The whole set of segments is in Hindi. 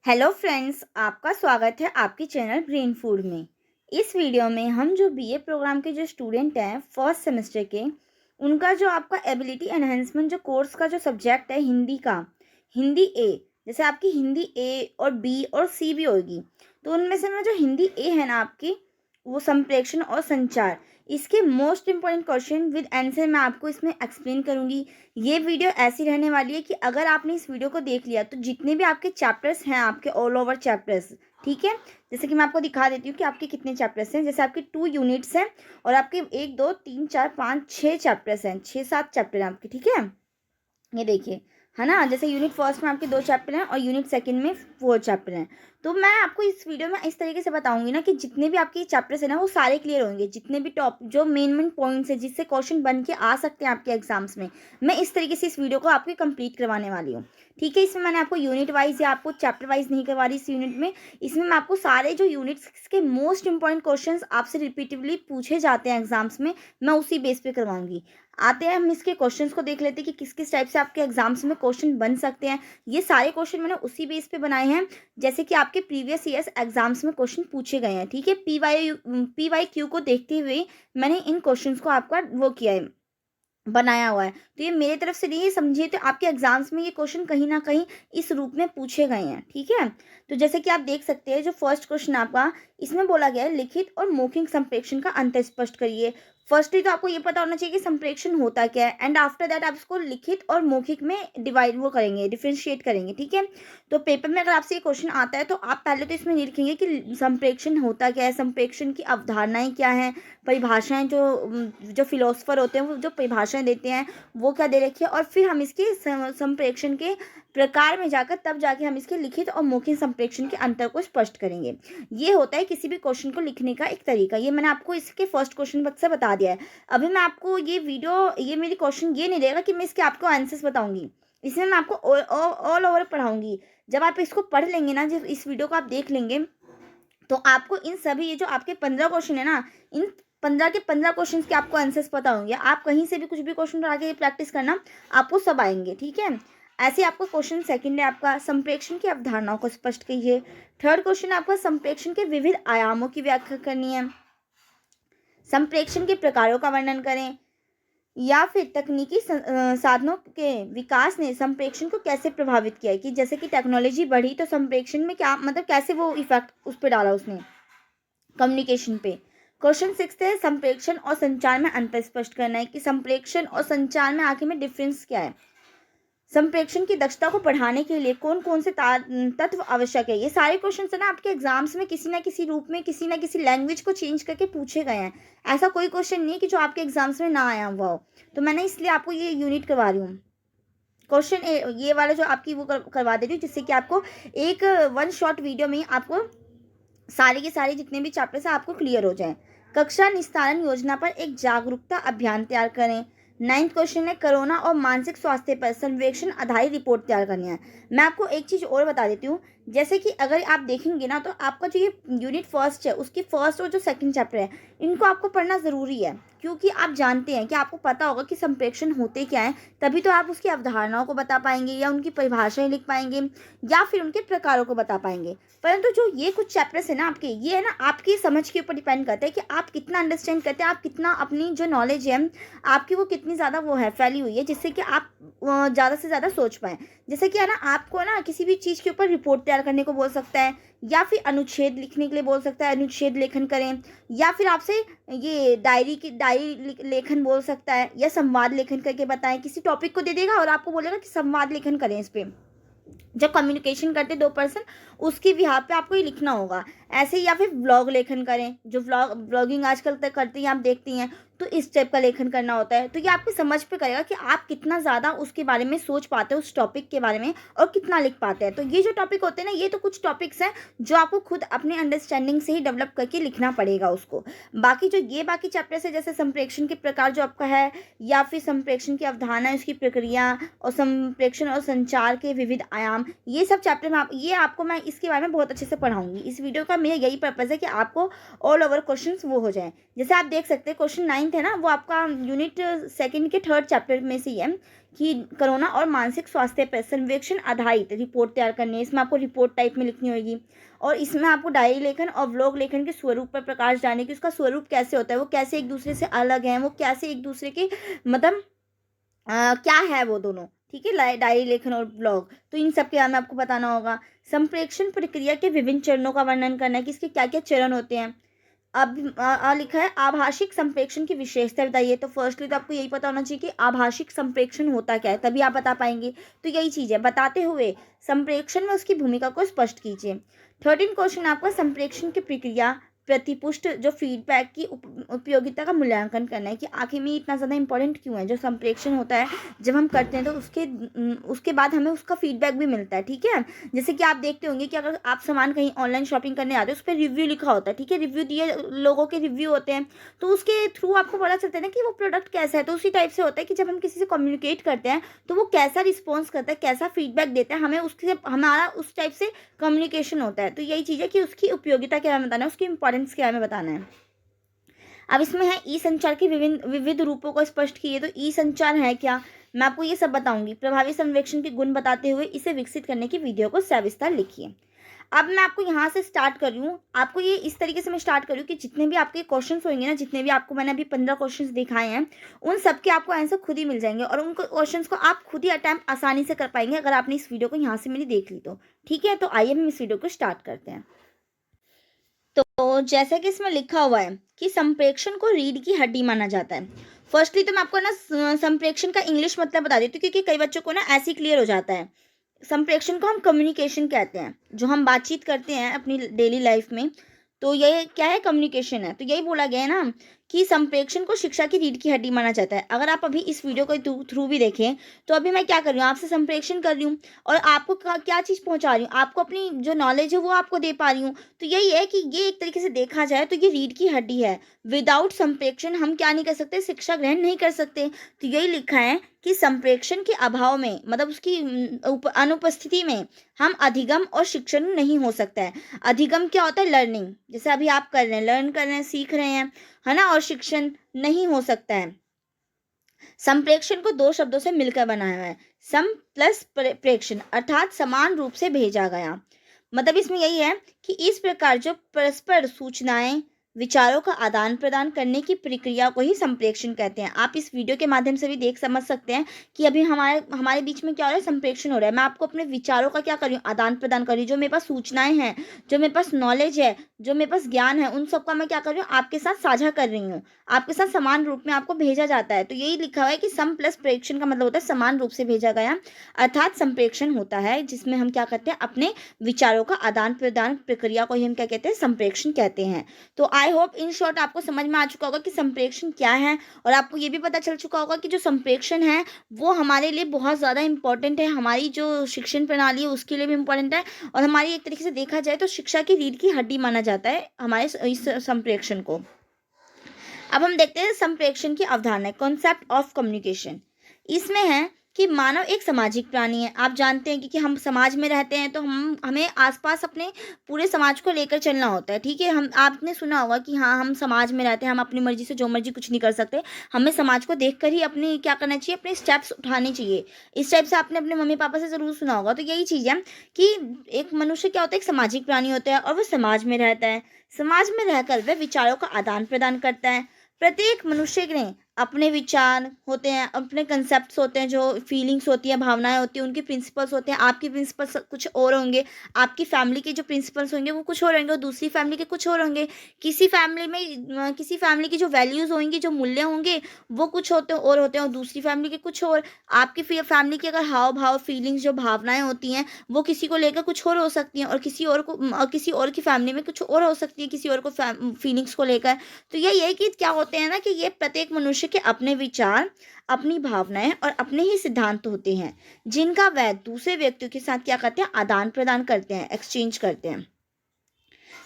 हेलो फ्रेंड्स, आपका स्वागत है आपके चैनल ग्रीन फूड में। इस वीडियो में हम जो बीए प्रोग्राम के जो स्टूडेंट हैं फर्स्ट सेमेस्टर के, उनका जो आपका एबिलिटी एनहेंसमेंट जो कोर्स का जो सब्जेक्ट है हिंदी का, हिंदी ए, जैसे आपकी हिंदी ए और बी और सी भी होगी, तो उनमें से में जो हिंदी ए है ना आपकी, वो संप्रेषण और संचार, इसके most important question with answer मैं आपको इसमें एक्सप्लेन करूंगी। ये वीडियो ऐसी रहने वाली है कि अगर आपने इस वीडियो को देख लिया तो जितने भी आपके चैप्टर्स हैं, आपके ऑल ओवर चैप्टर्स, ठीक है, जैसे कि मैं आपको दिखा देती हूँ कि आपके कितने चैप्टर्स हैं। जैसे आपके 2 यूनिट्स हैं और आपके 1 2 3 4 5 6 चैप्टर्स हैं, 6 7 चैप्टर हैं आपके, ठीक है। ये देखिए, है ना, जैसे यूनिट फर्स्ट में आपके 2 चैप्टर हैं और यूनिट सेकंड में 4 चैप्टर हैं। तो मैं आपको इस वीडियो में इस तरीके से बताऊंगी ना कि जितने भी आपके चैप्टर्स हैं ना वो सारे क्लियर होंगे, जितने भी टॉप जो मेन पॉइंट्स है जिससे क्वेश्चन बन के आ सकते हैं आपके एग्जाम्स में, मैं इस तरीके से इस वीडियो को आपकी कंप्लीट करवाने वाली हूँ। ठीक है, इसमें मैंने आपको यूनिट वाइज या आपको चैप्टर वाइज नहीं करवा रही इस यूनिट में। इसमें मैं आपको सारे जो यूनिट्स के मोस्ट इंपॉर्टेंट क्वेश्चन आपसे रिपीटिवली पूछे जाते हैं एग्जाम्स में, मैं उसी बेस पे करवाऊंगी। आते हैं हम इसके क्वेश्चंस को देख लेते हैं कि किस किस टाइप से आपके एग्जाम्स में क्वेश्चन बन सकते हैं। ये सारे क्वेश्चन मैंने उसी बेस पे बनाए हैं जैसे कि आपके प्रीवियस ईयर्स एग्जाम्स में क्वेश्चन पूछे गए हैं। ठीक है, पी वाई क्यू को देखते हुए मैंने इन क्वेश्चंस को आपका वो किया है, बनाया हुआ है। तो ये मेरे तरफ से नहीं है, समझिए तो आपके एग्जाम्स में ये क्वेश्चन कहीं ना कहीं इस रूप में पूछे गए हैं। ठीक है, तो जैसे कि आप देख सकते हैं जो फर्स्ट क्वेश्चन आपका, इसमें बोला गया है लिखित और मौखिक संप्रेषण का अंतर स्पष्ट करिए। फर्स्टली तो आपको ये पता होना चाहिए कि संप्रेषण होता क्या है, एंड आफ्टर दैट आप इसको लिखित और मौखिक में डिवाइड वो करेंगे, डिफ्रेंशिएट करेंगे। ठीक है, तो पेपर में अगर आपसे ये क्वेश्चन आता है तो आप पहले तो इसमें ये लिखेंगे कि संप्रेषण होता क्या है, संप्रेषण की अवधारणाएं क्या है, परिभाषाएं जो फिलोसफर होते हैं वो जो परिभाषाएं देते हैं वो क्या दे रखी है, और फिर हम इसके संप्रेषण के प्रकार में जाकर तब जाके हम इसके लिखित और मौखिक संप्रेषण के अंतर को स्पष्ट करेंगे। ये होता है किसी भी क्वेश्चन को लिखने का एक तरीका। ये मैंने आपको इसके फर्स्ट क्वेश्चन से बता दिया है। अभी मैं आपको ये मेरी क्वेश्चन ये नहीं देगा कि मैं इसके आपको आंसर्स बताऊंगी, इसमें मैं आपको ऑल ओवर पढ़ाऊंगी। जब आप इसको पढ़ लेंगे ना, जब इस वीडियो को आप देख लेंगे, तो आपको इन सभी ये जो आपके 15 क्वेश्चन है ना, इन 15 के 15 क्वेश्चन के आपको आंसर्स पता होंगे। आप कहीं से भी कुछ भी क्वेश्चन उठा के प्रैक्टिस करना, आपको सब आएंगे। ठीक है, ऐसे आपका क्वेश्चन सेकंड है आपका संप्रेषण की अवधारणाओं को स्पष्ट कीजिए। थर्ड क्वेश्चन आपका संप्रेषण के विविध आयामों की व्याख्या करनी है। संप्रेषण के प्रकारों का वर्णन करें, या फिर तकनीकी साधनों के विकास ने संप्रेषण को कैसे प्रभावित किया है, कि जैसे कि टेक्नोलॉजी बढ़ी तो संप्रेषण में क्या मतलब कैसे वो इफेक्ट उस पर डाला उसने कम्युनिकेशन पे। क्वेश्चन 6 है संप्रेषण और संचार में अंतर स्पष्ट करना है, कि संप्रेषण और संचार में आखिर में डिफरेंस क्या है। संप्रेषण की दक्षता को बढ़ाने के लिए कौन कौन से तत्व आवश्यक है। ये सारे क्वेश्चन है ना आपके एग्जाम्स में किसी ना किसी रूप में, किसी ना किसी लैंग्वेज को चेंज करके पूछे गए हैं। ऐसा कोई क्वेश्चन नहीं है कि जो आपके एग्जाम्स में ना आया हुआ हो। तो मैंने इसलिए आपको ये यूनिट करवा रही हूँ। क्वेश्चन ये वाला जो आपकी वो करवा दे रही हूँ, जिससे कि आपको एक वन शॉर्ट वीडियो में आपको सारे के सारे जितने भी चैप्टर्स हैं आपको क्लियर हो जाए। कक्षा निस्तारण योजना पर एक जागरूकता अभियान तैयार करें। 9th क्वेश्चन है कोरोना और मानसिक स्वास्थ्य पर सर्वेक्षण आधारित रिपोर्ट तैयार करनी है। मैं आपको एक चीज़ और बता देती हूँ, जैसे कि अगर आप देखेंगे ना तो आपका जो ये यूनिट फर्स्ट है उसकी फर्स्ट और जो सेकंड चैप्टर है इनको आपको पढ़ना ज़रूरी है, क्योंकि आप जानते हैं कि आपको पता होगा कि संप्रेषण होते क्या हैं, तभी तो आप उसकी अवधारणाओं को बता पाएंगे या उनकी परिभाषाएं लिख पाएंगे या फिर उनके प्रकारों को बता पाएंगे। परंतु जो ये कुछ चैप्टर्स है ना आपके, ये है ना आपकी समझ के ऊपर डिपेंड करता है कि आप कितना अंडरस्टैंड करते हैं, आप कितना अपनी जो नॉलेज है आपकी वो कितनी ज़्यादा वो है फैली हुई है, जिससे कि आप ज़्यादा से ज़्यादा सोच पाएँ। जैसे कि है ना आपको ना किसी भी चीज़ के ऊपर रिपोर्ट तैयार करने को बोल सकता है, या फिर अनुच्छेद लिखने के लिए बोल सकता है, अनुच्छेद लेखन करें, या फिर आपसे ये डायरी लेखन बोल सकता है, या संवाद लेखन करके बताएं। किसी टॉपिक को दे देगा और आपको बोलेगा कि संवाद लेखन करें इस पर, जब कम्युनिकेशन करते 2 पर्सन उसकी बिहाफ पे आपको ये लिखना होगा ऐसे ही। या फिर व्लॉग लेखन करें, जो व्लॉगिंग आजकल तक करती हैं आप देखती हैं, तो इस टाइप का लेखन करना होता है। तो ये आपकी समझ पे करेगा कि आप कितना ज़्यादा उसके बारे में सोच पाते हैं, उस टॉपिक के बारे में, और कितना लिख पाते हैं। तो ये जो टॉपिक होते हैं ना, ये तो कुछ टॉपिक्स हैं जो आपको खुद अपने अंडरस्टैंडिंग से ही डेवलप करके लिखना पड़ेगा उसको। बाकी जो ये बाकी चैप्टर्स है, जैसे संप्रेषण के प्रकार जो आपका है, या फिर संप्रेषण की अवधारणा, उसकी प्रक्रिया, और संप्रेषण और संचार के विविध आयाम नाम, ये सब चैप्टर में आपको मैं इसके बारे में बहुत अच्छे से पढ़ाऊंगी। इस वीडियो का मेरा यही पर्पज़ है कि आपको ऑल ओवर क्वेश्चंस वो हो जाएं। जैसे आप देख सकते हैं क्वेश्चन 9 है ना, वो आपका यूनिट 2 के 3rd चैप्टर में से ही है कि कोरोना और मानसिक स्वास्थ्य पर सर्वेक्षण आधारित रिपोर्ट तैयार करनी है। इसमें आपको रिपोर्ट टाइप में लिखनी होगी और इसमें आपको डायरी लेखन और व्लॉग लेखन के स्वरूप पर प्रकाश डालने की, उसका स्वरूप कैसे होता है, वो कैसे एक दूसरे से अलग हैं, वो कैसे एक दूसरे के मतलब क्या है वो दोनों, ठीक है, डायरी लेखन और ब्लॉग, तो इन सब के बारे में आपको बताना होगा। संप्रेषण प्रक्रिया के विभिन्न चरणों का वर्णन करना है कि इसके क्या क्या चरण होते हैं। अब लिखा है आभाषिक संप्रेषण की विशेषता बताइए। तो फर्स्टली तो आपको यही पता होना चाहिए कि आभाषिक संप्रेषण होता क्या है, तभी आप बता पाएंगे। तो यही चीज़ है, बताते हुए संप्रेषण में उसकी भूमिका को स्पष्ट कीजिए। 13 क्वेश्चन आपका संप्रेषण की प्रक्रिया प्रतिपुष्ट जो फीडबैक की उपयोगिता का मूल्यांकन करना है कि आखिर में इतना ज़्यादा इंपॉर्टेंट क्यों है। जो संप्रेषण होता है जब हम करते हैं तो उसके बाद हमें उसका फीडबैक भी मिलता है, ठीक है। जैसे कि आप देखते होंगे कि अगर आप सामान कहीं ऑनलाइन शॉपिंग करने आते हो, उस पर रिव्यू लिखा होता है, ठीक है, रिव्यू दिए लोगों के रिव्यू होते हैं, तो उसके थ्रू आपको पता चलता है ना कि वो प्रोडक्ट कैसा है। तो उसी टाइप से होता है कि जब हम किसी से कम्युनिकेट करते हैं तो वो कैसा रिस्पॉन्स करता है, कैसा फीडबैक देता है, हमें उससे हमारा उस टाइप से कम्युनिकेशन होता है। तो यही चीज़ है कि उसकी उपयोगिता के बारे में बताना है, उसकी इंपॉर्टेंस के बारे में बताना है। अब इसमें है ई संचार के विविध रूपों को स्पष्ट किए। तो ई संचार है क्या, मैं आपको ये सब बताऊंगी। प्रभावी संवेक्षण के गुण बताते हुए इसे विकसित करने की विधियों को सविस्तार लिखिए। अब मैं आपको यहाँ से स्टार्ट कर रही हूँ, आपको ये इस तरीके से मैं स्टार्ट कर रही हूँ कि जितने भी आपके क्वेश्चंस होंगे ना, जितने भी आपको मैंने अभी 15 क्वेश्चंस दिखाए हैं, उन सब के आपको आंसर खुद ही मिल जाएंगे और उन क्वेश्चंस को आप खुद ही अटैम्प्ट आसानी से कर पाएंगे अगर आपने इस वीडियो को यहाँ से मेरी देख ली तो, ठीक है। तो आइए हम इस वीडियो को स्टार्ट करते हैं। तो जैसा कि इसमें लिखा हुआ है कि संप्रेषण को रीढ़ की हड्डी माना जाता है। फर्स्टली तो मैं आपको ना संप्रेषण का इंग्लिश मतलब बता देती हूँ, क्योंकि कई बच्चों को ना ऐसे ही क्लियर हो जाता है। संप्रेषण को हम कम्युनिकेशन कहते हैं, जो हम बातचीत करते हैं अपनी डेली लाइफ में, तो ये क्या है, कम्युनिकेशन है। तो यही बोला गया है ना कि संप्रेषण को शिक्षा की रीढ़ की हड्डी माना जाता है। अगर आप अभी इस वीडियो को थ्रू भी देखें तो अभी मैं क्या कर रही हूँ, आपसे संप्रेषण कर रही हूँ और आपको क्या चीज़ पहुँचा रही हूँ, आपको अपनी जो नॉलेज है वो आपको दे पा रही हूँ। तो यही है कि ये एक तरीके से देखा जाए तो ये रीढ़ की हड्डी है। विदाउट संप्रेषण हम क्या नहीं कर सकते, शिक्षा ग्रहण नहीं कर सकते। तो यही लिखा है कि संप्रेषण के अभाव में, मतलब उसकी अनुपस्थिति में हम अधिगम और शिक्षण नहीं हो सकता है। अधिगम क्या होता है, लर्निंग, जैसे अभी आप कर रहे हैं, लर्न कर रहे हैं, सीख रहे हैं, है ना, और शिक्षण नहीं हो सकता है। संप्रेषण को 2 शब्दों से मिलकर बनाया हुआ है, सम प्लस प्रेक्षण, अर्थात समान रूप से भेजा गया। मतलब इसमें यही है कि इस प्रकार जो परस्पर सूचनाएं, विचारों का आदान प्रदान करने की प्रक्रिया को ही संप्रेषण कहते हैं। आप इस वीडियो के माध्यम से भी समझ सकते हैं कि अभी हमारे बीच में क्या हो रहा है, संप्रेषण हो रहा है। मैं आपको अपने विचारों का क्या कर रही हूँ, आदान प्रदान कर रही हूँ। जो मेरे पास सूचनाएं हैं, जो मेरे पास नॉलेज है, जो मेरे पास ज्ञान है, उन सबका मैं क्या कर रही हूँ, आपके साथ साझा कर रही हूँ, आपके साथ समान रूप में आपको भेजा जाता है। तो यही लिखा हुआ है कि सम प्लस प्रेक्षण का मतलब होता है समान रूप से भेजा गया, अर्थात संप्रेषण होता है जिसमें हम क्या करते हैं, अपने विचारों का आदान प्रदान प्रक्रिया को ही हम क्या कहते हैं, संप्रेषण कहते हैं। तो आई होप इन शॉर्ट आपको समझ में आ चुका होगा कि संप्रेषण क्या है, और आपको ये भी पता चल चुका होगा कि जो संप्रेषण है वो हमारे लिए बहुत ज़्यादा इंपॉर्टेंट है, हमारी जो शिक्षण प्रणाली है उसके लिए भी इंपॉर्टेंट है, और हमारी एक तरीके से देखा जाए तो शिक्षा की रीढ़ की हड्डी माना जाता है हमारे इस संप्रेषण को। अब हम देखते हैं संप्रेषण की अवधारणा, कॉन्सेप्ट ऑफ कम्युनिकेशन। इसमें है कि मानव एक सामाजिक प्राणी है। आप जानते हैं कि हम समाज में रहते हैं, तो हमें आसपास अपने पूरे समाज को लेकर चलना होता है, ठीक है। आपने सुना होगा कि हाँ, हम समाज में रहते हैं, हम अपनी मर्जी से जो मर्जी कुछ नहीं कर सकते, हमें समाज को देखकर ही अपने क्या करना चाहिए, अपने स्टेप्स उठाने चाहिए। इस टाइप से आपने अपने मम्मी पापा से ज़रूर सुना होगा। तो यही चीज़ है कि एक मनुष्य क्या होता है, एक सामाजिक प्राणी होता है और वो समाज में रहता है। समाज में रहकर वह विचारों का आदान प्रदान करता है। प्रत्येक मनुष्य ने अपने विचार होते हैं, अपने कंसेप्ट्स होते हैं, जो फीलिंग्स होती हैं, भावनाएं होती हैं, उनके प्रिंसिपल्स होते हैं। आपके प्रिंसिपल्स कुछ और होंगे, आपकी फैमिली के जो प्रिंसिपल्स होंगे वो कुछ और होंगे, और दूसरी फैमिली के कुछ और होंगे। किसी फैमिली की जो वैल्यूज़ होंगी, जो मूल्य होंगे, वो कुछ होते और होते हैं, और दूसरी फैमिली के कुछ और। आपकी फैमिली की अगर हाव भाव, फीलिंग्स, जो भावनाएं होती हैं, वो किसी को लेकर कुछ और हो सकती हैं, और किसी और की फैमिली में कुछ और हो सकती है, किसी और को फीलिंग्स को लेकर। तो यही है कि क्या होते हैं ना, कि ये प्रत्येक मनुष्य के अपने विचार, अपनी भावनाएं और अपने ही सिद्धांत होते हैं, जिनका वह दूसरे व्यक्तियों के साथ क्या करते हैं, आदान प्रदान करते हैं, एक्सचेंज करते हैं।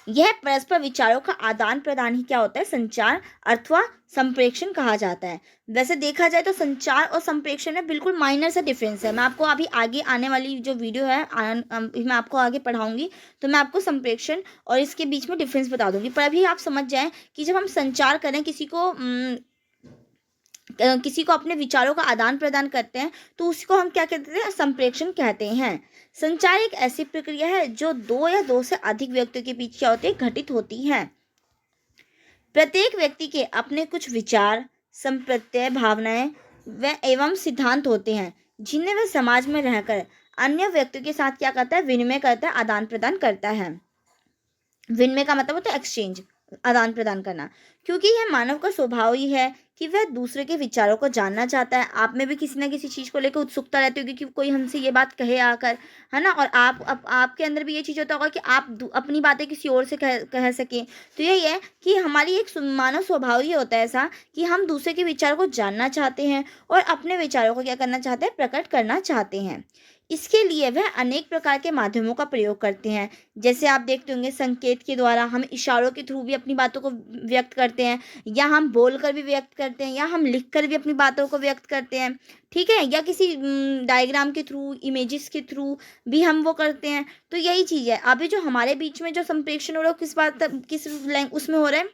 यह परस्पर विचारों का आदान प्रदान ही क्या होता है, संचार अथवा संप्रेषण कहा जाता है। वैसे देखा जाए तो संचार और संप्रेषण में बिल्कुल माइनर सा डिफरेंस है। मैं आपको अभी आगे आने वाली जो वीडियो है मैं आपको आगे पढ़ाऊंगी, तो मैं आपको संप्रेषण और इसके बीच में डिफरेंस बता दूंगी। पर अभी आप समझ जाएं कि जब हम संचार करें, किसी को अपने विचारों का आदान प्रदान करते हैं, तो उसी को हम क्या कहते हैं, संप्रेषण कहते हैं। संचार एक ऐसी प्रक्रिया है जो दो या दो से अधिक व्यक्तियों के बीच क्या होती है, घटित होती है। प्रत्येक व्यक्ति के अपने कुछ विचार, संप्रत्यय, भावनाएं व एवं सिद्धांत होते हैं, जिन्हें वह समाज में रहकर अन्य व्यक्तियों के साथ क्या करता है, विनिमय करता है, आदान प्रदान करता है। विनिमय का मतलब होता है एक्सचेंज, आदान प्रदान करना। क्योंकि यह मानव का स्वभाव ही है कि वह दूसरे के विचारों को जानना चाहता है। आप में भी किसी ना किसी चीज़ को लेकर उत्सुकता रहती होगी कि कोई हमसे ये बात कहे आकर, है ना। और आपके अंदर भी ये चीज़ होता होगा कि आप अपनी बातें किसी और से कह सकें। तो यही है कि हमारी एक मानव स्वभाव ही होता है ऐसा कि हम दूसरे के विचारों को जानना चाहते हैं और अपने विचारों को क्या करना चाहते हैं, प्रकट करना चाहते हैं। इसके लिए वह अनेक प्रकार के माध्यमों का प्रयोग करते हैं। जैसे आप देखते होंगे, संकेत के द्वारा, हम इशारों के थ्रू भी अपनी बातों को व्यक्त करते हैं, या हम बोलकर भी व्यक्त करते हैं, या हम लिखकर भी अपनी बातों को व्यक्त करते हैं, ठीक है, या किसी डायग्राम के थ्रू, इमेजेस के थ्रू भी हम वो करते हैं। तो यही चीज़ है। अभी जो हमारे बीच में जो संप्रेषण हो रहा है, किस उसमें हो रहा है,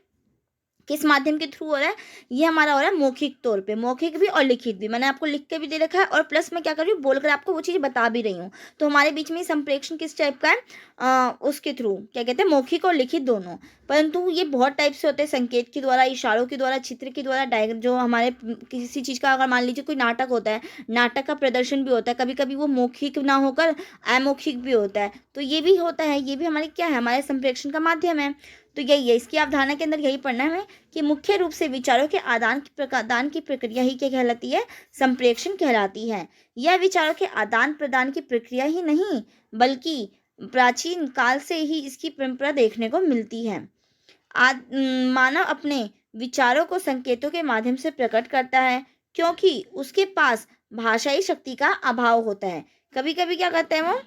किस माध्यम के थ्रू हो रहा है, ये हमारा हो रहा है मौखिक तौर पे। मौखिक भी और लिखित भी, मैंने आपको लिख के भी दे रखा है और प्लस मैं क्या कर रही हूँ, बोलकर आपको वो चीज़ बता भी रही हूँ। तो हमारे बीच में संप्रेषण किस टाइप का है, उसके थ्रू क्या कहते हैं, मौखिक और लिखित दोनों। परंतु ये बहुत टाइप से होते हैं, संकेत के द्वारा, इशारों के द्वारा, चित्र के द्वारा, जो हमारे किसी चीज़ का, अगर मान लीजिए कोई नाटक होता है, नाटक का प्रदर्शन भी होता है, कभी कभी वो मौखिक ना होकर अमौखिक भी होता है। तो ये भी होता है, ये भी हमारे क्या है, हमारे संप्रेषण का माध्यम है। तो यही है, इसकी अवधारणा के अंदर यही पढ़ना है हमें कि मुख्य रूप से विचारों के आदान की प्रक्रिया ही क्या कहलाती है, संप्रेषण कहलाती है। यह विचारों के आदान प्रदान की प्रक्रिया ही नहीं, बल्कि प्राचीन काल से ही इसकी परंपरा देखने को मिलती है। मानव अपने विचारों को संकेतों के माध्यम से प्रकट करता है, क्योंकि उसके पास भाषाई शक्ति का अभाव होता है। कभी कभी क्या करते हैं, वो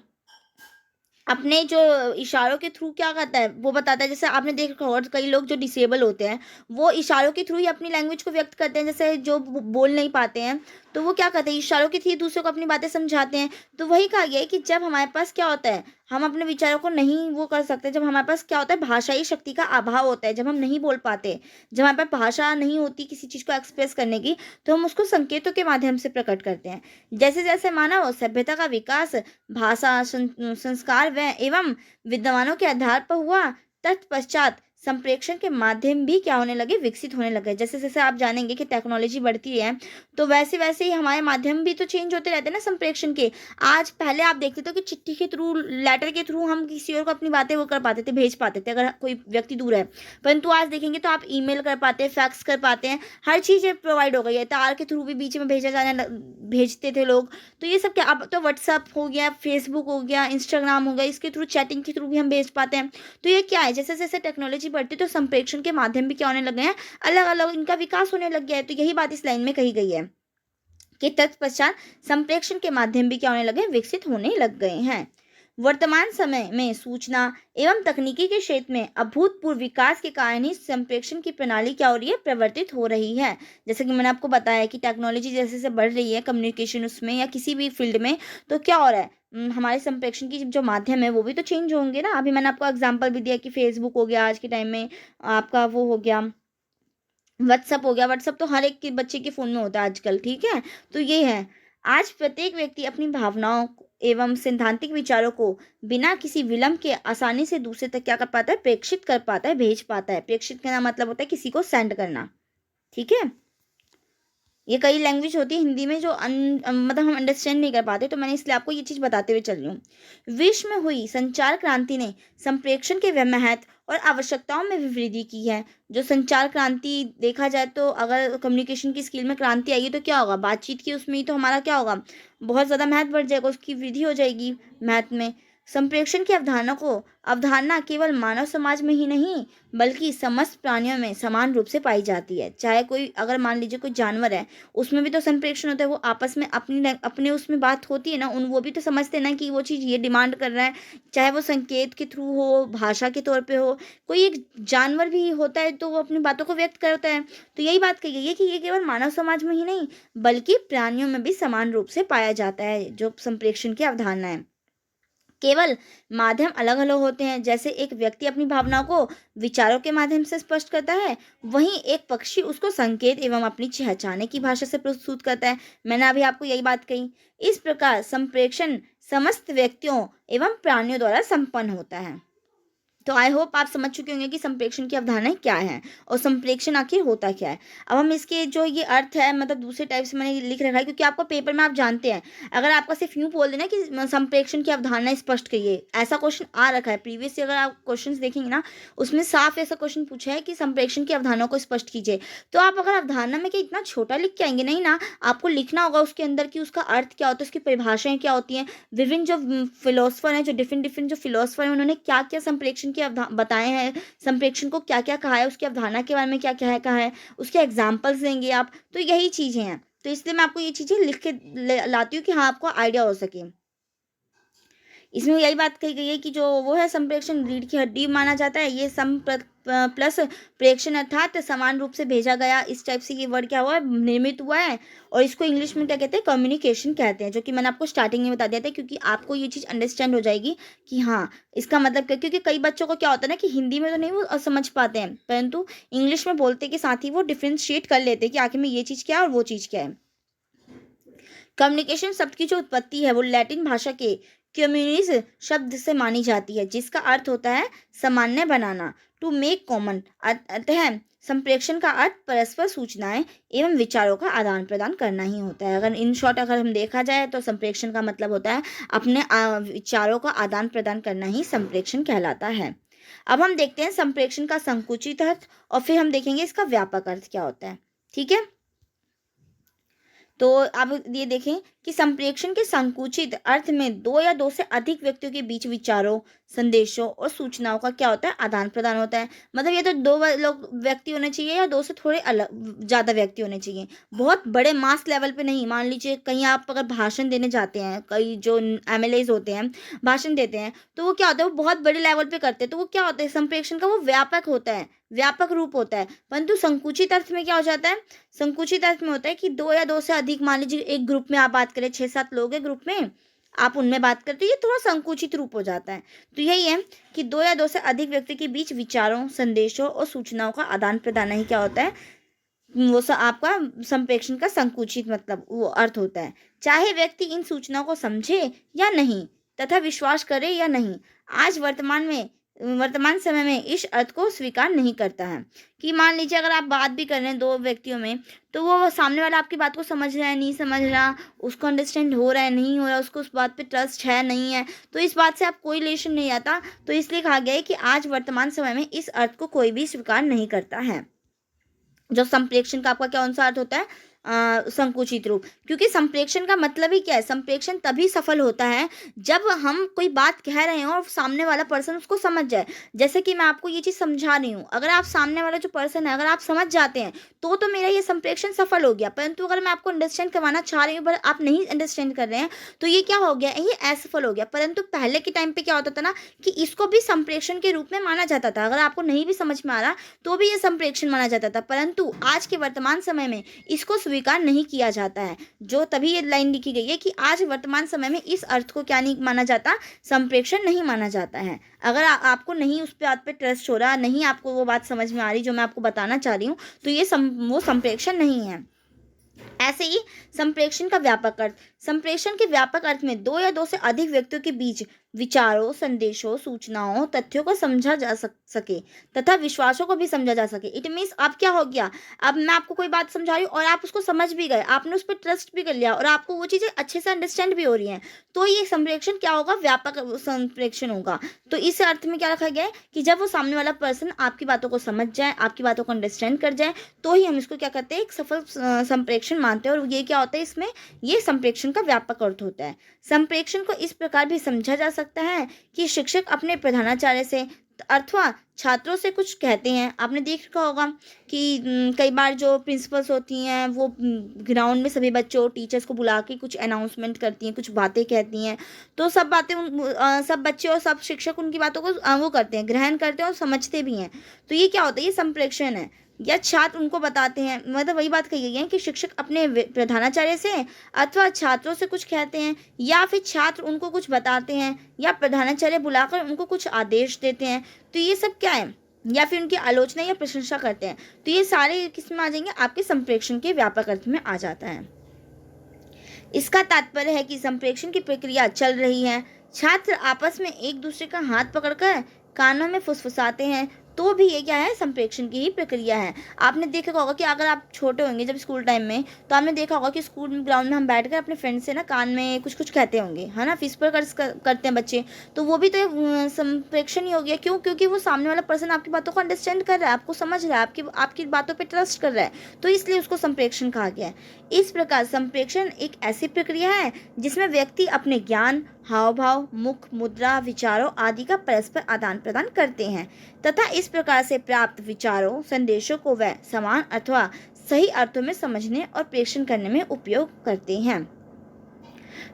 अपने जो इशारों के थ्रू क्या करता है, वो बताता है। जैसे आपने देखा और कई लोग जो डिसेबल होते हैं, वो इशारों के थ्रू ही अपनी लैंग्वेज को व्यक्त करते हैं। जैसे जो बोल नहीं पाते हैं, तो वो क्या करते हैं, इशारों के थ्रू दूसरे को अपनी बातें समझाते हैं। तो वही कहा गया है कि जब हमारे पास क्या होता है, हम अपने विचारों को नहीं वो कर सकते, जब हमारे पास क्या होता है, भाषाई शक्ति का अभाव होता है, जब हम नहीं बोल पाते, जब हमारे पास भाषा नहीं होती किसी चीज़ को एक्सप्रेस करने की, तो हम उसको संकेतों के माध्यम से प्रकट करते हैं। जैसे जैसे मानव सभ्यता का विकास भाषा, संस्कार व एवं विद्वानों के आधार पर हुआ, तत्पश्चात संप्रेषण के माध्यम भी क्या होने लगे, विकसित होने लगे। जैसे जैसे आप जानेंगे कि टेक्नोलॉजी बढ़ती है, तो वैसे वैसे ही हमारे माध्यम भी तो चेंज होते रहते हैं ना संप्रेषण के। आज पहले आप देखते थे कि चिट्ठी के थ्रू, लेटर के थ्रू हम किसी और को अपनी बातें वो कर पाते थे, भेज पाते थे, अगर कोई व्यक्ति दूर है। परंतु आज देखेंगे तो आप ईमेल कर पाते हैं, फैक्स कर पाते हैं, हर चीज़ प्रोवाइड हो गई है। तार के थ्रू भी बीच में भेजते थे लोग। तो ये सब क्या, अब तो व्हाट्सअप हो गया, फेसबुक हो गया, इंस्टाग्राम हो गया, इसके थ्रू, चैटिंग के थ्रू भी हम भेज पाते हैं। तो ये क्या है, जैसे जैसे टेक्नोलॉजी बढ़ती है, तो संप्रेषण के माध्यम भी क्या होने लगे हैं, अलग अलग इनका विकास होने लग गया है। तो यही बात इस लाइन में कही गई है कि तत्पश्चात संप्रेषण के माध्यम भी क्या होने लगे, विकसित होने लग गए हैं। वर्तमान समय में सूचना एवं तकनीकी के क्षेत्र में अभूतपूर्व विकास के कारण ही संप्रेषण की प्रणाली क्या हो रही है, प्रवर्तित हो रही है। जैसे कि मैंने आपको बताया कि टेक्नोलॉजी जैसे जैसे बढ़ रही है कम्युनिकेशन उसमें या किसी भी फील्ड में, तो क्या हो रहा है, हमारे संप्रेषण की जो माध्यम है वो भी तो चेंज होंगे ना। अभी मैंने आपको एग्जांपल भी दिया कि फेसबुक हो गया आज के टाइम में, आपका वो हो गया व्हाट्सअप हो गया। व्हाट्सअप तो हर एक के बच्चे के फ़ोन में होता है आजकल, ठीक है। तो ये है, आज प्रत्येक व्यक्ति अपनी भावनाओं एवं सैद्धांतिक विचारों को बिना किसी विलंब के आसानी से दूसरे तक क्या कर पाता है, प्रेषित कर पाता है, भेज पाता है। प्रेषित करना मतलब होता है किसी को सेंड करना, ठीक है। ये कई लैंग्वेज होती है हिंदी में जो मतलब हम अंडरस्टैंड नहीं कर पाते, तो मैंने इसलिए आपको ये चीज़ बताते हुए चल रही हूँ। विश्व में हुई संचार क्रांति ने संप्रेषण के महत्व और आवश्यकताओं में भी वृद्धि की है। जो संचार क्रांति देखा जाए तो, अगर कम्युनिकेशन की स्किल में क्रांति आएगी तो क्या होगा, बातचीत की उसमें ही तो हमारा क्या होगा, बहुत ज़्यादा महत्व बढ़ जाएगा, उसकी वृद्धि हो जाएगी महत्व में। संप्रेक्षण की अवधारणा केवल मानव समाज में ही नहीं बल्कि समस्त प्राणियों में समान रूप से पाई जाती है। चाहे कोई, अगर मान लीजिए कोई जानवर है, उसमें भी तो संप्रेक्षण होता है, वो आपस में अपने उसमें बात होती है ना, उन वो भी तो समझते हैं ना कि वो चीज़ ये डिमांड कर रहा है, चाहे वो संकेत के थ्रू हो, भाषा के तौर पे हो। कोई एक जानवर भी होता है तो वो अपनी बातों को व्यक्त करता है। तो यही बात कही गई है कि ये केवल मानव समाज में ही नहीं बल्कि प्राणियों में भी समान रूप से पाया जाता है, जो संप्रेक्षण की अवधारणा है। केवल माध्यम अलग अलग होते हैं। जैसे एक व्यक्ति अपनी भावनाओं को विचारों के माध्यम से स्पष्ट करता है, वहीं एक पक्षी उसको संकेत एवं अपनी चहचाने की भाषा से प्रस्तुत करता है। मैंने अभी आपको यही बात कही। इस प्रकार संप्रेषण समस्त व्यक्तियों एवं प्राणियों द्वारा संपन्न होता है। तो आई होप आप समझ चुके होंगे कि संप्रेक्षण की अवधारणाएं क्या है और संप्रेक्षण आखिर होता क्या है। अब हम इसके जो ये अर्थ है, मतलब दूसरे टाइप से मैंने लिख रखा है, क्योंकि आपको पेपर में आप जानते हैं, अगर आपका सिर्फ यूं बोल देना कि संप्रेक्षण की अवधारणा स्पष्ट करिए, ऐसा क्वेश्चन आ रखा है प्रीवियस से, अगर आप क्वेश्चन देखेंगे ना, उसमें साफ ऐसा क्वेश्चन पूछा है कि संप्रेक्षण की अवधारणा को स्पष्ट कीजिए। तो आप अगर अवधारणा में क्या इतना छोटा लिख के आएंगे, नहीं ना, आपको लिखना होगा उसके अंदर कि उसका अर्थ क्या होता है, उसकी परिभाषाएं क्या होती हैं, विभिन्न जो फिलोसफर हैं, जो डिफरेंट डिफरेंट जो फिलोसफर हैं, उन्होंने क्या क्या संप्रेक्षण की बताए हैं, संप्रेक्षण को क्या क्या कहा है, उसकी अवधारणा के बारे में क्या क्या है कहा है, उसके एग्जाम्पल्स देंगे आप। तो यही चीज़ें हैं, तो इसलिए मैं आपको ये चीज़ें लिख के लाती हूँ कि हाँ आपको आइडिया हो सके। इसमें यही बात कही गई है कि जो वो है संप्रेक्षण रीढ़ की हड्डी माना जाता है। ये प्लस प्रेक्षण अर्थात समान रूप से भेजा गया, इस टाइप से ये वर्ड क्या हुआ है, निर्मित हुआ है। और इसको इंग्लिश में क्या कहते हैं, कम्युनिकेशन कहते हैं, जो कि मैंने आपको स्टार्टिंग में बता दिया था, क्योंकि आपको ये चीज़ अंडरस्टैंड हो जाएगी कि हाँ इसका मतलब क्या। क्योंकि कई बच्चों को क्या होता है ना कि हिंदी में तो नहीं वो समझ पाते हैं, परंतु इंग्लिश में बोलते के साथ ही वो डिफ्रेंशिएट कर लेते हैं कि आखिर में ये चीज़ क्या है और वो चीज़ क्या है। कम्युनिकेशन शब्द की जो उत्पत्ति है वो लैटिन भाषा के कम्युनिस शब्द से मानी जाती है, जिसका अर्थ होता है सामान्य बनाना, टू मेक कॉमन। अतः संप्रेक्षण का अर्थ परस्पर सूचनाएं एवं विचारों का आदान प्रदान करना ही होता है। अगर इन शॉर्ट अगर हम देखा जाए तो संप्रेक्षण का मतलब होता है अपने विचारों का आदान प्रदान करना ही संप्रेक्षण कहलाता है। अब हम देखते हैं संप्रेक्षण का संकुचित अर्थ और फिर हम देखेंगे इसका व्यापक अर्थ क्या होता है। ठीक है, तो अब ये देखें कि संप्रेक्षण के संकुचित अर्थ में दो या दो से अधिक व्यक्तियों के बीच विचारों, संदेशों और सूचनाओं का क्या होता है, आदान प्रदान होता है। मतलब ये तो दो लोग व्यक्ति होने चाहिए या दो से थोड़े अलग ज़्यादा व्यक्ति होने चाहिए, बहुत बड़े मास लेवल पे नहीं। मान लीजिए कहीं आप अगर भाषण देने जाते हैं, कई जो एमएलएज होते हैं भाषण देते हैं, तो वो क्या होता है, वो बहुत बड़े लेवल पे करते हैं, तो वो क्या होता है, संप्रेक्षण का वो व्यापक होता है, व्यापक रूप होता है। परंतु संकुचित अर्थ में क्या हो जाता है, संकुचित अर्थ में होता है कि दो या दो से अधिक, मान लीजिए एक ग्रुप में आप बात करें, 6-7 लोग हैं ग्रुप में, आप उनमें बात करते हो, ये थोड़ा संकुचित रूप हो जाता है। तो यही है कि दो या दो से अधिक व्यक्ति के बीच विचारों, संदेशों और सूचनाओं का आदान प्रदान ही क्या होता है, वो आपका संप्रेक्षण का संकुचित मतलब वो अर्थ होता है। चाहे व्यक्ति इन सूचनाओं को समझे या नहीं तथा विश्वास करे या नहीं, आज वर्तमान समय में इस अर्थ को स्वीकार नहीं करता है। कि मान लीजिए अगर आप बात भी कर रहे हैं दो व्यक्तियों में, तो वो सामने वाला आपकी बात को समझ रहा है नहीं समझ रहा, उसको अंडरस्टैंड हो रहा है नहीं हो रहा, उसको उस बात पे ट्रस्ट है नहीं है, तो इस बात से आप कोई रिलेशन नहीं आता। तो इसलिए कहा गया है कि आज वर्तमान समय में इस अर्थ को कोई भी स्वीकार नहीं करता है। जो संप्रेक्षण का आपका क्या सा अर्थ होता है, संकुचित रूप। क्योंकि संप्रेक्षण का मतलब ही क्या है, संप्रेक्षण तभी सफल होता है जब हम कोई बात कह रहे हैं और सामने वाला पर्सन उसको समझ जाए। जैसे कि मैं आपको ये चीज़ समझा रही हूँ, अगर आप सामने वाला जो पर्सन है अगर आप समझ जाते हैं तो मेरा ये संप्रेक्षण सफल हो गया। परंतु अगर मैं आपको अंडरस्टैंड करवाना चाह रही हूँ पर आप नहीं अंडरस्टैंड कर रहे हैं, तो ये क्या हो गया, ये असफल हो गया। परंतु पहले के टाइम पे क्या होता था ना कि इसको भी संप्रेक्षण के रूप में माना जाता था, अगर आपको नहीं भी समझ में आ रहा तो भी ये संप्रेक्षण माना जाता था। परंतु आज के वर्तमान समय में इसको स्वीकार नहीं किया जाता है। जो तभी ये लाइन लिखी गई है कि आज वर्तमान समय में इस अर्थ को क्या नहीं माना जाता, संप्रेक्षण नहीं माना जाता है। अगर आपको नहीं उस बात पे ट्रस्ट हो रहा, नहीं आपको वो बात समझ में आ रही जो मैं आपको बताना चाह रही हूँ, तो ये वो संप्रेक्षण नहीं है। ऐसे ही संप्रेक्षण का व्यापक अर्थ, संप्रेषण के व्यापक अर्थ में दो या दो से अधिक व्यक्तियों के बीच विचारों, संदेशों, सूचनाओं, तथ्यों को समझा जा सके तथा विश्वासों को भी समझा जा सके। इट मीन्स अब क्या हो गया, अब मैं आपको कोई बात समझा रही हूँ और आप उसको समझ भी गए, आपने उस पर ट्रस्ट भी कर लिया और आपको वो चीज़ें अच्छे से अंडरस्टैंड भी हो रही हैं, तो ये संप्रेक्षण क्या होगा, व्यापक संप्रेक्षण होगा। तो इस अर्थ में क्या रखा गया है कि जब वो सामने वाला पर्सन आपकी बातों को समझ जाए, आपकी बातों को अंडरस्टैंड कर जाए, तो ही हम इसको क्या कहते हैं, एक सफल संप्रेक्षण मानते हैं। और ये क्या होता है, इसमें ये संप्रेक्षण का व्यापक अर्थ होता है। संप्रेक्षण को इस प्रकार भी समझा जा सकता है कि शिक्षक अपने प्रधानाचार्य से अथवा छात्रों से कुछ कहते हैं। आपने देख रखा होगा कि कई बार जो प्रिंसिपल्स होती हैं वो ग्राउंड में सभी बच्चों टीचर्स को बुला के कुछ अनाउंसमेंट करती हैं, कुछ बातें कहती हैं। तो सब बातें सब बच्चे और सब शिक्षक उनकी बातों को वो करते हैं, ग्रहण करते हैं और समझते भी हैं। तो ये क्या होता है, ये संप्रेषण है। या छात्र उनको बताते हैं, मतलब वही बात कही गई है कि शिक्षक अपने प्रधानाचार्य से अथवा छात्रों से कुछ कहते हैं, या फिर छात्र उनको कुछ बताते हैं, या प्रधानाचार्य बुलाकर उनको कुछ आदेश देते हैं। तो ये सब क्या है, या फिर उनकी आलोचना या प्रशंसा करते हैं। तो ये सारे किस में आ जाएंगे, आपके संप्रेषण के व्यापक अर्थ में आ जाता है। इसका तात्पर्य है कि संप्रेषण की प्रक्रिया चल रही है। छात्र आपस में एक दूसरे का हाथ पकड़कर कानों में फुसफुसाते हैं, तो भी ये क्या है, संप्रेषण की ही प्रक्रिया है। आपने देखा होगा कि अगर आप छोटे होंगे जब स्कूल टाइम में, तो आपने देखा होगा कि स्कूल ग्राउंड में हम बैठकर अपने फ्रेंड से ना कान में कुछ कुछ कहते होंगे, है ना, विस्पर करते हैं बच्चे। तो वो भी तो एक संप्रेषण ही हो गया। क्यों? क्योंकि वो सामने वाला पर्सन आपकी बातों को अंडरस्टैंड कर रहा है, आपको समझ रहा है, आपकी बातों पर ट्रस्ट कर रहा है, तो इसलिए उसको संप्रेषण कहा गया है। इस प्रकार संप्रेषण एक ऐसी प्रक्रिया है जिसमें व्यक्ति अपने ज्ञान, हाव भाव, मुख मुद्रा, विचारों आदि का परस्पर आदान प्रदान करते हैं तथा इस प्रकार से प्राप्त विचारों, संदेशों को वह समान अथवा सही अर्थों में समझने और प्रेषण करने में उपयोग करते हैं।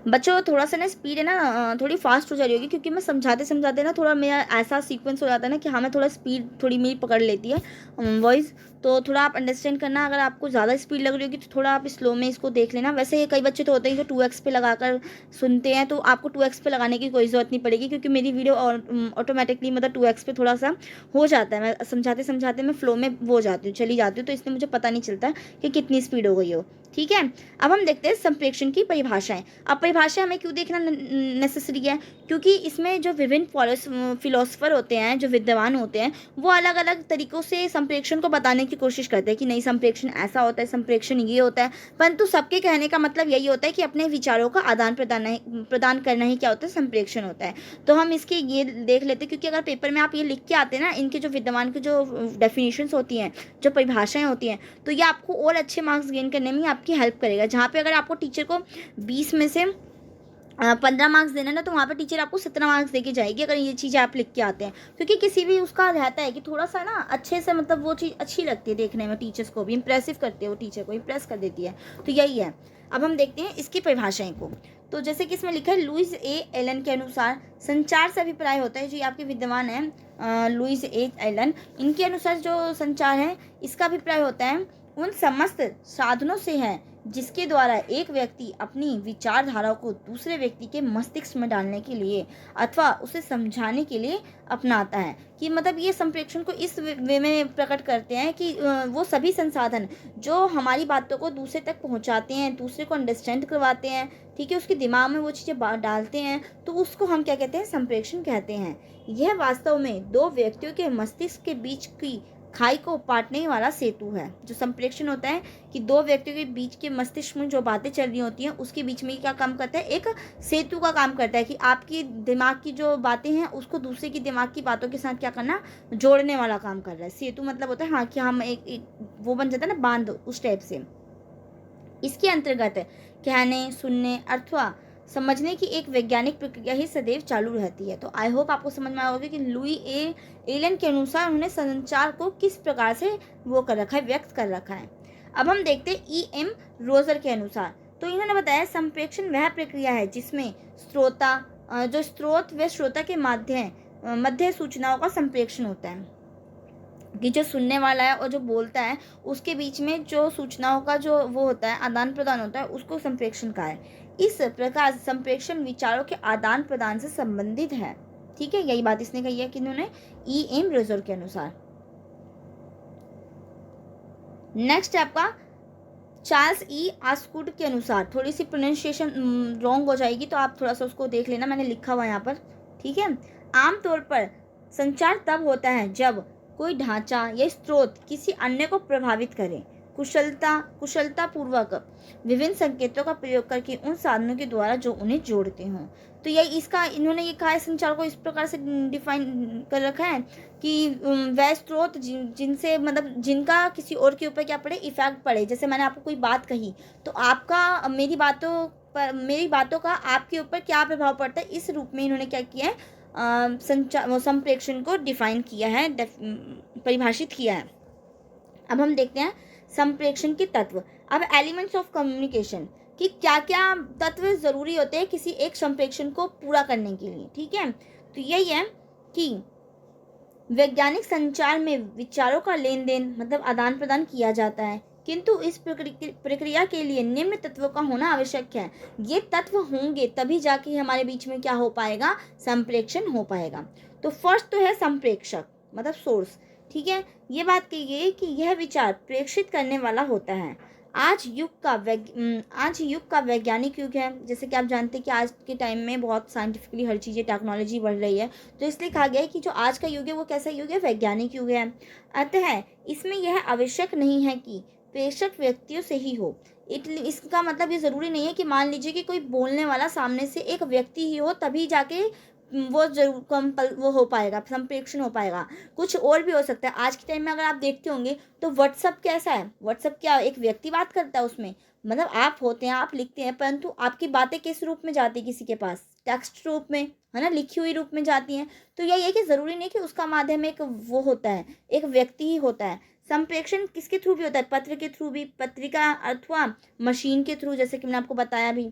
बच्चों थोड़ा सा ना स्पीड है ना थोड़ी फास्ट हो जा रही होगी, क्योंकि मैं समझाते समझाते ना थोड़ा मेरा ऐसा सीक्वेंस हो जाता है ना कि हाँ, मैं थोड़ा स्पीड थोड़ी मेरी पकड़ लेती है वॉइस। तो थोड़ा आप अंडरस्टैंड करना, अगर आपको ज़्यादा स्पीड लग रही होगी तो थोड़ा आप स्लो में इसको देख लेना। वैसे कई बच्चे तो होते हैं जो 2x पे लगाकर सुनते हैं, तो आपको 2x पे लगाने की कोई ज़रूरत नहीं पड़ेगी, क्योंकि मेरी वीडियो ऑटोमेटिकली मतलब 2x पे थोड़ा सा हो जाता है। मैं समझाते समझाते मैं फ्लो में वो जाती हूँ, चली जाती हूँ, तो इसलिए मुझे पता नहीं चलता कि कितनी स्पीड हो गई हो। ठीक है, अब हम देखते हैं संप्रेषण की परिभाषाएं। अब परिभाषा हमें क्यों देखना नेसेसरी है, क्योंकि इसमें जो विभिन्न फिलोसफर होते हैं, जो विद्वान होते हैं, वो अलग अलग तरीक़ों से संप्रेषण को बताने की कोशिश करते हैं कि नहीं, संप्रेषण ऐसा होता है, संप्रेषण ये होता है। परंतु सबके कहने का मतलब यही होता है कि अपने विचारों का आदान प्रदान करना ही क्या होता है, संप्रेषण होता है। तो हम इसके ये देख लेते हैं, क्योंकि अगर पेपर में आप ये लिख के आते हैं ना, इनके जो विद्वान की जो डेफिनेशंस होती हैं, जो परिभाषाएं होती हैं, तो ये आपको और अच्छे मार्क्स गेन करने में आपकी हेल्प करेगा। जहाँ पे अगर आपको टीचर को 20 में से 15 मार्क्स देना ना, तो वहाँ पे टीचर आपको 17 मार्क्स देके जाएगी अगर ये चीज़ आप लिख के आते हैं। क्योंकि किसी भी उसका रहता है कि थोड़ा सा ना अच्छे से, मतलब वो चीज़ अच्छी लगती है देखने में, टीचर्स को भी इंप्रेसिव करती है, वो टीचर को इंप्रेस कर देती है। तो यही है। अब हम देखते हैं इसकी परिभाषाएं को। तो जैसे कि इसमें लिखा है, लुईस ए एलन के अनुसार संचार से अभिप्राय होता है, जो आपके विद्वान हैं लुईस ए एलन, इनके अनुसार जो संचार है इसका अभिप्राय होता है उन समस्त साधनों से है जिसके द्वारा एक व्यक्ति अपनी विचारधारा को दूसरे व्यक्ति के मस्तिष्क में डालने के लिए अथवा उसे समझाने के लिए अपनाता है। कि मतलब ये संप्रेषण को इस वे में प्रकट करते हैं कि वो सभी संसाधन जो हमारी बातों को दूसरे तक पहुंचाते हैं, दूसरे को अंडरस्टैंड करवाते हैं, ठीक है, उसके दिमाग में वो चीज़ें डालते हैं, तो उसको हम क्या कहते हैं, संप्रेषण कहते हैं। यह वास्तव में दो व्यक्तियों के मस्तिष्क के बीच की खाई को पाटने वाला सेतु है। जो संप्रेषण होता है कि दो व्यक्तियों के बीच के मस्तिष्क में जो बातें चल रही होती हैं, उसके बीच में क्या काम करता है, एक सेतु का काम करता है कि आपकी दिमाग की जो बातें हैं उसको दूसरे की दिमाग की बातों के साथ क्या करना, जोड़ने वाला काम कर रहा है। सेतु मतलब होता है हाँ कि हम एक वो बन जाता है ना, बांध, उस टाइप से। इसके अंतर्गत कहने, सुनने अथवा समझने की एक वैज्ञानिक प्रक्रिया ही सदैव चालू रहती है। तो आई होप आपको समझ में आया होगा कि लुई ए एलन के अनुसार उन्होंने संचार को किस प्रकार से वो कर रखा है, व्यक्त कर रखा है। अब हम देखते हैं ई एम रोजर के अनुसार। तो इन्होंने बताया संप्रेषण वह प्रक्रिया है जिसमें जो स्रोत व श्रोता के मध्य सूचनाओं का संप्रेषण होता है, कि जो सुनने वाला है और जो बोलता है उसके बीच में जो सूचनाओं का जो वो होता है, आदान प्रदान होता है, उसको संप्रेषण कहा है। इस प्रकार संप्रेषण विचारों के आदान प्रदान से संबंधित है। ठीक है, यही बात इसने कही है कि इन्होंने ई एम रोजर के अनुसार। नेक्स्ट है आपका चार्ल्स ई आस्कुड के अनुसार। थोड़ी सी प्रोनाउंसिएशन रॉन्ग हो जाएगी, तो आप थोड़ा सा उसको देख लेना, मैंने लिखा हुआ है यहाँ पर। ठीक है, आमतौर पर संचार तब होता है जब कोई ढांचा या स्रोत किसी अन्य को प्रभावित करे, कुशलतापूर्वक विभिन्न संकेतों का प्रयोग करके उन साधनों के द्वारा जो उन्हें जोड़ते हों। तो यही इसका इन्होंने ये कहा है, संचार को इस प्रकार से डिफाइन कर रखा है कि वह स्रोत जिनसे मतलब जिनका किसी और के ऊपर क्या पड़े, इफेक्ट पड़े। जैसे मैंने आपको कोई बात कही, तो आपका मेरी बातों पर मेरी बातों का आपके ऊपर क्या प्रभाव पड़ता है, इस रूप में इन्होंने क्या किया है, संप्रेषण को डिफाइन किया है, परिभाषित किया है। अब हम देखते हैं संप्रेषण के तत्व। अब एलिमेंट्स ऑफ कम्युनिकेशन, कि क्या क्या तत्व जरूरी होते हैं किसी एक संप्रेषण को पूरा करने के लिए। ठीक है, तो यही है कि वैज्ञानिक संचार में विचारों का लेन देन मतलब आदान प्रदान किया जाता है, किंतु इस प्रक्रिया के लिए निम्न तत्वों का होना आवश्यक है। ये तत्व होंगे तभी जाके हमारे बीच में क्या हो पाएगा, संप्रेषण हो पाएगा। तो फर्स्ट तो है संप्रेषक मतलब सोर्स। ठीक है, ये बात कही गई कि यह विचार प्रेषित करने वाला होता है। आज युग का वैज्ञानिक युग है। जैसे कि आप जानते हैं कि आज के टाइम में बहुत साइंटिफिकली हर चीज़ें टेक्नोलॉजी बढ़ रही है, तो इसलिए कहा गया है कि जो आज का युग है वो कैसा युग है, वैज्ञानिक युग है। अतः इसमें यह आवश्यक नहीं है कि प्रेषक व्यक्तियों से ही हो। इसका मतलब ये ज़रूरी नहीं है कि मान लीजिए कि कोई बोलने वाला सामने से एक व्यक्ति ही हो तभी जाके वो जरूर वो हो पाएगा, संप्रेषण हो पाएगा। कुछ और भी हो सकता है। आज के टाइम में अगर आप देखते होंगे तो व्हाट्सअप कैसा है, व्हाट्सअप क्या एक व्यक्ति बात करता है उसमें, मतलब आप होते हैं, आप लिखते हैं, परंतु आपकी बातें किस रूप में जाती है किसी के पास, टेक्स्ट रूप में, है ना, लिखी हुई रूप में जाती हैं। तो यही है कि ज़रूरी नहीं कि उसका माध्यम एक वो होता है, एक व्यक्ति ही होता है। संप्रेषण किसके थ्रू भी होता है, पत्र के थ्रू भी, पत्रिका अथवा मशीन के थ्रू, जैसे कि मैंने आपको बताया भी,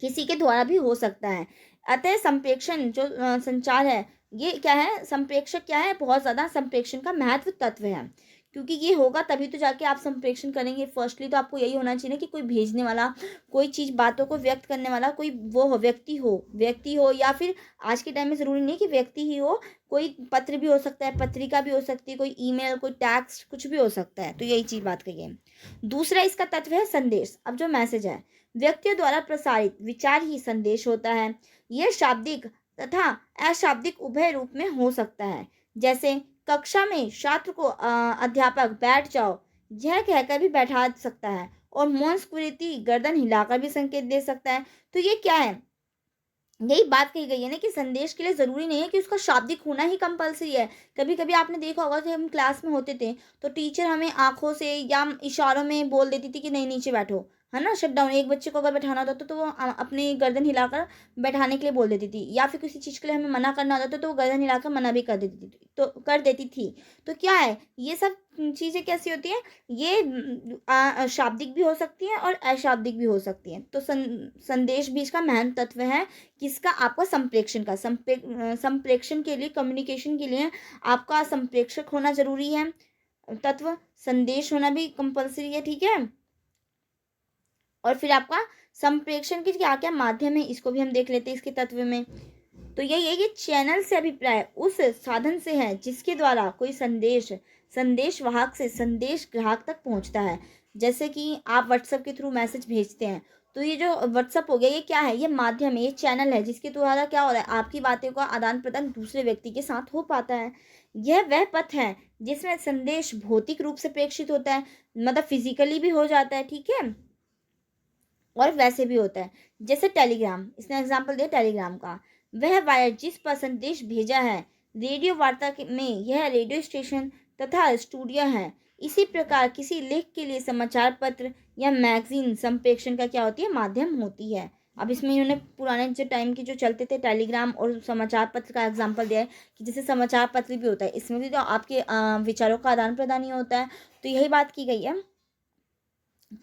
किसी के द्वारा भी हो सकता है। अतः संप्रेषण जो संचार है, ये क्या है, संप्रेषक क्या है, बहुत ज़्यादा संप्रेषण का महत्व तत्व है, क्योंकि ये होगा तभी तो जाके आप संप्रेषण करेंगे। फर्स्टली तो आपको यही होना चाहिए ना कि कोई भेजने वाला, कोई चीज़ बातों को व्यक्त करने वाला कोई वो हो, व्यक्ति हो, या फिर आज के टाइम में ज़रूरी नहीं कि व्यक्ति ही हो, कोई पत्र भी हो सकता है, पत्रिका भी हो सकती है, कोई ईमेल, कोई टेक्स्ट, कुछ भी हो सकता है। तो यही चीज़ बात कही है। दूसरा इसका तत्व है संदेश। अब जो मैसेज है, व्यक्तियों द्वारा प्रसारित विचार ही संदेश होता है। यह शाब्दिक तथा अशाब्दिक उभय रूप में हो सकता है। जैसे कक्षा में छात्र को अध्यापक बैठ जाओ यह कहकर भी बैठा सकता है, और मौन स्फुरिति गर्दन हिलाकर भी संकेत दे सकता है। तो ये क्या है, यही बात कही गई है ना कि संदेश के लिए ज़रूरी नहीं है कि उसका शाब्दिक होना ही कंपलसरी है। कभी कभी आपने देखा होगा कि हम क्लास में होते थे तो टीचर हमें आंखों से या इशारों में बोल देती थी कि नहीं नीचे बैठो, है ना, शट डाउन। एक बच्चे को अगर बैठाना होता तो वो अपनी गर्दन हिलाकर बैठाने के लिए बोल देती थी, या फिर किसी चीज़ के लिए हमें मना करना होता तो वो गर्दन हिलाकर मना भी कर देती थी। तो क्या है, ये सब चीज़ें कैसी होती हैं, ये शाब्दिक भी हो सकती हैं और अशाब्दिक भी हो सकती हैं। तो संदेश भी इसका महत्व तत्व है, किसका, आपका संप्रेषण का। संप्रेषण के लिए, कम्युनिकेशन के लिए आपका संप्रेषक होना जरूरी है, तत्व संदेश होना भी कंपलसरी है। ठीक है, और फिर आपका संप्रेषण के क्या क्या माध्यम है, इसको भी हम देख लेते हैं इसके तत्व में। तो यही है कि चैनल से अभिप्राय उस साधन से है जिसके द्वारा कोई संदेश वाहक से संदेश ग्राहक तक पहुंचता है। जैसे कि आप व्हाट्सएप के थ्रू मैसेज भेजते हैं, तो ये जो व्हाट्सएप हो गया, ये क्या है, ये माध्यम है, ये चैनल है जिसके द्वारा क्या हो रहा है, आपकी बातों का आदान प्रदान दूसरे व्यक्ति के साथ हो पाता है। यह वह पथ है जिसमें संदेश भौतिक रूप से प्रेषित होता है, मतलब फिजिकली भी हो जाता है। ठीक है, और वैसे भी होता है। जैसे टेलीग्राम, इसने एग्जाम्पल दिया टेलीग्राम का। वह वायर जिस पर संदेश भेजा है, रेडियो वार्ता में यह रेडियो स्टेशन तथा स्टूडियो है। इसी प्रकार किसी लेख के लिए समाचार पत्र या मैगजीन संप्रेषण का क्या होती है, माध्यम होती है। अब इसमें इन्होंने पुराने जो टाइम के जो चलते थे टेलीग्राम और समाचार पत्र का एग्जाम्पल दिया है कि जैसे समाचार पत्र भी होता है, इसमें भी तो आपके विचारों का आदान प्रदान ही होता है। तो यही बात की गई है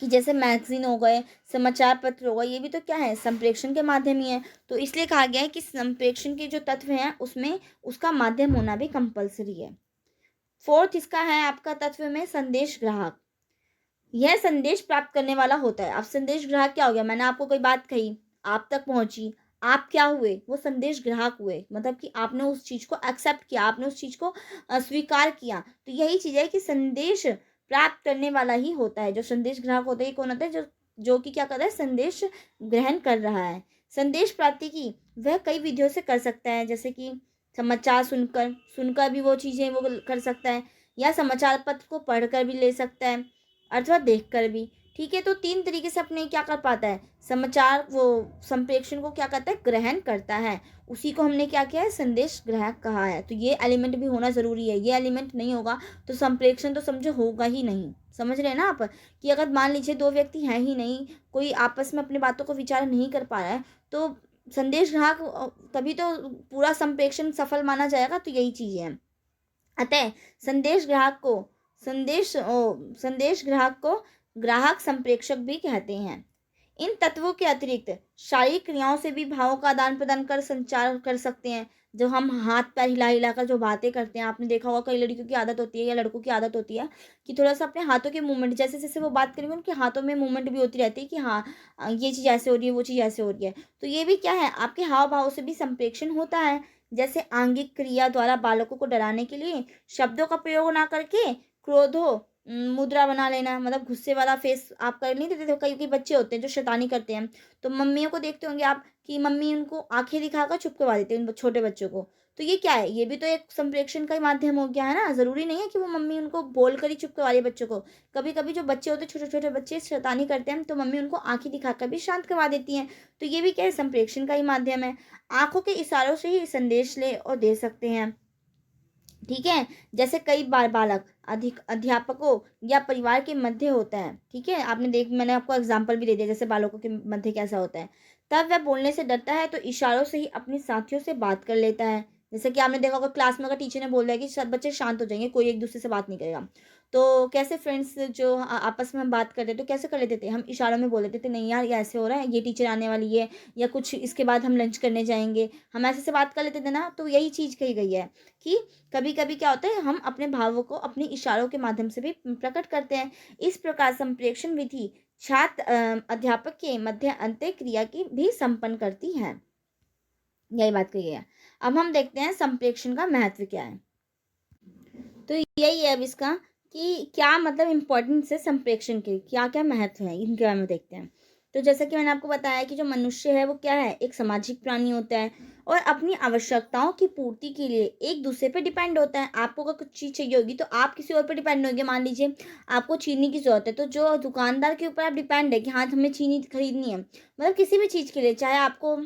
कि जैसे मैगजीन हो गए, समाचार पत्र हो गए, ये भी तो क्या है, संप्रेषण के माध्यम ही है। तो इसलिए कहा गया है कि संप्रेषण के जो तत्व हैं उसमें उसका माध्यम होना भी कंपलसरी है। फोर्थ इसका है आपका तत्व में संदेश ग्राहक। यह संदेश प्राप्त करने वाला होता है। अब संदेश ग्राहक क्या हो गया, मैंने आपको कोई बात कही, आप तक पहुंची, आप क्या हुए, वो संदेश ग्राहक हुए, मतलब कि आपने उस चीज को एक्सेप्ट किया, आपने उस चीज को स्वीकार किया। तो यही चीज है कि संदेश प्राप्त करने वाला ही होता है। जो संदेश ग्राहक होता है, कौन होता है, जो कि क्या कर रहा है, संदेश ग्रहण कर रहा है। संदेश प्राप्ति की वह कई विधियों से कर सकता है, जैसे कि समाचार सुनकर भी वो चीजें वो कर सकता है, या समाचार पत्र को पढ़कर भी ले सकता है, अथवा देखकर भी। ठीक है, तो 3 तरीके से अपने क्या कर पाता है, समाचार वो संप्रेषण को क्या करता है, ग्रहण करता है। उसी को हमने क्या किया है, संदेश ग्राहक कहा है। तो ये एलिमेंट भी होना ज़रूरी है। ये एलिमेंट नहीं होगा तो संप्रेषण तो समझो होगा ही नहीं। समझ रहे हैं ना आप, कि अगर मान लीजिए 2 व्यक्ति हैं ही नहीं, कोई आपस में अपनी बातों को विचार नहीं कर पा रहा है, तो संदेश ग्राहक तभी तो पूरा संप्रेषण सफल माना जाएगा। तो यही चीज़ है। अतः संदेश ग्राहक को संदेश ग्राहक को ग्राहक संप्रेषक भी कहते हैं। इन तत्वों के अतिरिक्त शारीरिक क्रियाओं से भी भावों का आदान प्रदान कर संचार कर सकते हैं। जो हम हाथ पैर हिला हिला कर जो बातें करते हैं, आपने देखा होगा कई लड़कियों की आदत होती है या लड़कों की आदत होती है कि थोड़ा सा अपने हाथों के मूवमेंट, जैसे जैसे वो बात करेंगे उनके हाथों में मूवमेंट भी होती रहती है कि हाँ ये चीज़ ऐसे हो रही है, वो चीज़ ऐसे हो रही है। तो ये भी क्या है, आपके हाव भाव से भी संप्रेषण होता है। जैसे आंगिक क्रिया द्वारा बालकों को डराने के लिए शब्दों का प्रयोग ना करके क्रोधो मुद्रा बना लेना, मतलब गुस्से वाला फेस आप कर नहीं देते। तो कई कई बच्चे होते हैं जो शैतानी करते हैं, तो मम्मियों को देखते होंगे आप कि मम्मी उनको आंखें दिखाकर चुप करवा देते हैं उन छोटे बच्चों को। तो ये क्या है, ये भी तो एक संप्रेषण का ही माध्यम हो गया है ना। ज़रूरी नहीं है कि वो मम्मी उनको बोल कर ही चुप करवा रही है बच्चों को। कभी कभी जो बच्चे होते हैं, छोटे छोटे बच्चे शैतानी करते हैं, तो मम्मी उनको आंखें दिखाकर भी शांत करवा देती हैं। तो ये भी क्या है, संप्रेषण का ही माध्यम है। आंखों के इशारों से ही संदेश ले और दे सकते हैं। ठीक है, जैसे कई बार बालक अधिक अध्यापकों या परिवार के मध्य होता है। ठीक है, मैंने आपको एग्जाम्पल भी दे दिया जैसे बालकों के मध्य कैसा होता है। तब वह बोलने से डरता है तो इशारों से ही अपने साथियों से बात कर लेता है। जैसे कि आपने देखा होगा क्लास में अगर टीचर ने बोल दिया कि सब बच्चे शांत हो जाएंगे, कोई एक दूसरे से बात नहीं करेगा, तो कैसे फ्रेंड्स जो आपस में हम बात करते तो कैसे कर लेते थे, हम इशारों में बोल देते थे नहीं यार ये ऐसे हो रहा है, ये टीचर आने वाली है, या कुछ इसके बाद हम लंच करने जाएंगे, हम ऐसे से बात कर लेते थे ना। तो यही चीज़ कही गई है कि कभी कभी क्या होता है, हम अपने भावों को अपने इशारों के माध्यम से भी प्रकट करते हैं। इस प्रकार संप्रेषण विधि छात्र अध्यापक के मध्य अंत्य क्रिया की भी संपन्न करती है। यही बात कही है। अब हम देखते हैं संप्रेषण का महत्व क्या है। तो यही है अब इसका कि क्या मतलब इम्पोर्टेंस है संप्रेषण के, क्या क्या महत्व है, इनके बारे में देखते हैं। तो जैसा कि मैंने आपको बताया कि जो मनुष्य है वो क्या है, एक सामाजिक प्राणी होता है और अपनी आवश्यकताओं की पूर्ति के लिए एक दूसरे पर डिपेंड होता है। आपको अगर कुछ चीज़ चाहिए होगी तो आप किसी और पर डिपेंड होंगे। मान लीजिए आपको चीनी की ज़रूरत है, तो जो दुकानदार के ऊपर आप डिपेंड है कि हाँ हमें चीनी खरीदनी है, मतलब किसी भी चीज़ के लिए, चाहे आपको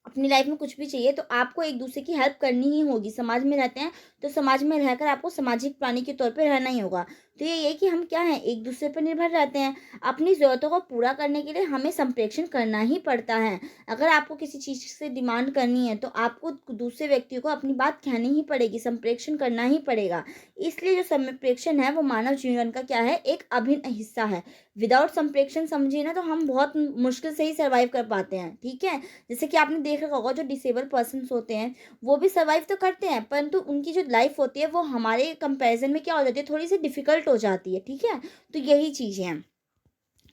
अपनी लाइफ में कुछ भी चाहिए तो आपको एक दूसरे की हेल्प करनी ही होगी। समाज में रहते हैं तो समाज में रहकर आपको सामाजिक प्राणी के तौर पे रहना ही होगा। तो ये कि हम क्या हैं, एक दूसरे पर निर्भर रहते हैं। अपनी ज़रूरतों को पूरा करने के लिए हमें संप्रेषण करना ही पड़ता है। अगर आपको किसी चीज़ से डिमांड करनी है तो आपको दूसरे व्यक्ति को अपनी बात कहनी ही पड़ेगी, संप्रेषण करना ही पड़ेगा। इसलिए जो संप्रेषण है वो मानव जीवन का क्या है, एक अभिन्न हिस्सा है। विदाउट संप्रेषण समझिए ना तो हम बहुत मुश्किल से ही सर्वाइव कर पाते हैं। ठीक है, जैसे कि आपने देख रखा होगा जो डिसेबल पर्सन्स होते हैं वो भी सर्वाइव तो करते हैं, परंतु उनकी जो लाइफ होती है वो हमारे कंपैरिजन में क्या हो जाती है, थोड़ी सी डिफिकल्ट हो जाती है। ठीक है, तो यही चीज़ है।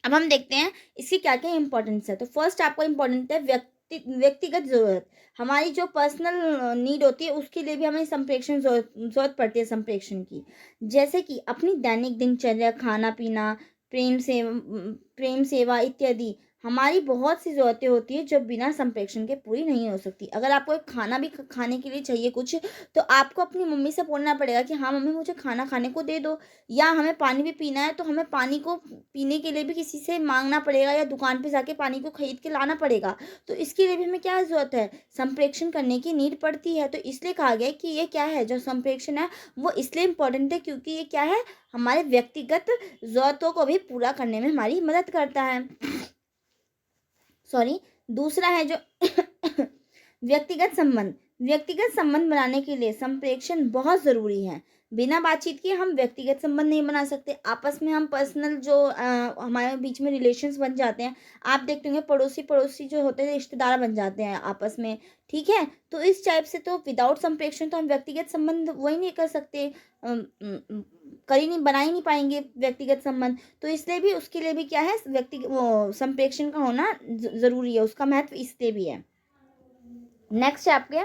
अब हम देखते हैं इसकी क्या क्या इंपॉर्टेंस है। तो फर्स्ट आपको इम्पोर्टेंट है व्यक्तिगत ज़रूरत। हमारी जो पर्सनल नीड होती है उसके लिए भी हमें संप्रेषण ज़रूरत पड़ती है संप्रेषण की। जैसे कि अपनी दैनिक दिनचर्या, खाना पीना, प्रेम सेवा इत्यादि हमारी बहुत सी ज़रूरतें होती है जो बिना संप्रेषण के पूरी नहीं हो सकती। अगर आपको एक खाना भी खाने के लिए चाहिए कुछ, तो आपको अपनी मम्मी से बोलना पड़ेगा कि हाँ मम्मी मुझे खाना खाने को दे दो। या हमें पानी भी पीना है तो हमें पानी को पीने के लिए भी किसी से मांगना पड़ेगा या दुकान पे जाके पानी को खरीद के लाना पड़ेगा। तो इसके लिए भी हमें क्या ज़रूरत है, संप्रेषण करने की नीड पड़ती है। तो इसलिए कहा गया है कि ये क्या है, जो संप्रेषण है वो इसलिए इम्पोर्टेंट है क्योंकि ये क्या है, हमारे व्यक्तिगत ज़रूरतों को भी पूरा करने में हमारी मदद करता है। सॉरी, दूसरा है जो व्यक्तिगत संबंध बनाने के लिए संप्रेषण बहुत ज़रूरी है। बिना बातचीत के हम व्यक्तिगत संबंध नहीं बना सकते। आपस में हम पर्सनल जो हमारे बीच में रिलेशंस बन जाते हैं। आप देखते होंगे पड़ोसी पड़ोसी जो होते हैं रिश्तेदार बन जाते हैं आपस में। ठीक है, तो इस टाइप से तो विदाउट संप्रेषण तो हम व्यक्तिगत संबंध वही नहीं कर सकते, कर ही नहीं, बना ही नहीं पाएंगे व्यक्तिगत संबंध। तो इसलिए भी उसके लिए भी क्या है, वो संप्रेषण का होना ज़रूरी है, उसका महत्व इसलिए भी है। नेक्स्ट है आपके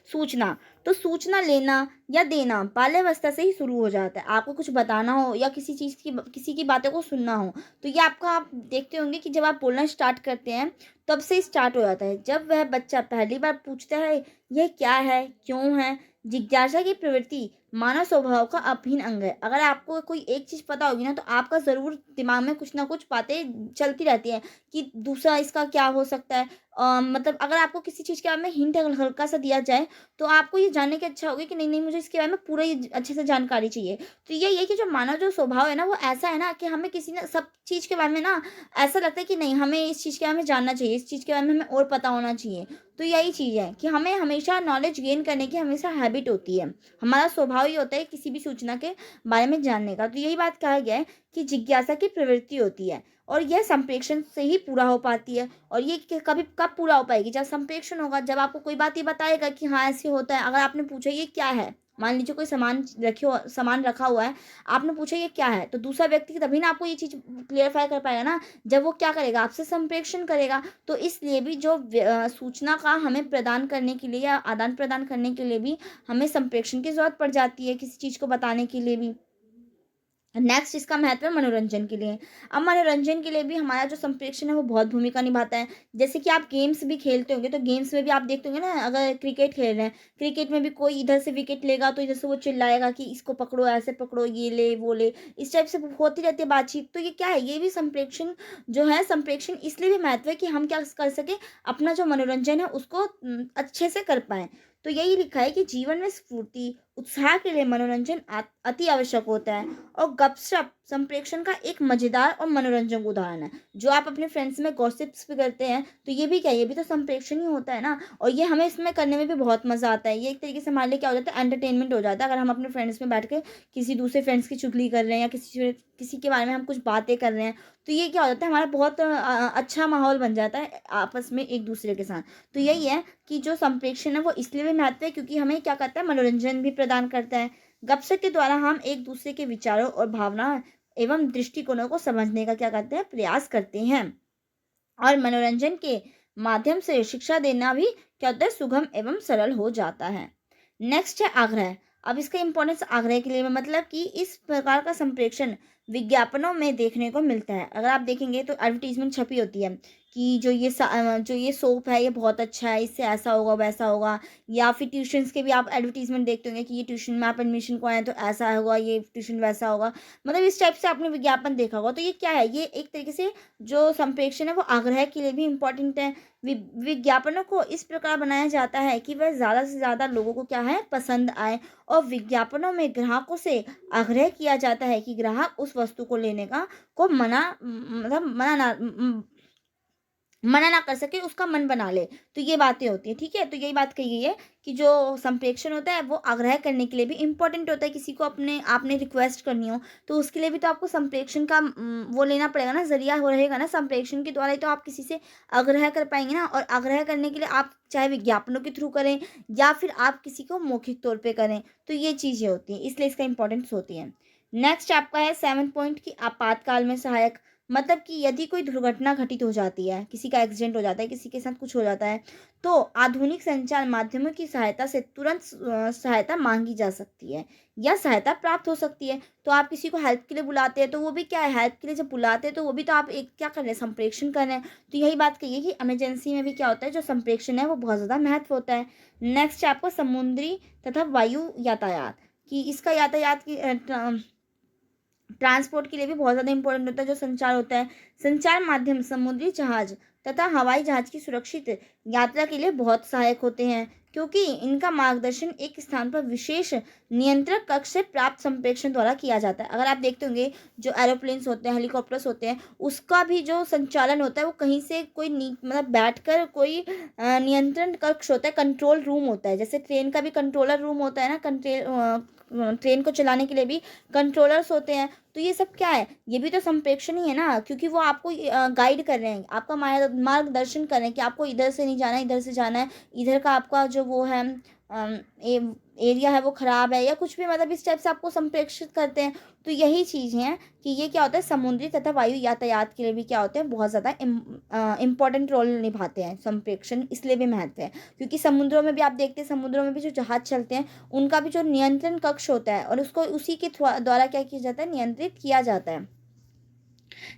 सूचना। तो सूचना लेना या देना बाल्यावस्था से ही शुरू हो जाता है। आपको कुछ बताना हो या किसी की बातों को सुनना हो, तो ये आपका आप देखते होंगे कि जब आप बोलना स्टार्ट करते हैं तब से स्टार्ट हो जाता है। जब वह बच्चा पहली बार पूछता है यह क्या है, क्यों है, जिज्ञासा की प्रवृत्ति मानव स्वभाव का अभिन्न अंग है। अगर आपको कोई एक चीज़ पता होगी ना, तो आपका ज़रूर दिमाग में कुछ ना कुछ बातें चलती रहती हैं कि दूसरा इसका क्या हो सकता है। मतलब अगर आपको किसी चीज़ के बारे में हिंट हल्का सा दिया जाए, तो आपको ये जानने की इच्छा होगी कि नहीं नहीं, मुझे इसके बारे में पूरा ही अच्छे से जानकारी चाहिए। तो यही है कि जो मानव जो स्वभाव है ना, वो ऐसा है ना कि हमें किसी ने सब चीज़ के बारे में ना ऐसा लगता है कि नहीं, हमें इस चीज़ के बारे में जानना चाहिए, इस चीज़ के बारे में हमें और पता होना चाहिए। तो यही चीज़ है कि हमें हमेशा नॉलेज गेन करने की हमेशा हैबिट होती है। हमारा स्वभाव ही होता है किसी भी सूचना के बारे में जानने का। तो यही बात कहा गया है कि जिज्ञासा की प्रवृत्ति होती है, और यह संप्रेक्षण से ही पूरा हो पाती है। और ये कभी कब पूरा हो पाएगी? जब संप्रेक्षण होगा, जब आपको कोई बात ये बताएगा कि हाँ ऐसे होता है। अगर आपने पूछा ये क्या है, मान लीजिए कोई सामान रखा हुआ है, आपने पूछा ये क्या है, तो दूसरा व्यक्ति तभी ना आपको ये चीज़ क्लियरफाई कर पाएगा ना, जब वो क्या करेगा, आपसे संप्रेषण करेगा। तो इसलिए भी जो सूचना का हमें प्रदान करने के लिए या आदान प्रदान करने के लिए भी हमें संप्रेषण की ज़रूरत पड़ जाती है, किसी चीज़ को बताने के लिए भी। नेक्स्ट इसका महत्व है मनोरंजन के लिए। अब मनोरंजन के लिए भी हमारा जो संप्रेषण है वो बहुत भूमिका निभाता है। जैसे कि आप गेम्स भी खेलते होंगे, तो गेम्स में भी आप देखते होंगे ना, अगर क्रिकेट खेल रहे हैं, क्रिकेट में भी कोई इधर से विकेट लेगा तो इधर से वो चिल्लाएगा कि इसको पकड़ो, ऐसे पकड़ो, ये ले वो ले, इस टाइप से होती रहती है बातचीत। तो ये क्या है, ये भी संप्रेषण जो है, संप्रेषण इसलिए भी महत्व है कि हम क्या कर सकें, अपना जो मनोरंजन है उसको अच्छे से कर पाएँ। तो यही लिखा है कि जीवन में स्फूर्ति, उत्साह के लिए मनोरंजन अति आवश्यक होता है। और गपशप संप्रेक्षण का एक मजेदार और मनोरंजक उदाहरण है। जो आप अपने फ्रेंड्स में गॉसिप्स भी करते हैं, तो ये भी क्या है, ये भी तो संप्रेक्षण ही होता है ना। और ये हमें इसमें करने में भी बहुत मजा आता है। ये एक तरीके से हमारे लिए क्या हो जाता है, एंटरटेनमेंट हो जाता है। अगर हम अपने फ्रेंड्स में बैठ के किसी दूसरे फ्रेंड्स की चुगली कर रहे हैं, या किसी के बारे में हम कुछ बातें कर रहे हैं, तो ये क्या हो जाता है, हमारा बहुत अच्छा माहौल बन जाता है आपस में एक दूसरे के साथ। तो यही है कि जो संप्रेक्षण है वो इसलिए भी महत्व है क्योंकि हमें क्या करता है, मनोरंजन भी प्रदान करता है। गपशप के द्वारा हम एक दूसरे के विचारों और भावना एवं दृष्टिकोणों को समझने का क्या करते हैं, प्रयास करते हैं। और मनोरंजन के माध्यम से शिक्षा देना भी क्या होता है, सुगम एवं सरल हो जाता है। नेक्स्ट है आग्रह। अब इसका इंपॉर्टेंस आग्रह के लिए में मतलब कि इस प्रकार का संप्रेषण विज्ञापनों में देखने को मिलता है। अगर आप देखेंगे तो एडवर्टीजमेंट छपी होती है कि जो ये सोप है ये बहुत अच्छा है, इससे ऐसा होगा वैसा होगा। या फिर ट्यूशन्स के भी आप एडवर्टीजमेंट देखते होंगे कि ये ट्यूशन में आप एडमिशन को आए तो ऐसा होगा, ये ट्यूशन वैसा होगा। मतलब इस टाइप से आपने विज्ञापन देखा होगा। तो ये क्या है, ये एक तरीके से जो संप्रेषण है वो आग्रह के लिए भी इम्पोर्टेंट है। विज्ञापनों को इस प्रकार बनाया जाता है कि वह ज़्यादा से ज़्यादा लोगों को क्या है, पसंद आए। और विज्ञापनों में ग्राहकों से आग्रह किया जाता है कि ग्राहक उस वस्तु को लेने का को मना ना कर सके, उसका मन बना ले। तो ये बातें होती हैं, ठीक है। तो यही बात कही गई है कि जो संप्रेषण होता है वो आग्रह करने के लिए भी इम्पोर्टेंट होता है। किसी को आपने रिक्वेस्ट करनी हो, तो उसके लिए भी तो आपको संप्रेषण का वो लेना पड़ेगा ना, जरिया हो रहेगा ना। संप्रेषण के द्वारा ही तो आप किसी से आग्रह कर पाएंगे ना। और आग्रह करने के लिए आप चाहे विज्ञापनों के थ्रू करें या फिर आप किसी को मौखिक तौर पर करें, तो ये चीज़ें होती हैं, इसलिए इसका इंपॉर्टेंस होती है। नेक्स्ट आपका है 7 पॉइंट की आपातकाल में सहायक। मतलब कि यदि कोई दुर्घटना घटित हो जाती है, किसी का एक्सीडेंट हो जाता है, किसी के साथ कुछ हो जाता है, तो आधुनिक संचार माध्यमों की सहायता से तुरंत सहायता मांगी जा सकती है या सहायता प्राप्त हो सकती है। तो आप किसी को हेल्प के लिए बुलाते हैं, तो वो भी क्या है, हेल्प के लिए जब बुलाते हैं तो वो भी तो आप एक क्या कर रहे हैं, संप्रेषण कर रहे हैं। तो यही बात कहिए कि इमरजेंसी में भी क्या होता है, जो संप्रेषण है वो बहुत ज़्यादा महत्व होता है। नेक्स्ट है आपको समुद्री तथा वायु यातायात, कि इसका यातायात की ट्रांसपोर्ट के लिए भी बहुत ज़्यादा इंपॉर्टेंट होता है। जो संचार होता है, संचार माध्यम समुद्री जहाज तथा हवाई जहाज की सुरक्षित यात्रा के लिए बहुत सहायक होते हैं, क्योंकि इनका मार्गदर्शन एक स्थान पर विशेष नियंत्रक कक्ष से प्राप्त संप्रेषण द्वारा किया जाता है। अगर आप देखते होंगे जो एरोप्लेन्स होते हैं, हेलीकॉप्टर्स होते हैं, उसका भी जो संचालन होता है वो कहीं से कोई मतलब बैठकर कोई नियंत्रण कक्ष होता है, कंट्रोल रूम होता है। जैसे ट्रेन का भी कंट्रोलर रूम होता है ना, ट्रेन को चलाने के लिए भी कंट्रोलर्स होते हैं। तो ये सब क्या है, ये भी तो संप्रेषण ही है ना, क्योंकि वो आपको गाइड कर रहे हैं, आपका मार्गदर्शन कर रहे हैं कि आपको इधर से नहीं जाना है, इधर से जाना है, इधर का आपका जो वो है एरिया है वो ख़राब है या कुछ भी, मतलब इस टाइप से आपको संप्रेषित करते हैं। तो यही चीज़ है कि ये क्या होता है, समुद्री तथा वायु यातायात के लिए भी क्या होते हैं, बहुत ज़्यादा इम्पोर्टेंट रोल निभाते हैं संप्रेषण। इसलिए भी महत्व है क्योंकि समुद्रों में भी आप देखते हैं, समुद्रों में भी जो जहाज चलते हैं उनका भी जो नियंत्रण कक्ष होता है और उसको उसी के द्वारा क्या किया जाता है, नियंत्रित किया जाता है।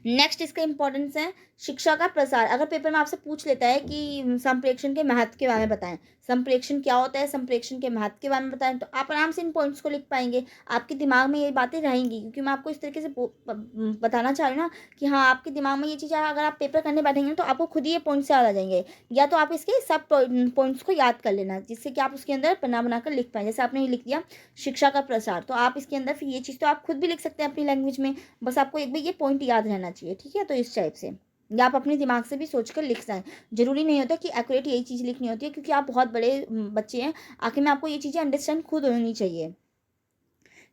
नेक्स्ट इसका इंपॉर्टेंस है शिक्षा का प्रसार। अगर पेपर में आपसे पूछ लेता है कि संप्रेषण के महत्व के बारे में बताएं, संप्रेषण क्या होता है, संप्रेषण के महत्व के बारे में बताएं, तो आप आराम से इन पॉइंट्स को लिख पाएंगे। आपके दिमाग में ये बातें रहेंगी, क्योंकि मैं आपको इस तरीके से बताना चाह रही हूँ ना कि हाँ, आपके दिमाग में ये चीज़ अगर आप पेपर करने बैठेंगे तो आपको खुद ही ये पॉइंट्स याद आ जाएंगे। या तो आप इसके सब पॉइंट्स को याद कर लेना, जिससे कि आप उसके अंदर पन्ना बनाकर लिख पाएंगे। जैसे आपने ये लिख दिया शिक्षा का प्रसार, तो आप इसके अंदर फिर ये चीज़ तो आप खुद भी लिख सकते हैं अपनी लैंग्वेज में। बस आपको एक बार ये पॉइंट याद रहना चाहिए, ठीक है। तो इस टाइप से, या आप अपने दिमाग से भी सोचकर लिख जाएं। जरूरी नहीं होता कि एक्यूरेट यही चीज़ लिखनी होती है, क्योंकि आप बहुत बड़े बच्चे हैं। आखिर में आपको ये चीज़ें अंडरस्टैंड खुद होनी चाहिए।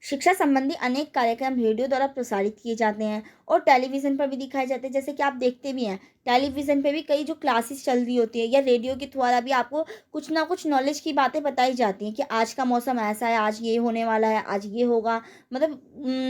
शिक्षा संबंधी अनेक कार्यक्रम रेडियो द्वारा प्रसारित किए जाते हैं और टेलीविज़न पर भी दिखाए जाते हैं। जैसे कि आप देखते भी हैं, टेलीविज़न पे भी कई जो क्लासेस चल रही होती है, या रेडियो के द्वारा भी आपको कुछ ना कुछ नॉलेज की बातें बताई जाती हैं कि आज का मौसम ऐसा है, आज ये होने वाला है, आज ये होगा। मतलब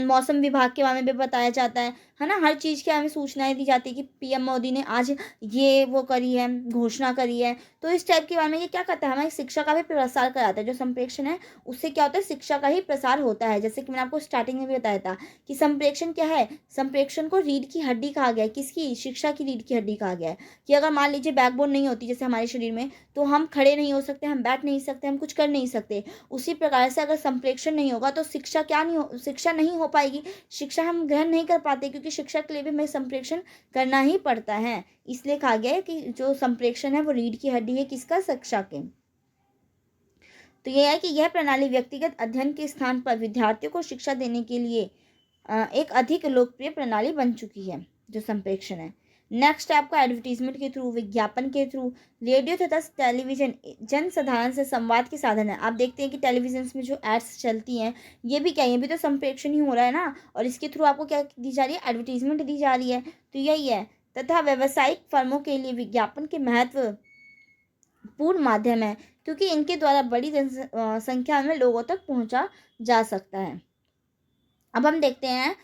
मौसम विभाग के बारे में भी बताया जाता है ना। हर चीज़ की हमें सूचनाएं दी जाती है कि पीएम मोदी ने आज ये वो करी है, घोषणा करी है। तो इस टाइप के बारे में ये क्या करता है, हमारी शिक्षा का भी प्रसार कराता है। जो संप्रेषण है उससे क्या होता है, शिक्षा का ही प्रसार होता है। जैसे कि मैंने आपको स्टार्टिंग में भी बताया था कि संप्रेषण क्या है, संप्रेषण को रीढ़ की हड्डी कहा गया है। किसकी, शिक्षा की रीढ़ की हड्डी कहा गया है। कि अगर मान लीजिए बैकबोन नहीं होती जैसे हमारे शरीर में, तो हम खड़े नहीं हो सकते, हम बैठ नहीं सकते, हम कुछ कर नहीं सकते। उसी प्रकार से अगर संप्रेषण नहीं होगा तो शिक्षा क्या नहीं हो, शिक्षा नहीं हो पाएगी, शिक्षा हम ग्रहण नहीं कर पाते, क्योंकि शिक्षा के लिए भी हमें संप्रेषण करना ही पड़ता है। इसलिए कहा गया है कि जो संप्रेषण है वो रीढ़ की हड्डी है, किसका, शिक्षा के। तो यह है कि यह प्रणाली व्यक्तिगत अध्ययन के स्थान पर विद्यार्थियों को शिक्षा देने के लिए एक अधिक लोकप्रिय प्रणाली बन चुकी है, जो संप्रेषण है। नेक्स्ट है आपका एडवर्टीजमेंट के थ्रू, विज्ञापन के थ्रू। रेडियो तथा टेलीविजन जन साधारण से संवाद के साधन है। आप देखते हैं कि टेलीविजन में जो एड्स चलती हैं, ये भी क्या है, ये भी तो संप्रेषण ही हो रहा है ना। और इसके थ्रू आपको क्या दी जा रही है, एडवर्टीजमेंट दी जा रही है। तो यही है। तथा व्यावसायिक फर्मों के लिए विज्ञापन के महत्व पूर्ण माध्यम है, क्योंकि इनके द्वारा बड़ी संख्या में लोगों तक पहुंचा जा सकता है। अब हम देखते हैं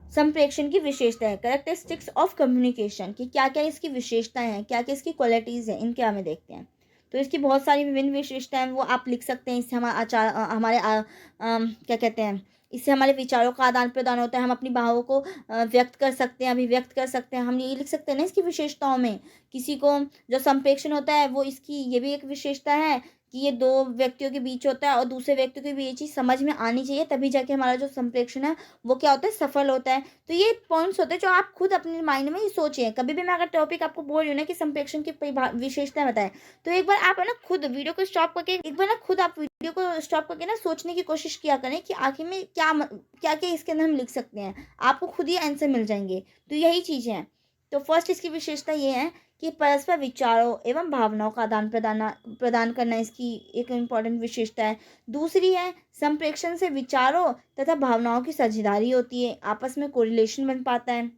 संप्रेषण की विशेषताएं, कैरेक्टरिस्टिक्स ऑफ कम्युनिकेशन, कि क्या क्या इसकी विशेषताएं हैं, क्या क्या इसकी क्वालिटीज़ हैं, इनके हमें देखते हैं। तो इसकी बहुत सारी विभिन्न विशेषताएं वो आप लिख सकते हैं। इससे हमारा क्या कहते हैं, इससे हमारे विचारों का आदान प्रदान होता है। हम अपनी भावों को व्यक्त कर सकते हैं, अभिव्यक्त कर सकते हैं। हम ये लिख सकते हैं ना इसकी विशेषताओं में। किसी को जो संप्रेषण होता है वो इसकी ये भी एक विशेषता है कि ये दो व्यक्तियों के बीच होता है, और दूसरे व्यक्तियों के भी ये चीज़ समझ में आनी चाहिए, तभी जाके हमारा जो संप्रेषण है वो क्या होता है, सफल होता है। तो ये पॉइंट्स होते हैं जो आप खुद अपने माइंड में ही सोचें। कभी भी मैं अगर टॉपिक आपको बोल रही हूँ ना कि संप्रेषण की विशेषताएं बताएं, तो एक बार आप है ना खुद वीडियो को स्टॉप करके, एक बार ना खुद आप वीडियो को स्टॉप करके ना सोचने की कोशिश किया करें कि आखिर में क्या क्या क्या इसके अंदर हम लिख सकते हैं। आपको खुद ही आंसर मिल जाएंगे। तो यही चीज़ें हैं। तो फर्स्ट इसकी विशेषता ये है कि परस्पर विचारों एवं भावनाओं का आदान प्रदान करना इसकी एक इम्पॉर्टेंट विशेषता है। दूसरी है संप्रेषण से विचारों तथा भावनाओं की साझेदारी होती है, आपस में कोरिलेशन बन पाता है।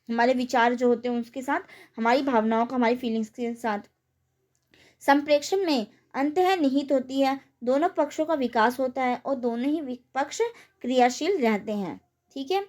हमारे विचार जो होते हैं उसके साथ हमारी भावनाओं का, हमारी फीलिंग्स के साथ। संप्रेषण में अंतर्निहित होती है, दोनों पक्षों का विकास होता है और दोनों ही पक्ष क्रियाशील रहते हैं। ठीक है।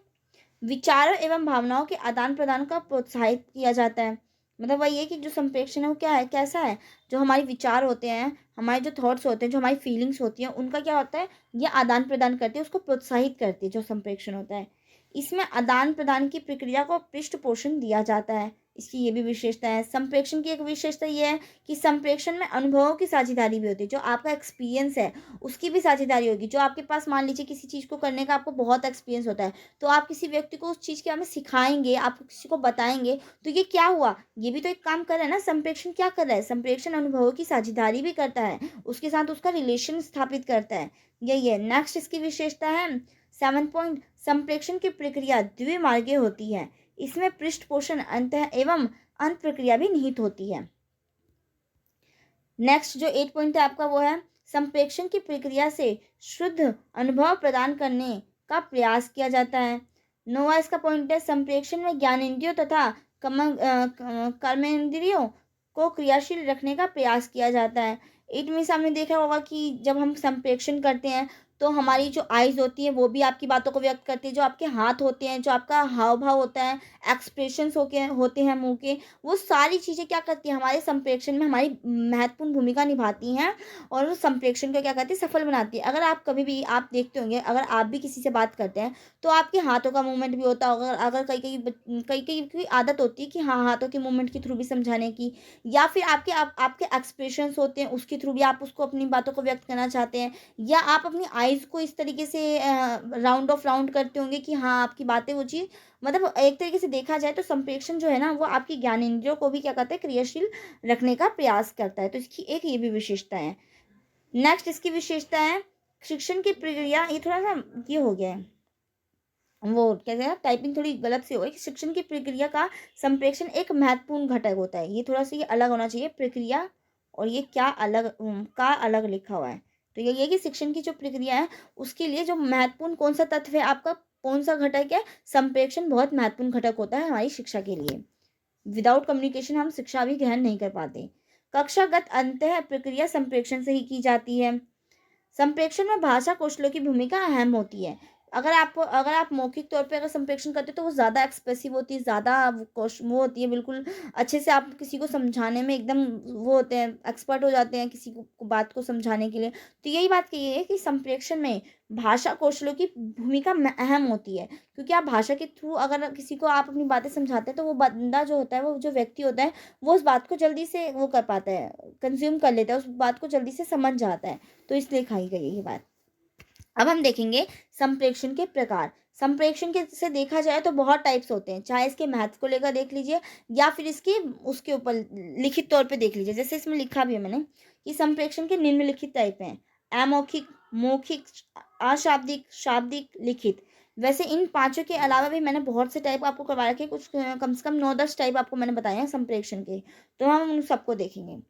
विचारों एवं भावनाओं के आदान प्रदान का प्रोत्साहित किया जाता है। मतलब वही है कि जो संप्रेषण है वो क्या है, कैसा है, जो हमारे विचार होते हैं, हमारे जो थॉट्स होते हैं, जो हमारी फीलिंग्स होती हैं, उनका क्या होता है, ये आदान प्रदान करती है, उसको प्रोत्साहित करती है जो संप्रेषण होता है। इसमें आदान प्रदान की प्रक्रिया को पृष्ठ पोषण दिया जाता है। इसकी ये भी विशेषता है। संप्रेषण की एक विशेषता ये है कि संप्रेषण में अनुभवों की साझेदारी भी होती है। जो आपका एक्सपीरियंस है उसकी भी साझेदारी होगी। जो आपके पास मान लीजिए किसी चीज़ को करने का आपको बहुत एक्सपीरियंस होता है, तो आप किसी व्यक्ति को उस चीज़ के बारे में सिखाएंगे, आप किसी को बताएंगे, तो ये क्या हुआ, ये भी तो एक काम कर रहा है ना। संप्रेषण क्या कर रहा है, संप्रेषण अनुभवों की साझेदारी भी करता है, उसके साथ उसका रिलेशन स्थापित करता है। यही है। नेक्स्ट इसकी विशेषता है 7 पॉइंट, संप्रेषण की प्रक्रिया द्विमार्गीय होती है। इसमें पृष्ठ पोषण अंत एवं अंत प्रक्रिया भी निहित होती है। नेक्स्ट जो 8 पॉइंट है आपका वो है संप्रेषण की प्रक्रिया से शुद्ध अनुभव प्रदान करने का प्रयास किया जाता है। 9वां इसका पॉइंट है संप्रेषण में ज्ञानेंद्रियों तथा कर्मेंद्रियों को क्रियाशील रखने का प्रयास किया जाता है। 8 में सामने देखा होगा कि जब हम संप्रेषण करते हैं तो हमारी जो आइज़ होती है वो भी आपकी बातों को व्यक्त करती है, जो आपके हाथ होते हैं, जो आपका हाव-भाव होता है, एक्सप्रेशंस होते हैं मुँह के, वो सारी चीज़ें क्या करती हैं हमारे संप्रेषण में हमारी महत्वपूर्ण भूमिका निभाती हैं और वो संप्रेषण को क्या करती है सफल बनाती है। अगर आप कभी भी आप देखते होंगे, अगर आप भी किसी से बात करते हैं तो आपके हाथों का मूवमेंट भी होता होगा। अगर कई-कई की आदत होती है कि हाँ, हाथों के मूवमेंट के थ्रू भी समझाने की, या फिर आपके एक्सप्रेशंस होते हैं उसके थ्रू भी आप उसको अपनी बातों को व्यक्त करना चाहते हैं, या आप अपनी आइज़ को इस तरीके से राउंड ऑफ राउंड करते होंगे कि हाँ, आपकी बातें वो चीज़ मतलब एक तरीके से देखा जाए तो संप्रेषण जो है ना वो आपकी ज्ञानेंद्रियों को भी क्या करता है क्रियाशील रखने का प्रयास करता है। तो इसकी एक ये भी विशेषता है। नेक्स्ट इसकी विशेषता है शिक्षण की प्रक्रिया, ये थोड़ा-सा ये हो गया है। वो क्या कहते हैं टाइपिंग थोड़ी गलत सी हो गई कि शिक्षण की प्रक्रिया का संप्रेषण एक महत्वपूर्ण घटक होता है। ये थोड़ा-सा ये अलग होना चाहिए प्रक्रिया, और ये क्या अलग का अलग लिखा हुआ है। तो यही है कि शिक्षण की जो प्रक्रिया है उसके लिए जो महत्वपूर्ण कौन-सा तत्व है आपका, कौन-सा घटक है, संप्रेषण बहुत महत्वपूर्ण घटक होता है हमारी शिक्षा के लिए। विदाउट कम्युनिकेशन हम शिक्षा भी ग्रहण नहीं कर पाते। कक्षागत अंतः प्रक्रिया संप्रेषण से ही की जाती है। संप्रेषण में भाषा कौशलों की भूमिका अहम होती है। अगर आप मौखिक तौर पे अगर संप्रेषण करते हो तो वो ज़्यादा एक्सप्रेसिव होती है, ज़्यादा वो होती है, बिल्कुल अच्छे से आप किसी को समझाने में एकदम वो होते हैं, एक्सपर्ट हो जाते हैं किसी को बात को समझाने के लिए। तो यही बात कही है कि संप्रेषण में भाषा कौशलों की भूमिका अहम होती है, क्योंकि आप भाषा के थ्रू अगर किसी को आप अपनी बातें समझाते हैं तो वो बंदा जो होता है, वो जो व्यक्ति होता है, वो उस बात को जल्दी से वो कर पाता है, कंज्यूम कर लेता है, उस बात को जल्दी से समझ जाता है। तो इसलिए कही गई है ये बात। अब हम देखेंगे संप्रेषण के प्रकार। संप्रेषण के से देखा जाए तो बहुत टाइप्स होते हैं, चाहे इसके महत्व को लेकर देख लीजिए या फिर इसके उसके ऊपर लिखित तौर पे देख लीजिए। जैसे इसमें लिखा भी है मैंने कि संप्रेषण के निम्नलिखित टाइप हैं: अमौखिक, मौखिक, अशाब्दिक, शाब्दिक, लिखित। वैसे इन पांचों के अलावा भी मैंने बहुत से टाइप आपको करवा रखे, कुछ कम से कम 9-10 टाइप आपको मैंने बताए हैं संप्रेषण के, तो हम उन सबको देखेंगे।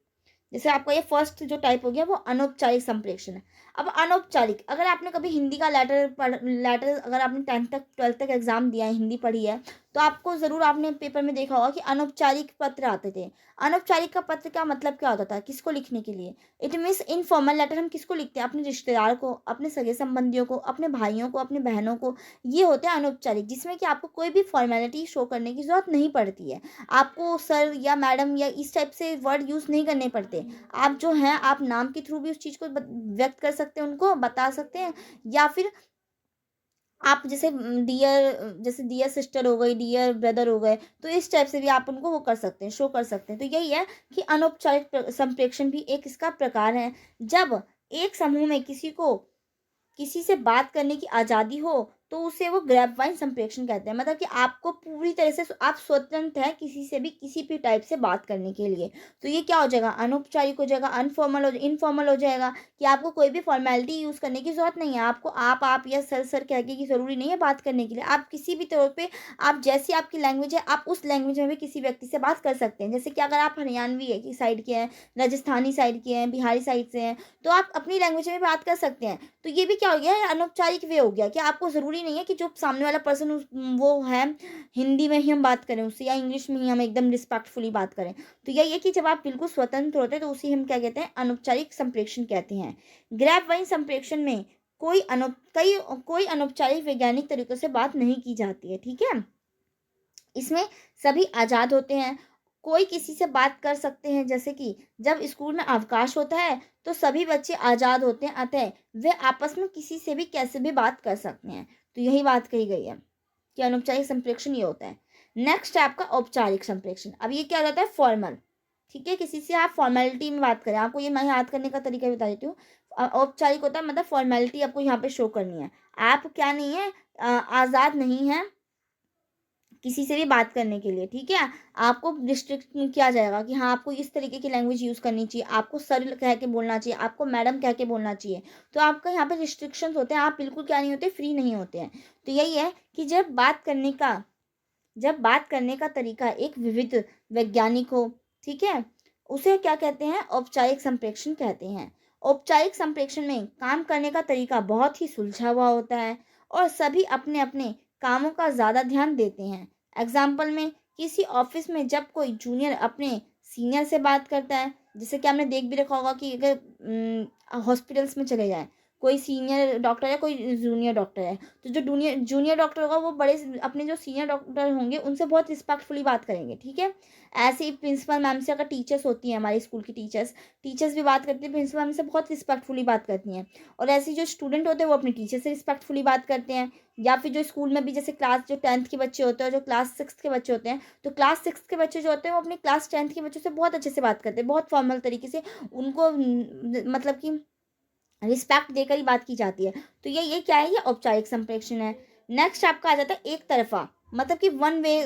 जैसे आपका ये फर्स्ट जो टाइप हो गया वो अनौपचारिक संप्रेषण है। अब अनौपचारिक, अगर आपने कभी हिंदी का लेटर अगर आपने 10th तक 12th तक एग्जाम दिया है, हिंदी पढ़ी है, तो आपको ज़रूर आपने पेपर में देखा होगा कि अनौपचारिक पत्र आते थे। अनौपचारिक का पत्र का मतलब क्या होता था, किसको लिखने के लिए? इट मीन्स इनफॉर्मल लेटर हम किसको लिखते हैं? अपने रिश्तेदार को, अपने सगे संबंधियों को, अपने भाइयों को, अपने बहनों को। ये होते हैं अनौपचारिक, जिसमें कि आपको कोई भी फॉर्मेलिटी शो करने की ज़रूरत नहीं पड़ती है। आपको सर या मैडम या इस टाइप से वर्ड यूज़ नहीं करने पड़ते। आप जो हैं आप नाम के थ्रू भी उस चीज़ को व्यक्त कर सकते हैं, उनको बता सकते हैं, या फिर आप जैसे जैसे डियर सिस्टर हो गई, डियर ब्रदर हो गए, तो इस टाइप से भी आप उनको वो कर सकते हैं, शो कर सकते हैं। तो यही है कि अनौपचारिक संप्रेषण भी एक इसका प्रकार है। जब एक समूह में किसी से बात करने की आज़ादी हो तो उसे वो ग्रैपवाइन संप्रेषण कहते हैं। मतलब कि आपको पूरी तरह से आप स्वतंत्र हैं किसी से भी किसी भी टाइप से बात करने के लिए। तो ये क्या हो जाएगा, अनौपचारिक हो जाएगा, इनफॉर्मल हो जाएगा कि आपको कोई भी फॉर्मेलिटी यूज़ करने की ज़रूरत नहीं है। आपको आप या सर कह के कि ज़रूरी नहीं है बात करने के लिए। आप किसी भी तौर पे आप जैसी आपकी लैंग्वेज है आप उस लैंग्वेज में भी किसी व्यक्ति से बात कर सकते हैं। जैसे कि अगर आप हरियाणवी है की साइड के हैं, राजस्थानी साइड के हैं, बिहारी साइड से हैं, तो आप अपनी लैंग्वेज में बात कर सकते हैं। तो ये भी क्या हो गया है, अनौपचारिक वे हो गया कि आपको ज़रूरी नहीं है कि जो सामने वाला पर्सन वो है हिंदी में ही हम बात करें उससे, या इंग्लिश में ही हम एकदम रिस्पेक्टफुली बात करें। तो यही है कि जब आप बिल्कुल स्वतंत्र होते हैं तो उसी हम क्या कहते हैं, अनौपचारिक संप्रेषण कहते हैं। ग्रैपवाइन संप्रेषण में कोई अनौपचारिक वैज्ञानिक तरीकों से बात नहीं की जाती है, ठीक है। इसमें सभी आज़ाद होते हैं, कोई किसी से बात कर सकते हैं। जैसे कि जब स्कूल में अवकाश होता है तो सभी बच्चे आज़ाद होते हैं, अतः वे आपस में किसी से भी कैसे भी बात कर सकते हैं। तो यही बात कही गई है कि अनौपचारिक संप्रेषण ये होता है। नेक्स्ट है आपका औपचारिक संप्रेषण। अब ये क्या हो जाता है, फॉर्मल, ठीक है, किसी से आप फॉर्मेलिटी में बात करें। आपको ये मैं याद करने का तरीका बता देती हूँ। औपचारिक होता है मतलब फॉर्मेलिटी आपको यहाँ पे शो करनी है। आप क्या नहीं है, आज़ाद नहीं है किसी से भी बात करने के लिए, ठीक है। आपको रिस्ट्रिक्ट किया जाएगा कि हाँ आपको इस तरीके की लैंग्वेज यूज़ करनी चाहिए, आपको सर कह के बोलना चाहिए, आपको मैडम कह के बोलना चाहिए। तो आपका यहाँ पे रिस्ट्रिक्शंस होते हैं, आप बिल्कुल क्या नहीं होते, फ्री नहीं होते हैं। तो यही है कि जब बात करने का तरीका एक विविध वैज्ञानिक हो, ठीक है, उसे क्या कहते हैं, औपचारिक संप्रेषण कहते हैं। औपचारिक संप्रेषण में काम करने का तरीका बहुत ही सुलझा हुआ होता है और सभी अपने अपने कामों का ज़्यादा ध्यान देते हैं। एग्जाम्पल में, किसी ऑफिस में जब कोई जूनियर अपने सीनियर से बात करता है, जैसे कि आपने देख भी रखा होगा कि अगर हॉस्पिटल्स में चले जाएं, कोई सीनियर डॉक्टर है, कोई जूनियर डॉक्टर है, तो जो जूनियर डॉक्टर होगा वो अपने जो सीनियर डॉक्टर होंगे उनसे बहुत रिस्पेक्टफुली बात करेंगे, ठीक है। ऐसे ही प्रिंसिपल मैम से, अगर टीचर्स होती हैं हमारे स्कूल की टीचर्स भी बात करती हैं प्रिंसिपल मैम से, बहुत रिस्पेक्टफुली बात करती हैं। और ऐसे ही जो स्टूडेंट होते हैं वो अपने टीचर से रिस्पेक्टफुली बात करते हैं। या फिर जो स्कूल में भी जैसे क्लास जो 10th के बच्चे होते हैं, जो क्लास 6 के बच्चे होते हैं, तो क्लास 6 के बच्चे जो होते हैं वो अपने क्लास 10th के बच्चों से बहुत अच्छे से बात करते हैं, बहुत फॉर्मल तरीके से उनको मतलब कि रिस्पेक्ट देकर ही बात की जाती है। तो ये क्या है, ये औपचारिक संप्रेषण है। नेक्स्ट आपका आ जाता है एक तरफा, मतलब कि वन वे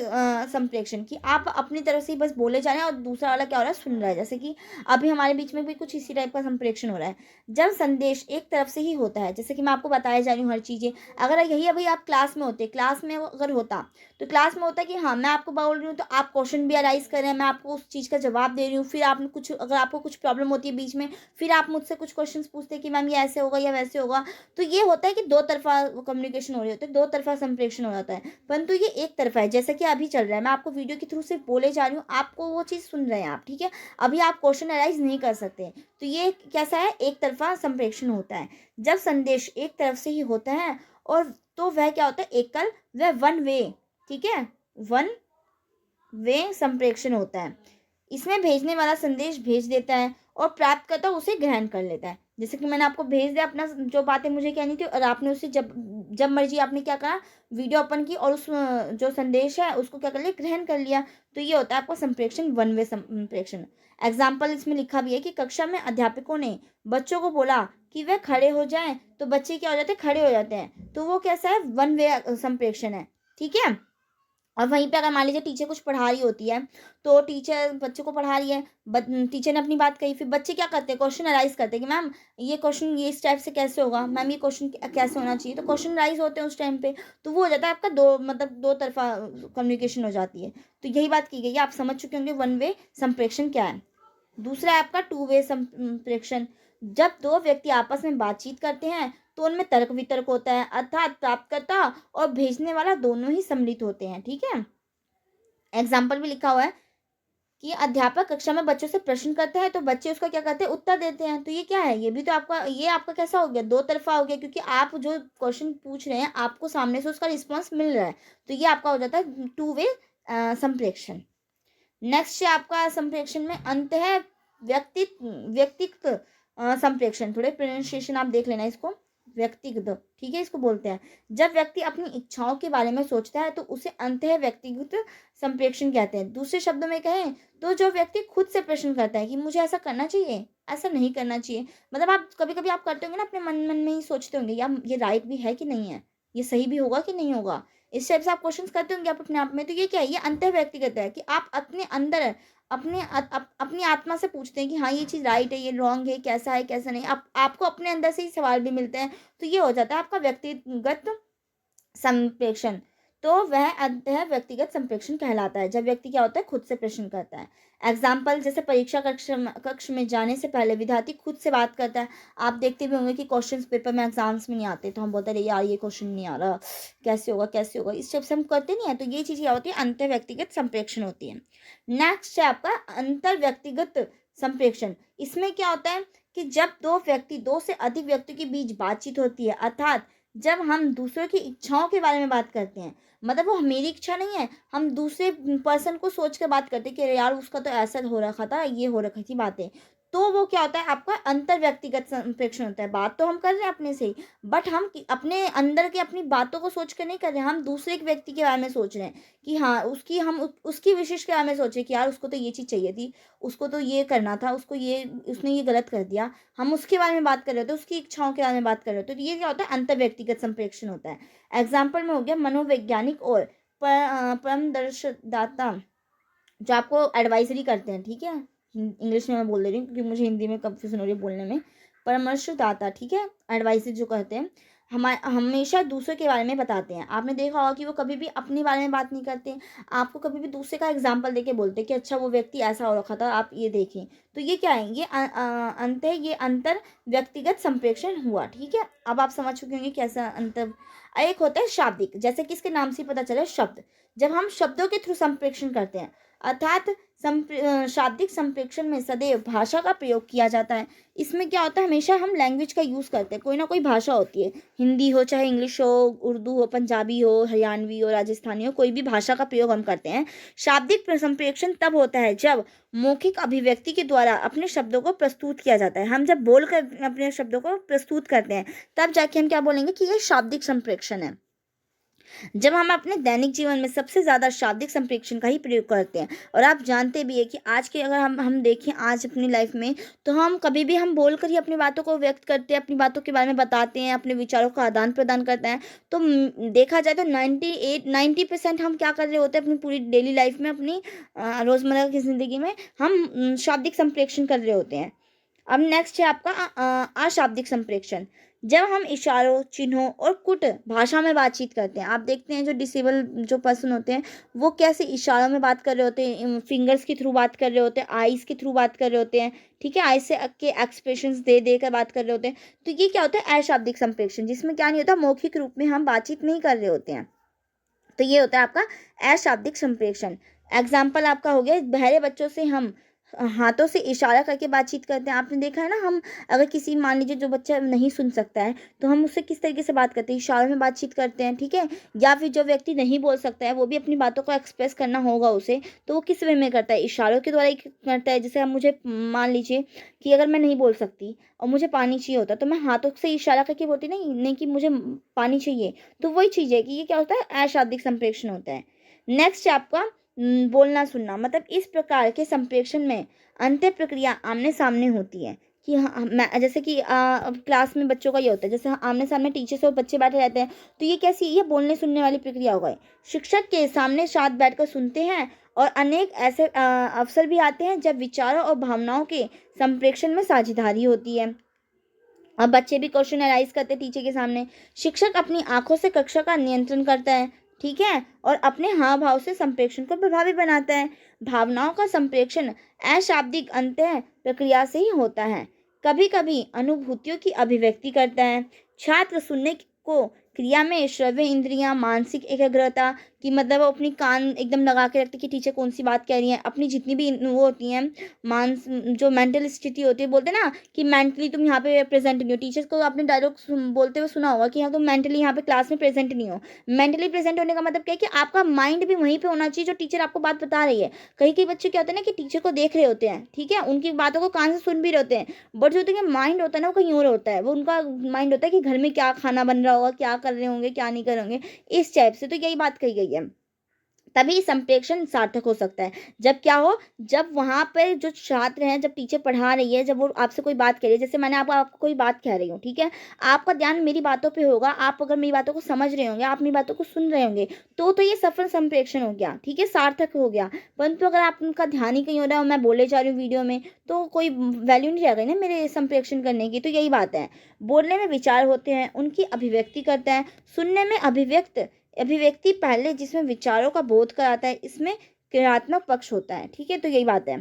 संप्रेषण, कि आप अपनी तरफ से ही बस बोले जा रहे हैं और दूसरा वाला क्या हो रहा है, सुन रहा है। जैसे कि अभी हमारे बीच में भी कुछ इसी टाइप का संप्रेषण हो रहा है, जब संदेश एक तरफ से ही होता है। जैसे कि मैं आपको बताया जा रही हूँ हर चीज़ें, अगर यही अभी आप क्लास में होते, क्लास में अगर होता, तो क्लास में होता कि हाँ मैं आपको बोल रही हूँ तो आप क्वेश्चन भी अराइज कर रहे हैं, मैं आपको उस चीज़ का जवाब दे रही हूँ, फिर आपने कुछ, अगर आपको कुछ प्रॉब्लम होती है बीच में, फिर आप मुझसे कुछ क्वेश्चंस पूछते हैं कि मैम ये ऐसे होगा या वैसे होगा। तो ये होता है कि दो तरफा कम्युनिकेशन हो रही होती है, दो तरफा संप्रेषण हो जाता है। परंतु ये एक तरफा है, जैसे कि अभी चल रहा है, मैं आपको वीडियो के थ्रू सिर्फ बोले जा रही हूँ, आपको वो चीज़ सुन रहे हैं आप, ठीक है। अभी आप क्वेश्चन अराइज नहीं कर सकते। तो ये कैसा है, एक तरफा संप्रेषण होता है। जब संदेश एक तरफ से ही होता है और तो वह क्या होता है, एकल व वन वे, ठीक है, वन वे संप्रेषण होता है। इसमें भेजने वाला संदेश भेज देता है और प्राप्तकर्ता उसे ग्रहण कर लेता है। जैसे कि मैंने आपको भेज दिया अपना जो बातें मुझे कहनी थी, और आपने उसे जब जब मर्जी आपने क्या करा, वीडियो ओपन की और उस जो संदेश है उसको क्या कर लिया, ग्रहण कर लिया। तो ये होता है आपका संप्रेषण, वन वे संप्रेषण। एग्जाम्पल इसमें लिखा भी है कि कक्षा में अध्यापकों ने बच्चों को बोला कि वे खड़े हो जाएं, तो बच्चे क्या हो जाते हैं, खड़े हो जाते हैं। तो वो कैसा है, वन वे संप्रेषण है, ठीक है। और वहीं पे अगर मान लीजिए टीचर कुछ पढ़ा रही होती है, तो टीचर बच्चों को पढ़ा रही है, टीचर ने अपनी बात कही, फिर बच्चे क्या करते हैं, क्वेश्चन अराइज करते हैं कि मैम ये क्वेश्चन ये इस टाइप से कैसे होगा, मैम ये क्वेश्चन कैसे होना चाहिए। तो क्वेश्चन अराइज होते हैं उस टाइम पे, तो वो हो जाता है आपका दो, मतलब दो तरफा कम्युनिकेशन हो जाती है। तो यही बात की गई है, आप समझ चुके होंगे वन वे संप्रेषण क्या है। दूसरा है आपका टू वे संप्रेषण। जब दो व्यक्ति आपस में बातचीत करते हैं तो उनमें तर्क वितर्क होता है, अर्थात प्राप्तकर्ता और भेजने वाला दोनों ही सम्मिलित होते हैं, ठीक है। एग्जाम्पल भी लिखा हुआ है कि अध्यापक कक्षा में बच्चों से प्रश्न करते हैं तो बच्चे उसका क्या करते हैं, उत्तर देते हैं। तो ये क्या है, ये भी तो आपका, ये आपका कैसा हो गया, दो तरफा हो गया, क्योंकि आप जो क्वेश्चन पूछ रहे हैं आपको सामने से उसका रिस्पॉन्स मिल रहा है। तो ये आपका हो जाता है टू वे संप्रेषण। नेक्स्ट है आपका संप्रेषण में अंत है व्यक्तित्व संप्रेषण। थोड़े प्रोनाउंसिएशन आप देख लेना इसको, व्यक्तिगत, ठीक है, इसको बोलते हैं। जब व्यक्ति अपनी इच्छाओं के बारे में सोचता है तो उसे अंतः व्यक्तिगत संप्रेषण कहते हैं। दूसरे शब्दों में कहें तो जो व्यक्ति खुद से प्रश्न करता है कि मुझे ऐसा करना चाहिए, ऐसा नहीं करना चाहिए। मतलब आप कभी कभी आप करते होंगे ना, अपने मन मन में ही सोचते होंगे यार ये राइट भी है कि नहीं है, ये सही भी होगा कि नहीं होगा। इस टाइप से आप क्वेश्चन करते होंगे आप अपने आप में। तो ये क्या है, ये अंतर व्यक्तिगत है कि आप अपने अंदर अपनी आत्मा से पूछते हैं कि हाँ ये चीज़ राइट है, ये रॉन्ग है, कैसा है कैसा नहीं। आपको अपने अंदर से ही सवाल भी मिलते हैं। तो ये हो जाता है आपका व्यक्तिगत संप्रेषण। तो वह अंतः व्यक्तिगत संप्रेषण कहलाता है, जब व्यक्ति क्या होता है, खुद से प्रश्न करता है। एग्जाम्पल जैसे परीक्षा कक्ष में जाने से पहले विद्यार्थी खुद से बात करता है। आप देखते भी होंगे कि क्वेश्चंस पेपर में एग्जाम्स में नहीं आते तो हम बोलते हैं यार ये क्वेश्चन नहीं आ रहा, कैसे होगा कैसे होगा, इस टाइप से हम करते नहीं है। तो ये चीज़ क्या होती है, अंतर व्यक्तिगत संप्रेषण होती है। नेक्स्ट है आपका अंतर व्यक्तिगत संप्रेषण। इसमें क्या होता है कि जब दो से अधिक व्यक्तियों के बीच बातचीत होती है, अर्थात जब हम दूसरों की इच्छाओं के बारे में बात करते हैं, मतलब वो मेरी इच्छा नहीं है, हम दूसरे पर्सन को सोच के बात करते हैं कि यार उसका तो ऐसा हो रखा था, ये हो रखी थी बातें। तो वो क्या होता है, आपका अंतर व्यक्तिगत संप्रेषण होता है। बात तो हम कर रहे हैं अपने से ही, बट हम अपने अंदर के अपनी बातों को सोच कर नहीं कर रहे हैं, हम दूसरे एक व्यक्ति के बारे में सोच रहे हैं कि हाँ उसकी विशेष के बारे में सोचे कि यार उसको तो ये चीज़ चाहिए थी, उसको तो ये करना था, उसने ये गलत कर दिया। हम उसके बारे में बात कर रहे होते हैं, उसकी इच्छाओं के बारे में बात कर रहे होते हैं। तो ये क्या होता है, अंतर व्यक्तिगत संप्रेषण होता है। एग्जाम्पल में हो गया मनोवैज्ञानिक और परामर्शदाता, जो आपको एडवाइजरी करते हैं, ठीक है। इंग्लिश में मैं बोल दे रही हूँ क्योंकि मुझे हिंदी में कंफ्यूजन हो रही है बोलने में। परामर्शदाता, ठीक है, एडवाइजरी जो कहते हैं, हमेशा दूसरों के बारे में बताते हैं। आपने देखा होगा कि वो कभी भी अपने बारे में बात नहीं करते, आपको कभी भी दूसरे का एग्जाम्पल देके बोलते हैं कि अच्छा वो व्यक्ति ऐसा हो रखा था, आप ये देखें। तो ये क्या है, ये अंतर व्यक्तिगत संप्रेषण हुआ, ठीक है। अब आप समझ चुके होंगे कैसा अंतर। एक होता है शाब्दिक, जैसे कि इसके नाम से पता चला शब्द। जब हम शब्दों के थ्रू संप्रेषण करते हैं, अर्थात शाब्दिक संप्रेषण में सदैव भाषा का प्रयोग किया जाता है। इसमें क्या होता है, हमेशा हम लैंग्वेज का यूज़ करते हैं, कोई ना कोई भाषा होती है, हिंदी हो चाहे इंग्लिश हो, उर्दू हो, पंजाबी हो, हरियाणवी हो, राजस्थानी हो, कोई भी भाषा का प्रयोग हम करते हैं। शाब्दिक संप्रेषण तब होता है जब मौखिक अभिव्यक्ति के द्वारा अपने शब्दों को प्रस्तुत किया जाता है। हम जब बोलकर अपने शब्दों को प्रस्तुत करते हैं तब जाके हम क्या बोलेंगे कि ये शाब्दिक संप्रेषण है। जब हम अपने दैनिक जीवन में सबसे ज़्यादा शाब्दिक संप्रेषण का ही प्रयोग करते हैं, और आप जानते भी है कि आज के अगर हम देखें आज अपनी लाइफ में, तो हम कभी भी हम बोलकर ही अपनी बातों को व्यक्त करते हैं, अपनी बातों के बारे में बताते हैं, अपने विचारों का आदान प्रदान करते हैं। तो देखा जाए तो 90% हम क्या कर रहे होते हैं अपनी पूरी डेली लाइफ में, अपनी रोज़मर्रा की ज़िंदगी में हम शाब्दिक संप्रेषण कर रहे होते हैं। अब नेक्स्ट है आपका अशाब्दिक संप्रेषण। जब हम इशारों, चिन्हों और कुट भाषा में बातचीत करते हैं, आप देखते हैं जो डिसेबल जो पर्सन होते हैं वो कैसे इशारों में बात कर रहे होते हैं, फिंगर्स के थ्रू बात कर रहे होते हैं, आईज के थ्रू बात कर रहे होते हैं, ठीक है, आईज से के एक्सप्रेशंस दे देकर बात कर रहे होते हैं। तो ये क्या होता है, अशाब्दिक संप्रेषण, जिसमें क्या नहीं होता, मौखिक रूप में हम बातचीत नहीं कर रहे होते हैं। तो ये होता है आपका अशाब्दिक संप्रेषण। एग्जाम्पल आपका हो गया, बहरे बच्चों से हम हाथों से इशारा करके बातचीत करते हैं। आपने देखा है ना, हम अगर किसी, मान लीजिए जो बच्चा नहीं सुन सकता है, तो हम उससे किस तरीके से बात करते हैं, इशारों में बातचीत करते हैं, ठीक है। या फिर जो व्यक्ति नहीं बोल सकता है, वो भी अपनी बातों को एक्सप्रेस करना होगा उसे, तो वो किस वे में करता है, इशारों के द्वारा ही करता है। जैसे हम, मुझे मान लीजिए कि अगर मैं नहीं बोल सकती और मुझे पानी चाहिए होता, तो मैं हाथों से इशारा करके बोलती नहीं कि मुझे पानी चाहिए। तो वही चीज़ है कि ये क्या होता है, अशाब्दिक संप्रेषण होता है। नेक्स्ट है आपका बोलना सुनना। मतलब इस प्रकार के संप्रेषण में अंत्य प्रक्रिया आमने सामने होती है कि हाँ, मैं जैसे कि क्लास में बच्चों का ये होता है, जैसे आमने सामने टीचर्स और बच्चे बैठे रहते हैं, तो ये कैसी, ये बोलने सुनने वाली प्रक्रिया हो गई। शिक्षक के सामने साथ बैठकर सुनते हैं, और अनेक ऐसे अवसर भी आते हैं जब विचारों और भावनाओं के संप्रेषण में साझेदारी होती है, और बच्चे भी क्वेश्चन एनालाइज करते हैं टीचर के सामने। शिक्षक अपनी आंखों से कक्षा का नियंत्रण करता है, ठीक है, और अपने हाव भाव से संप्रेषण को प्रभावी बनाता है। भावनाओं का संप्रेषण अशाब्दिक अंतः प्रक्रिया से ही होता है, कभी कभी अनुभूतियों की अभिव्यक्ति करता है। छात्र सुनने को क्रिया में श्रव्य इंद्रियां, मानसिक एकाग्रता कि मतलब वो अपनी कान एकदम लगा के रखते कि टीचर कौन सी बात कह रही है, अपनी जितनी भी वो होती हैं मानस जो मेंटल स्थिति होती है, बोलते हैं ना कि मेंटली तुम यहाँ पे प्रेजेंट नहीं हो। टीचर्स को आपने डायलॉग बोलते हुए सुना होगा कि हाँ तुम मेंटली यहाँ पे क्लास में प्रेजेंट नहीं हो। मेंटली प्रेजेंट होने का मतलब क्या है कि आपका माइंड भी वहीं पे होना चाहिए जो टीचर आपको बात बता रही है। कई कई बच्चे क्या होते हैं ना कि टीचर को देख रहे होते हैं, ठीक है, उनकी बातों को कान से सुन भी रहे होते हैं, बट जो उनका माइंड होता है ना वो कहीं और होता है। वो उनका माइंड होता है कि घर में क्या खाना बन रहा होगा, क्या कर रहे होंगे, क्या नहीं कर रहे होंगे, इस टाइप से। तो यही बात कही गई है, तभी संप्रेषण सार्थक हो सकता है। जब क्या हो, जब वहाँ पर जो छात्र हैं, जब टीचर पढ़ा रही है, जब वो आपसे कोई बात कह रही है, जैसे मैंने आपको कोई बात कह रही हूँ, ठीक है, आपका ध्यान मेरी बातों पे होगा, आप अगर मेरी बातों को समझ रहे होंगे, आप मेरी बातों को सुन रहे होंगे, तो ये सफल संप्रेषण हो गया, ठीक है, सार्थक हो गया। परंतु अगर आपका ध्यान ही कहीं हो रहा है और मैं बोले जा रही हूँ वीडियो में, तो कोई वैल्यू नहीं रह गई ना मेरे संप्रेषण करने की। तो यही बात है, बोलने में विचार होते हैं, उनकी अभिव्यक्ति करता है, सुनने में अभिव्यक्ति पहले जिसमें विचारों का बोध कराता है, इसमें क्रियात्मक पक्ष होता है, ठीक है। तो यही बात है।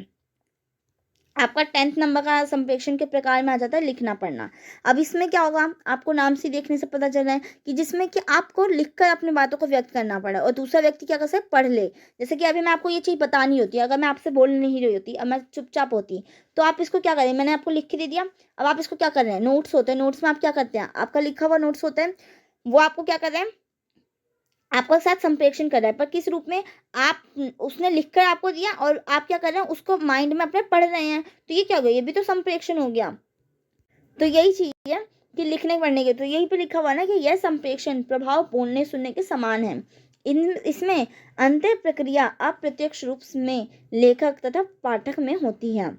आपका 10th नंबर का संप्रेषण के प्रकार में आ जाता है लिखना पढ़ना। अब इसमें क्या होगा, आपको नाम से देखने से पता चल रहा है कि जिसमें कि आपको लिखकर अपनी बातों को व्यक्त करना पड़ा, और दूसरा व्यक्ति क्या कर सकता है, पढ़ ले। जैसे कि अभी मैं आपको ये चीज़ बतानी होती है, अगर मैं आपसे बोल नहीं रही होती, अब मैं चुपचाप होती, तो आप इसको क्या करें, मैंने आपको लिख के दे दिया, अब आप इसको क्या कर रहे हैं, नोट्स होते हैं, नोट्स में आप क्या करते हैं, आपका लिखा हुआ नोट्स होता है, वो आपको क्या कर रहे हैं, आपके साथ संप्रेषण कर रहा है, पर किस रूप में, आप उसने लिखकर आपको दिया और आप क्या कर रहे हैं, उसको माइंड में अपने पढ़ रहे हैं। तो ये क्या हो गया, ये भी तो संप्रेषण हो गया। तो यही चीज़ है कि लिखने पढ़ने के, तो यही पे लिखा हुआ ना कि यह संप्रेषण प्रभाव बोलने सुनने के समान है। इसमें अंतर प्रक्रिया अप्रत्यक्ष रूप में लेखक तथा पाठक में होती है।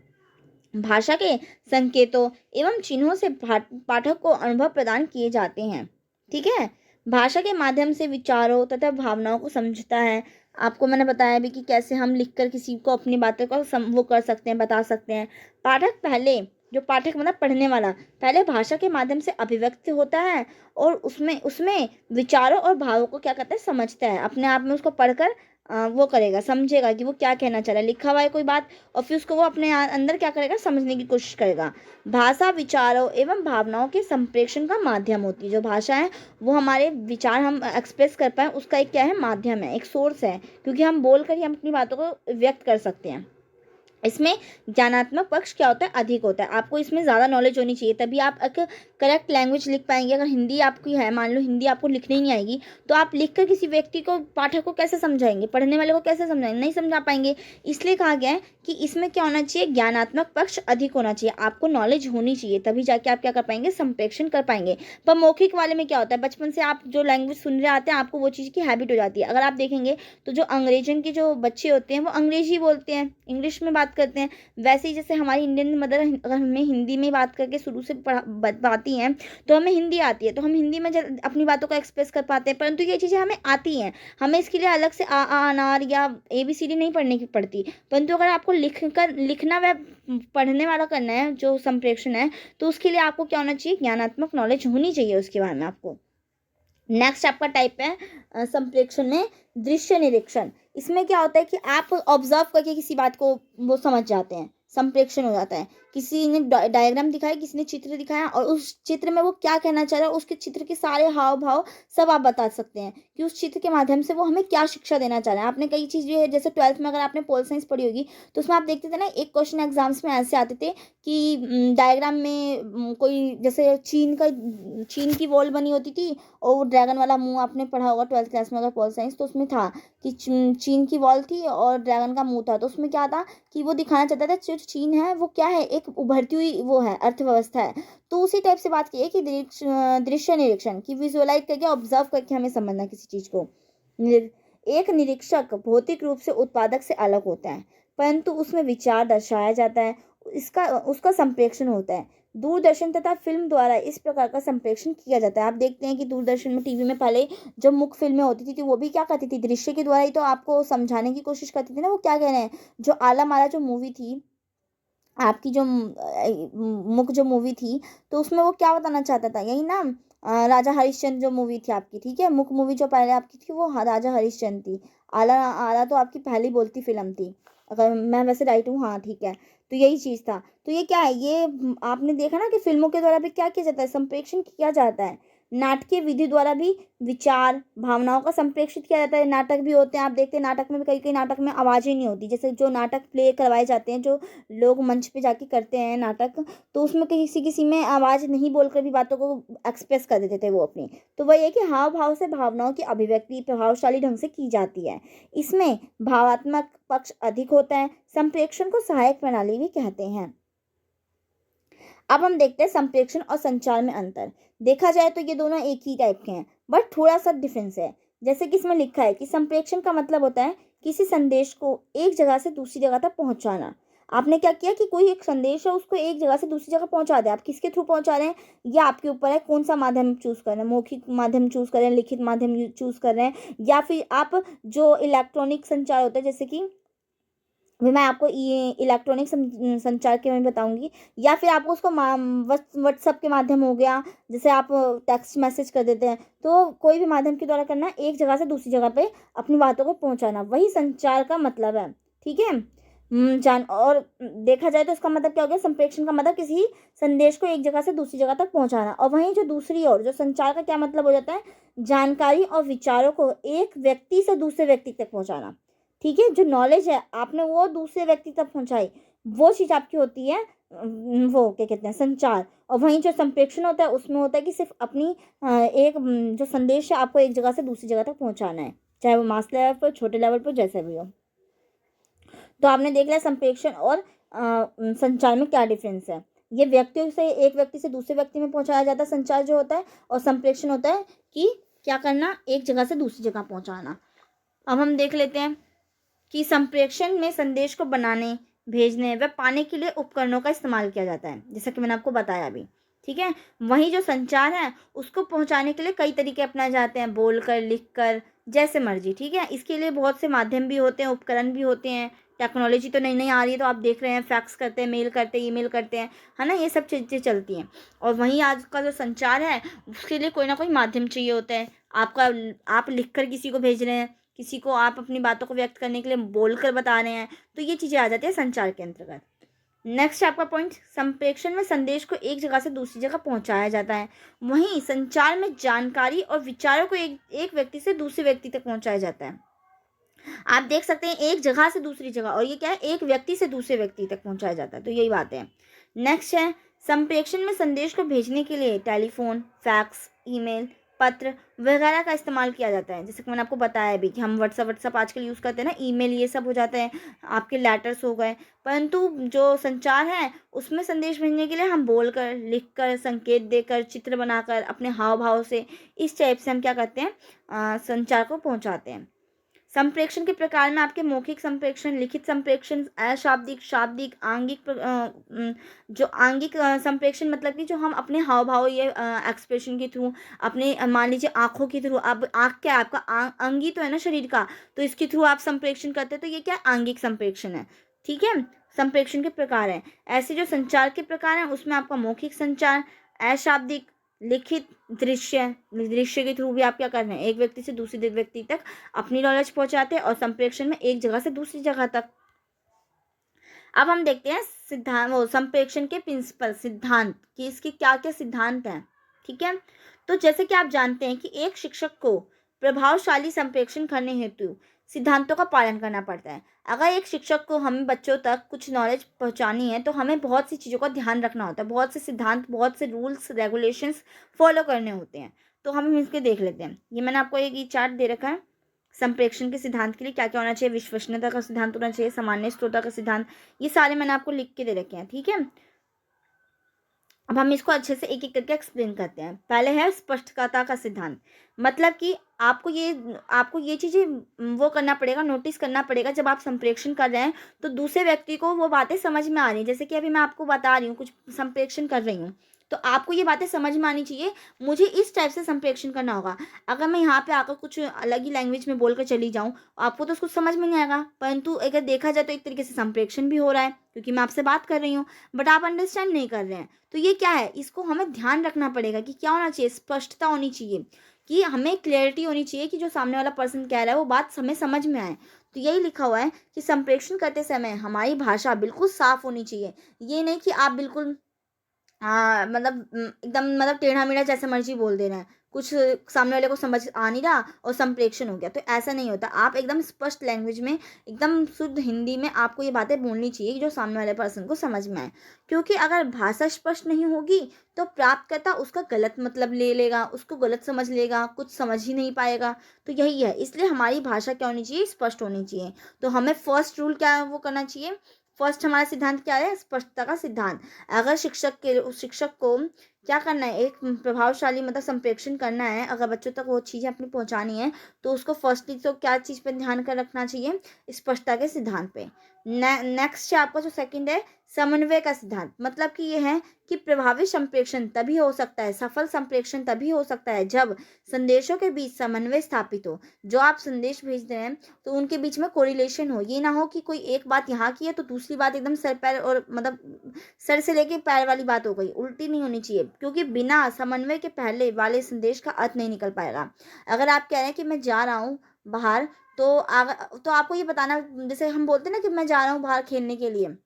भाषा के संकेतों एवं चिन्हों से पाठक को अनुभव प्रदान किए जाते हैं, ठीक है। भाषा के माध्यम से विचारों तथा भावनाओं को समझता है। आपको मैंने बताया भी कि कैसे हम लिखकर किसी को अपनी बातों को वो कर सकते हैं, बता सकते हैं। पाठक मतलब पढ़ने वाला, पहले भाषा के माध्यम से अभिव्यक्त होता है, और उसमें उसमें विचारों और भावों को क्या करता है, समझता है, अपने आप में उसको पढ़कर वो करेगा, समझेगा कि वो क्या कहना चाह रहा है, लिखा हुआ है कोई बात, और फिर उसको वो अपने अंदर क्या करेगा, समझने की कोशिश करेगा। भाषा विचारों एवं भावनाओं के संप्रेषण का माध्यम होती है। जो भाषा है वो हमारे विचार हम एक्सप्रेस कर पाए उसका एक क्या है, माध्यम है, एक सोर्स है, क्योंकि हम बोल कर ही हम अपनी बातों को व्यक्त कर सकते हैं। इसमें ज्ञानात्मक पक्ष क्या होता है, अधिक होता है। आपको इसमें ज़्यादा नॉलेज होनी चाहिए, तभी आप एक करेक्ट लैंग्वेज लिख पाएंगे। अगर हिंदी आपकी है, मान लो हिंदी आपको लिखनी ही नहीं आएगी, तो आप लिख कर किसी व्यक्ति को, पाठक को कैसे समझाएंगे, पढ़ने वाले को कैसे समझाएंगे, नहीं समझा पाएंगे। इसलिए कहा गया है कि इसमें क्या होना चाहिए, ज्ञानात्मक पक्ष अधिक होना चाहिए, आपको नॉलेज होनी चाहिए, तभी जाके आप क्या कर पाएंगे, संप्रेषण कर पाएंगे। पर मौखिक वाले में क्या होता है, बचपन से आप जो लैंग्वेज सुन रहे आते हैं, आपको वो चीज़ की हैबिट हो जाती है। अगर आप देखेंगे तो जो अंग्रेजन के जो बच्चे होते हैं वो अंग्रेजी बोलते हैं, इंग्लिश में बात करते हैं। वैसे ही जैसे हमारी इंडियन मदर अगर हमें हिंदी में बात करके शुरू से बताती हैं, तो हमें हिंदी आती है, तो हम हिंदी में अपनी बातों को एक्सप्रेस कर पाते हैं। परंतु ये चीज़ें हमें आती हैं, हमें इसके लिए अलग से अनार या ABCD नहीं पढ़ने की पड़ती। परंतु अगर आपको लिखना व पढ़ने वाला करना है, जो संप्रेषण है, तो उसके लिए आपको क्या होना चाहिए, ज्ञानात्मक नॉलेज होनी चाहिए उसके बारे में आपको। नेक्स्ट आपका टाइप है संप्रेषण में दृश्य निरीक्षण। इसमें क्या होता है कि आप ऑब्जर्व करके किसी बात को वो समझ जाते हैं, संप्रेषण हो जाता है। किसी ने डायग्राम दिखाया, किसी ने चित्र दिखाया, और उस चित्र में वो क्या कहना चाह रहा है, उसके चित्र के सारे हाव भाव सब आप बता सकते हैं कि उस चित्र के माध्यम से वो हमें क्या शिक्षा देना चाह रहा है। आपने कई चीज़ जो है, जैसे 12th में अगर आपने पोल साइंस पढ़ी होगी, तो उसमें आप देखते थे ना, एक क्वेश्चन एग्जाम्स में ऐसे आते थे कि डायग्राम में कोई जैसे चीन की वॉल बनी होती थी, और वो ड्रैगन वाला मुंह, आपने पढ़ा होगा 12th क्लास में अगर पॉल साइंस, तो उसमें था कि चीन की वॉल थी और ड्रैगन का मुंह था। तो उसमें क्या था कि वो दिखाना चाहता था जो चीन है वो क्या है, एक उभरती हुई वो है, अर्थव्यवस्था है। तो उसी टाइप से बात की है कि दृश्य निरीक्षण की, विजुअलाइज करके ऑब्जर्व करके हमें समझना किसी चीज को। एक निरीक्षक भौतिक रूप से उत्पादक से अलग होता है, परंतु उसमें विचार दर्शाया जाता है, इसका उसका संप्रेषण होता है। दूरदर्शन तथा फिल्म द्वारा इस प्रकार का संप्रेषण किया जाता है। आप देखते हैं कि दूरदर्शन में, टीवी में पहले जब मुख्य फिल्में होती थी वो भी क्या करती थी, दृश्य के द्वारा ही तो आपको समझाने की कोशिश करती थी ना, वो क्या कह रहे हैं। जो आला माला जो मूवी थी आपकी, जो मुख्य जो मूवी थी, तो उसमें वो क्या बताना चाहता था, यही ना, राजा हरिश्चंद्र जो मूवी थी आपकी, ठीक है, मुख्य मूवी जो पहले आपकी थी वो राजा हरिश्चंद्र थी। आला आला तो आपकी पहली बोलती फिल्म थी, अगर मैं वैसे राइट हूँ, हाँ ठीक है। तो यही चीज़ था। तो ये क्या है, ये आपने देखा ना कि फिल्मों के द्वारा भी क्या किया जाता है, संप्रेषण किया जाता है। नाटकीय विधि द्वारा भी विचार भावनाओं का संप्रेषित किया जाता है। नाटक भी होते हैं, आप देखते हैं नाटक में भी कई कई नाटक में आवाज़ें नहीं होती, जैसे जो नाटक प्ले करवाए जाते हैं, जो लोग मंच पे जाके करते हैं नाटक, तो उसमें किसी किसी में आवाज़ नहीं बोलकर भी बातों को एक्सप्रेस कर देते थे वो अपनी। तो वही है कि हाव भाव से भावनाओं की अभिव्यक्ति प्रभावशाली ढंग से की जाती है। इसमें भावात्मक पक्ष अधिक होता है। संप्रेषण को सहायक प्रणाली भी कहते हैं। अब हम देखते हैं संप्रेषण और संचार में अंतर। देखा जाए तो ये दोनों एक ही टाइप के हैं, बट थोड़ा सा डिफरेंस है। जैसे कि इसमें लिखा है कि संप्रेषण का मतलब होता है किसी संदेश को एक जगह से दूसरी जगह तक पहुंचाना। आपने क्या किया कि कोई एक संदेश है, उसको एक जगह से दूसरी जगह पहुंचा दे। आप किसके थ्रू पहुंचा रहे हैं, ये आपके ऊपर है, कौन सा माध्यम चूज कर रहे हैं, मौखिक माध्यम चूज कर रहे हैं, लिखित माध्यम चूज कर रहे हैं, या फिर आप जो इलेक्ट्रॉनिक संचार होता है, जैसे कि अभी मैं आपको ये इलेक्ट्रॉनिक संचार के में बताऊंगी, या फिर आपको उसको व्हाट्सअप के माध्यम हो गया, जैसे आप टेक्स्ट मैसेज कर देते हैं, तो कोई भी माध्यम के द्वारा करना है, एक जगह से दूसरी जगह पे अपनी बातों को पहुंचाना, वही संचार का मतलब है। ठीक है, जान और देखा जाए तो इसका मतलब क्या हो गया, संप्रेषण का मतलब किसी संदेश को एक जगह से दूसरी जगह तक पहुंचाना। और वहीं जो दूसरी ओर जो संचार का क्या मतलब हो जाता है, जानकारी और विचारों को एक व्यक्ति से दूसरे व्यक्ति तक पहुंचाना। ठीक है, जो नॉलेज है आपने वो दूसरे व्यक्ति तक पहुंचाई, वो चीज़ आपकी होती है वो क्या कहते हैं, संचार। और वहीं जो संप्रेषण होता है उसमें होता है कि सिर्फ अपनी एक जो संदेश है आपको एक जगह से दूसरी जगह तक पहुंचाना है, चाहे वो मास लेवल पर, छोटे लेवल पर, जैसा भी हो। तो आपने देख लिया संप्रेषण और संचार में क्या डिफरेंस है। ये व्यक्तियों से, एक व्यक्ति से दूसरे व्यक्ति में पहुंचाया जाता है संचार जो होता है, और संप्रेषण होता है कि क्या करना, एक जगह से दूसरी जगह पहुंचाना। अब हम देख लेते हैं कि संप्रेषण में संदेश को बनाने, भेजने व पाने के लिए उपकरणों का इस्तेमाल किया जाता है, जैसा कि मैंने आपको बताया अभी। ठीक है, वहीं जो संचार है उसको पहुंचाने के लिए कई तरीके अपनाए जाते हैं, बोलकर, लिखकर, जैसे मर्जी। ठीक है, इसके लिए बहुत से माध्यम भी होते हैं, उपकरण भी होते हैं। टेक्नोलॉजी तो नई नई आ रही है, तो आप देख रहे हैं फैक्स करते हैं, मेल करते हैं, ईमेल करते हैं, है ना, ये सब चीज़ें चलती हैं। और वहीं आज का जो संचार है उसके लिए कोई ना कोई माध्यम चाहिए होता है। आपका आप लिख कर किसी को भेज रहे हैं, किसी को आप अपनी बातों को व्यक्त करने के लिए बोलकर बता रहे हैं, तो ये चीज़ें आ जाती है संचार के अंतर्गत। नेक्स्ट आपका पॉइंट, संप्रेषण में संदेश को एक जगह से दूसरी जगह पहुंचाया जाता है। वहीं संचार में जानकारी और विचारों को एक व्यक्ति से दूसरे व्यक्ति तक पहुंचाया जाता है। आप देख सकते हैं एक जगह से दूसरी जगह, और ये क्या है, एक व्यक्ति से दूसरे व्यक्ति तक पहुंचाया जाता है, तो यही बात है। नेक्स्ट है, संप्रेषण में संदेश को भेजने के लिए टेलीफोन, फैक्स, ईमेल, पत्र वगैरह का इस्तेमाल किया जाता है। जैसे कि मैंने आपको बताया भी कि हम व्हाट्सअप आजकल यूज़ करते हैं ना, ईमेल ये सब हो जाता है, आपके लेटर्स हो गए। परंतु जो संचार है उसमें संदेश भेजने के लिए हम बोलकर, लिखकर, संकेत देकर, चित्र बनाकर, अपने हाव भाव से, इस टाइप से हम क्या करते हैं, संचार को पहुंचाते हैं। संप्रेषण के प्रकार में आपके मौखिक संप्रेषण, लिखित संप्रेषण, अशाब्दिक, शाब्दिक, आंगिक जो आंगिक संप्रेषण मतलब कि जो हम अपने हाव भाव या एक्सप्रेशन के थ्रू, अपने मान लीजिए आंखों के थ्रू, अब आंख क्या है आपका, अंग ही तो है ना शरीर का, तो इसके थ्रू आप संप्रेषण करते हैं, तो ये क्या आंगिक संप्रेषण है। ठीक है, संप्रेषण के प्रकार है। ऐसे जो संचार के प्रकार हैं उसमें आपका मौखिक संचार, अशाब्दिक, लिखित, दृश्य के थ्रू भी आप क्या कर रहे हैं, एक व्यक्ति से दूसरे व्यक्ति तक अपनी नॉलेज पहुंचाते हैं, और संप्रेषण में एक जगह से दूसरी जगह तक। अब हम देखते हैं सिद्धांत, वो संप्रेषण के प्रिंसिपल, सिद्धांत, कि इसके क्या क्या सिद्धांत हैं। ठीक है, तो जैसे कि आप जानते हैं कि एक शिक्षक को प्रभावशाली संप्रेषण करने हेतु सिद्धांतों का पालन करना पड़ता है। अगर एक शिक्षक को हमें बच्चों तक कुछ नॉलेज पहुंचानी है तो हमें बहुत सी चीज़ों का ध्यान रखना होता है, बहुत से सिद्धांत, बहुत से रूल्स रेगुलेशंस फॉलो करने होते हैं। तो हम इसके देख लेते हैं। ये मैंने आपको एक चार्ट दे रखा है, संप्रेषण के सिद्धांत के लिए क्या क्या होना चाहिए, विश्वसनीयता का सिद्धांत होना चाहिए, सामान्य स्रोता का सिद्धांत, ये सारे मैंने आपको लिख के दे रखे हैं। ठीक है, अब हम इसको अच्छे से एक एक करके एक्सप्लेन करते हैं। पहले है स्पष्टता का सिद्धांत, मतलब कि आपको ये चीज़ें वो करना पड़ेगा, नोटिस करना पड़ेगा जब आप संप्रेषण कर रहे हैं तो दूसरे व्यक्ति को वो बातें समझ में आ रही हैं। जैसे कि अभी मैं आपको बता रही हूँ, कुछ संप्रेषण कर रही हूँ, तो आपको ये बातें समझ में आनी चाहिए, मुझे इस टाइप से संप्रेषण करना होगा। अगर मैं यहाँ पे आकर कुछ अलग ही लैंग्वेज में बोलकर चली जाऊँ, आपको तो कुछ समझ में नहीं आएगा, परंतु अगर देखा जाए तो एक तरीके से संप्रेषण भी हो रहा है, क्योंकि मैं आपसे बात कर रही हूँ, बट आप अंडरस्टैंड नहीं कर रहे हैं। तो ये क्या है, इसको हमें ध्यान रखना पड़ेगा कि क्या होना चाहिए, स्पष्टता होनी चाहिए, कि हमें क्लैरिटी होनी चाहिए कि जो सामने वाला पर्सन कह रहा है वो बात हमें समझ में आए। तो यही लिखा हुआ है कि संप्रेषण करते समय हमारी भाषा बिल्कुल साफ होनी चाहिए। ये नहीं कि आप बिल्कुल मतलब एकदम मतलब टेढ़ा मेढ़ा जैसे मर्जी बोल दे रहे हैं, कुछ सामने वाले को समझ आ नहीं रहा और संप्रेषण हो गया, तो ऐसा नहीं होता। आप एकदम स्पष्ट लैंग्वेज में, एकदम शुद्ध हिंदी में आपको ये बातें बोलनी चाहिए कि जो सामने वाले पर्सन को समझ में आए, क्योंकि अगर भाषा स्पष्ट नहीं होगी तो प्राप्तकर्ता उसका गलत मतलब ले लेगा, उसको गलत समझ लेगा, कुछ समझ ही नहीं पाएगा। तो यही है, इसलिए हमारी भाषा क्या होनी चाहिए, स्पष्ट होनी चाहिए। तो हमें फर्स्ट रूल क्या वो करना चाहिए, फर्स्ट हमारा सिद्धांत क्या है, स्पष्टता का सिद्धांत। अगर शिक्षक को क्या करना है, एक प्रभावशाली मतलब संप्रेषण करना है, अगर बच्चों तक वो चीज़ें अपनी पहुंचानी है, तो उसको फर्स्टली तो क्या चीज़ पर ध्यान कर रखना चाहिए, स्पष्टता के सिद्धांत पे। नेक्स्ट है आपका जो सेकंड है, समन्वय का सिद्धांत, मतलब कि ये है कि प्रभावी संप्रेषण तभी हो सकता है, सफल संप्रेषण तभी हो सकता है जब संदेशों के बीच समन्वय स्थापित हो। जो आप संदेश भेज रहे हैं तो उनके बीच में कोरिलेशन हो, ये ना हो कि कोई एक बात यहाँ की है तो दूसरी बात एकदम सर पैर और मतलब सर से लेके पैर वाली बात हो गई, उल्टी नहीं होनी चाहिए, क्योंकि बिना समन्वय के पहले वाले संदेश का अर्थ नहीं निकल पाएगा। अगर आप कह रहे हैं कि मैं जा रहा हूँ बाहर, तो आपको ये बताना, जैसे हम बोलते हैं ना कि मैं जा रहा हूँ बाहर खेलने के लिए,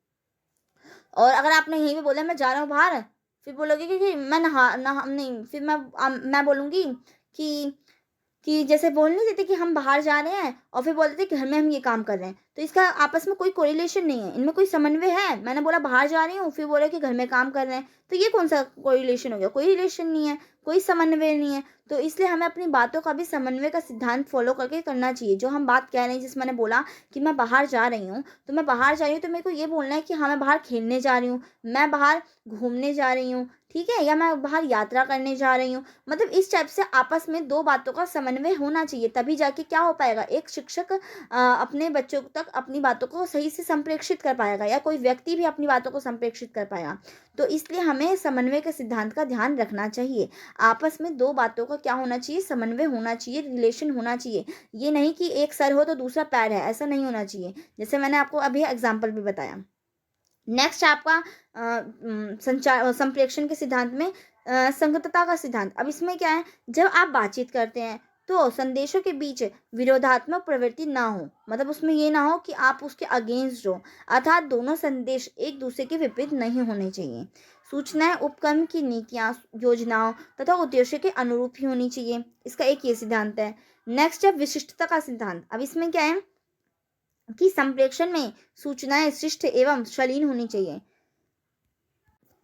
और अगर आपने यहीं पे बोला मैं जा रहा हूँ बाहर, फिर बोलोगे कि मैं नहा नहा नहीं, फिर मैं बोलूँगी कि जैसे बोल नहीं देते कि हम बाहर जा रहे हैं और फिर बोल देते कि घर में हम ये काम कर रहे हैं, तो इसका आपस में कोई कोरिलेशन नहीं है, इनमें कोई समन्वय है। मैंने बोला बाहर जा रही हूँ, फिर बोला कि घर में काम कर रहे हैं, तो ये कौन सा कोरिलेशन हो गया, कोई रिलेशन नहीं है, कोई समन्वय नहीं है। तो इसलिए हमें अपनी बातों का भी समन्वय का सिद्धांत फॉलो करके करना चाहिए। जो हम बात कह रहे हैं, जिस मैंने बोला कि मैं बाहर जा रही हूँ, तो मैं बाहर जा रही हूँ तो मेरे को ये बोलना है कि हाँ मैं बाहर खेलने जा रही हूँ, मैं बाहर घूमने जा रही हूँ, ठीक है, या मैं बाहर यात्रा करने जा रही हूँ। मतलब इस टाइप से आपस में दो बातों का समन्वय होना चाहिए, तभी जाके क्या हो पाएगा, एक शिक्षक अपने बच्चों तक अपनी बातों को सही से संप्रेषित कर पाएगा, या कोई व्यक्ति भी अपनी बातों को संप्रेषित कर पाएगा। तो इसलिए हमें समन्वय के सिद्धांत का ध्यान रखना चाहिए। आपस में दो बातों का क्या होना चाहिए, समन्वय होना चाहिए, रिलेशन होना चाहिए। ये नहीं कि एक सर हो तो दूसरा पैर है, ऐसा नहीं होना चाहिए, जैसे मैंने आपको अभी एग्जाम्पल भी बताया। नेक्स्ट आपका संचार संप्रेषण के सिद्धांत में संगतता का सिद्धांत। अब इसमें क्या है, जब आप बातचीत करते हैं तो संदेशों के बीच विरोधात्मक प्रवृत्ति ना हो, मतलब उसमें ये ना हो कि आप उसके अगेंस्ट हो, अर्थात दोनों संदेश एक दूसरे के विपरीत नहीं होने चाहिए। सूचनाएं उपक्रम की नीतियां, योजनाओं तथा उद्देश्य के अनुरूप ही होनी चाहिए। इसका एक ये सिद्धांत है। नेक्स्ट है विशिष्टता का सिद्धांत। अब इसमें क्या है कि संप्रेषण में सूचनाएं शिष्ट एवं शालीन होनी चाहिए।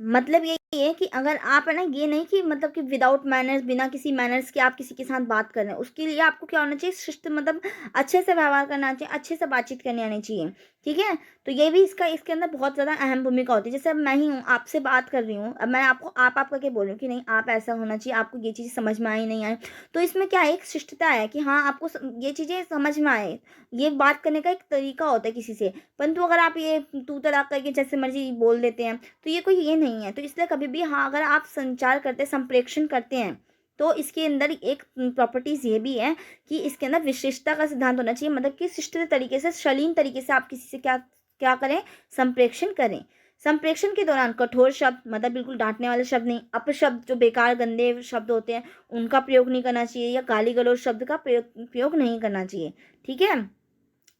मतलब यही है कि अगर आप है ना, ये नहीं कि मतलब कि विदाउट मैनर्स, बिना किसी मैनर्स के आप किसी के साथ बात कर रहे हैं, उसके लिए आपको क्या होना चाहिए, शिष्ट, मतलब अच्छे से व्यवहार करना चाहिए, अच्छे से बातचीत करनी आनी चाहिए। ठीक है, तो ये भी इसका इसके अंदर बहुत ज़्यादा अहम भूमिका होती है। जैसे अब मैं ही हूँ, आपसे बात कर रही हूँ, अब मैं आपको आप करके बोल रही हूँ कि नहीं आप ऐसा होना चाहिए, आपको ये चीज़ समझ में आई नहीं आई, तो इसमें क्या है, एक शिष्टता है कि हाँ आपको ये चीज़ें समझ में आए। ये बात करने का एक तरीका होता है किसी से। परंतु अगर आप ये तू तड़ाक करके जैसे मर्जी बोल देते हैं, तो ये कोई ये नहीं है। तो इसलिए कभी भी हाँ, अगर आप संचार करते हैं, संप्रेषण करते हैं, तो इसके अंदर एक प्रॉपर्टीज ये भी है कि इसके अंदर विशिष्टता का सिद्धांत होना चाहिए, मतलब कि शिष्ट तरीके से, शालीन तरीके से आप किसी से क्या क्या करें, संप्रेषण करें। संप्रेषण के दौरान कठोर शब्द, मतलब बिल्कुल डांटने वाले शब्द नहीं, अपशब्द जो बेकार गंदे शब्द होते हैं उनका प्रयोग नहीं करना चाहिए, या गाली गलौज शब्द का प्रयोग नहीं करना चाहिए। ठीक है,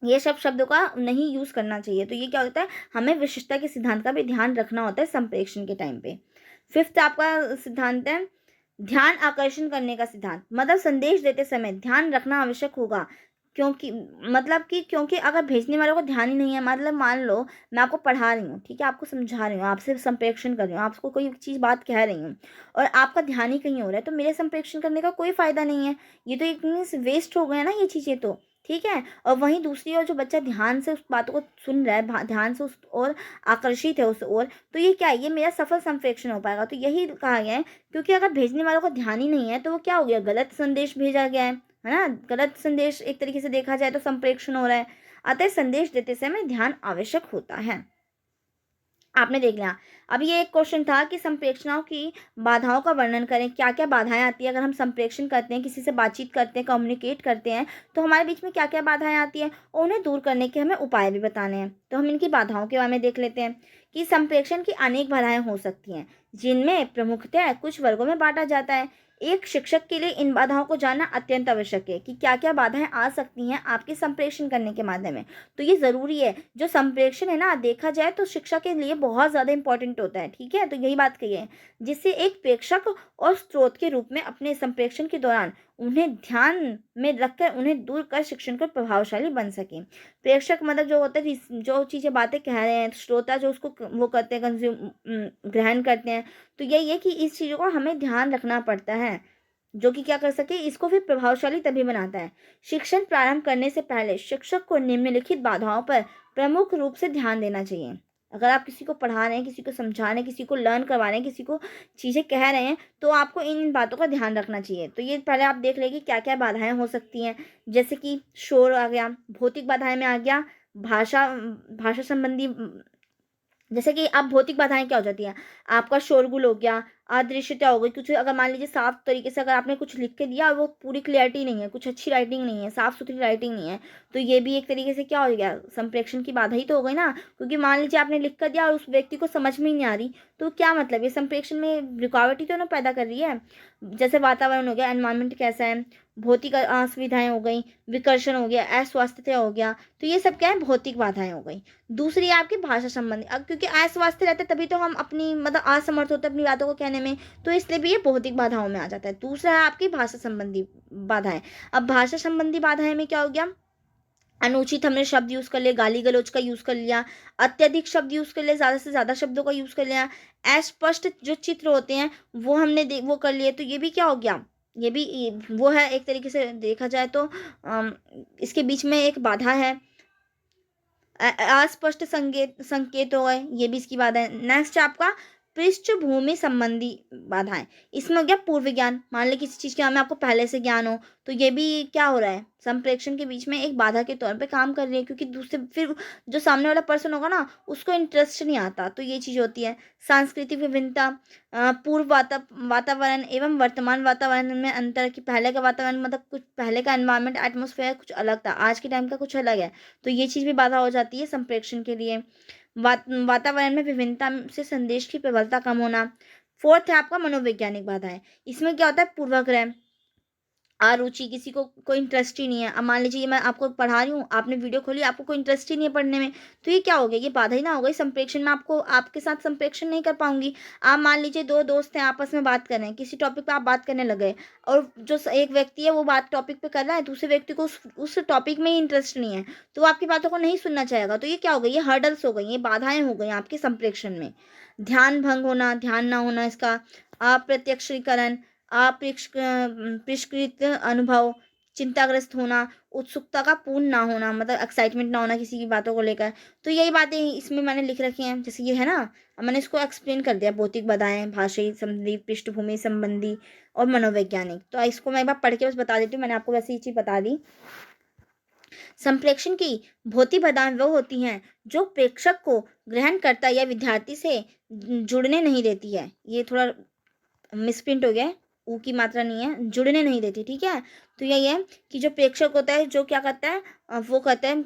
ये सब शब्दों का नहीं यूज करना चाहिए। तो ये क्या होता है, हमें विशिष्टता के सिद्धांत का भी ध्यान रखना होता है संप्रेषण के टाइम पे। फिफ्थ आपका सिद्धांत है ध्यान आकर्षण करने का सिद्धांत। मतलब संदेश देते समय ध्यान रखना आवश्यक होगा, क्योंकि क्योंकि अगर भेजने वालों को ध्यान ही नहीं है, मतलब मान लो मैं आपको पढ़ा रही हूँ, ठीक है, आपको समझा रही हूँ, आपसे संप्रेषण कर रही हूँ, आपको कोई चीज़ बात कह रही हूँ, और आपका ध्यान ही कहीं हो रहा है, तो मेरे संप्रेषण करने का कोई फायदा नहीं है। ये तो एक वेस्ट हो गया ना ये चीज़ें तो। ठीक है, और वहीं दूसरी ओर जो बच्चा ध्यान से उस बातों को सुन रहा है, ध्यान से उस और आकर्षित है उस ओर, तो ये क्या है, ये मेरा सफल संप्रेषण हो पाएगा। तो यही कहा गया है, क्योंकि अगर भेजने वालों को ध्यान ही नहीं है, तो वो क्या हो गया, गलत संदेश भेजा गया है ना, गलत संदेश एक तरीके से देखा जाए तो संप्रेषण हो रहा है। अतः संदेश देते समय ध्यान आवश्यक होता है। आपने देख लिया। अब ये एक क्वेश्चन था कि संप्रेषणाओं की बाधाओं का वर्णन करें, क्या क्या बाधाएं आती है अगर हम संप्रेषण करते हैं, किसी से बातचीत करते हैं, कम्युनिकेट करते हैं, तो हमारे बीच में क्या क्या बाधाएं आती हैं, और उन्हें दूर करने के हमें उपाय भी बताने हैं। तो हम इनकी बाधाओं के बारे में देख लेते हैं कि संप्रेषण की अनेक बाधाएं हो सकती हैं, जिनमें प्रमुखतः कुछ वर्गों में बांटा जाता है। एक शिक्षक के लिए इन बाधाओं को जानना अत्यंत आवश्यक है कि क्या क्या बाधाएं आ सकती हैं आपके संप्रेषण करने के माध्यम में। तो ये ज़रूरी है, जो संप्रेषण है ना, देखा जाए तो शिक्षा के लिए बहुत ज़्यादा इंपॉर्टेंट होता है। ठीक है, तो यही बात कही है, जिससे एक प्रेक्षक और स्रोत के रूप में अपने संप्रेषण के दौरान उन्हें ध्यान में रखकर उन्हें दूर कर शिक्षण को प्रभावशाली बन सके। प्रेक्षक मतलब जो होता है, जो चीज़ें बातें कह रहे हैं, श्रोता जो उसको वो करते हैं, कंज्यूम ग्रहण करते हैं। तो यही है कि इस चीज़ों को हमें ध्यान रखना पड़ता है, जो कि क्या कर सके, इसको फिर प्रभावशाली तभी बनाता है। शिक्षण प्रारंभ करने से पहले शिक्षक को निम्नलिखित बाधाओं पर प्रमुख रूप से ध्यान देना चाहिए। अगर आप किसी को पढ़ा रहे हैं, किसी को समझा रहे हैं, किसी को लर्न करवा रहे हैं, किसी को चीज़ें कह रहे हैं, तो आपको इन बातों का ध्यान रखना चाहिए। तो ये पहले आप देख लें कि क्या क्या बाधाएं हो सकती हैं। जैसे कि शोर आ गया, भौतिक बाधाएं में आ गया, भाषा भाषा संबंधी, जैसे कि अब भौतिक बाधाएं क्या हो जाती हैं, आपका शोरगुल हो गया, अदृश्यता हो गई, कुछ अगर मान लीजिए साफ तरीके से अगर आपने कुछ लिख के दिया और वो पूरी क्लियरिटी नहीं है, कुछ अच्छी राइटिंग नहीं है, साफ सुथरी राइटिंग नहीं है, तो ये भी एक तरीके से क्या हो गया, संप्रेषण की बाधा ही तो हो गई ना। क्योंकि मान लीजिए आपने लिख कर दिया और उस व्यक्ति को समझ में ही नहीं आ रही, तो क्या मतलब, ये संप्रेषण में रुकावट ही तो ना पैदा कर रही है। जैसे वातावरण हो गया, एनवायरमेंट कैसा है, भौतिक असुविधाएं हो गई, विकर्षण हो गया, अस्वास्थ्य हो गया, तो ये सब क्या है, भौतिक बाधाएं हो गई। दूसरी है आपकी भाषा संबंधी, अब क्योंकि अस्वास्थ्य रहते तभी तो हम अपनी मतलब असमर्थ होते अपनी बातों को कहने में, तो इसलिए भी ये भौतिक बाधाओं में आ जाता है। दूसरा है आपकी भाषा संबंधी बाधाएं। अब भाषा संबंधी बाधाएं में क्या हो गया, अनुचित हमने शब्द यूज कर लिया, गाली गलौज का यूज कर लिया, अत्यधिक शब्द यूज कर लिया, ज्यादा से ज्यादा शब्दों का यूज कर लिया, अस्पष्ट जो चित्र होते हैं वो हमने वो कर लिए, तो ये भी क्या हो गया, ये भी वो है, एक तरीके से देखा जाए तो इसके बीच में एक बाधा है। अस्पष्ट संकेत संकेत हो गए, ये भी इसकी बाधा है। नेक्स्ट आपका पृष्ठभूमि संबंधी बाधाएं। इसमें हो गया पूर्व ज्ञान, मान ली किसी चीज के बारे में आपको पहले से ज्ञान हो, तो ये भी क्या हो रहा है, संप्रेषण के बीच में एक बाधा के तौर पे काम कर रही है, क्योंकि दूसरे फिर जो सामने वाला पर्सन होगा ना, उसको इंटरेस्ट नहीं आता, तो ये चीज होती है। सांस्कृतिक विभिन्नता, पूर्व वातावरण एवं वर्तमान वातावरण में अंतर, कि पहले का वातावरण मतलब कुछ पहले का एनवायरनमेंट एटमोसफेयर कुछ अलग था, आज के टाइम का कुछ अलग है, तो ये चीज़ भी बाधा हो जाती है संप्रेषण के लिए। वातावरण में विभिन्नता से संदेश की प्रबलता कम होना। फोर्थ है आपका मनोवैज्ञानिक बाधा है। इसमें क्या होता है, पूर्वाग्रह, अरुचि, किसी को कोई इंटरेस्ट ही नहीं है। अब मान लीजिए मैं आपको पढ़ा रही हूँ, आपने वीडियो खोली, आपको कोई इंटरेस्ट ही नहीं है पढ़ने में, तो ये क्या हो गया? ये बाधा ही ना हो गई संप्रेषण में, आपको आपके साथ संप्रेषण नहीं कर पाऊँगी। आप मान लीजिए 2 दोस्त हैं, आपस में बात कर रहे हैं, किसी टॉपिक पे आप बात करने लग गए और जो एक व्यक्ति है वो बात टॉपिक पे कर रहा है, दूसरे व्यक्ति को उस टॉपिक में ही इंटरेस्ट नहीं है, तो वो आपकी बातों को नहीं सुनना चाहेगा। तो ये क्या हो गई? ये हर्डल्स हो गई, ये बाधाएँ हो गई आपके संप्रेषण में। ध्यान भंग होना, ध्यान ना होना इसका, अप्रत्यक्षीकरण, परिष्कृत अनुभव, चिंताग्रस्त होना, उत्सुकता का पूर्ण ना होना, मतलब एक्साइटमेंट ना होना किसी की बातों को लेकर। तो यही बातें इसमें मैंने लिख रखी हैं, जैसे ये है ना, अब मैंने इसको एक्सप्लेन कर दिया, भौतिक बाधाएँ, भाषाई संबंधी, पृष्ठभूमि संबंधी और मनोवैज्ञानिक। तो इसको मैं एक बार पढ़ के बस बता देती हूँ, मैंने आपको वैसे ये चीज़ बता दी। संप्रेक्षण की भौतिक बाधाएं वो होती हैं जो प्रेक्षक को ग्रहणकर्ता या विद्यार्थी से जुड़ने नहीं देती है। ये थोड़ा मिसप्रिंट हो गया है, ऊ की मात्रा नहीं है, जुड़ने नहीं देती, ठीक है। तो यही है कि जो प्रेक्षक होता है, जो क्या करता है, वो करता है,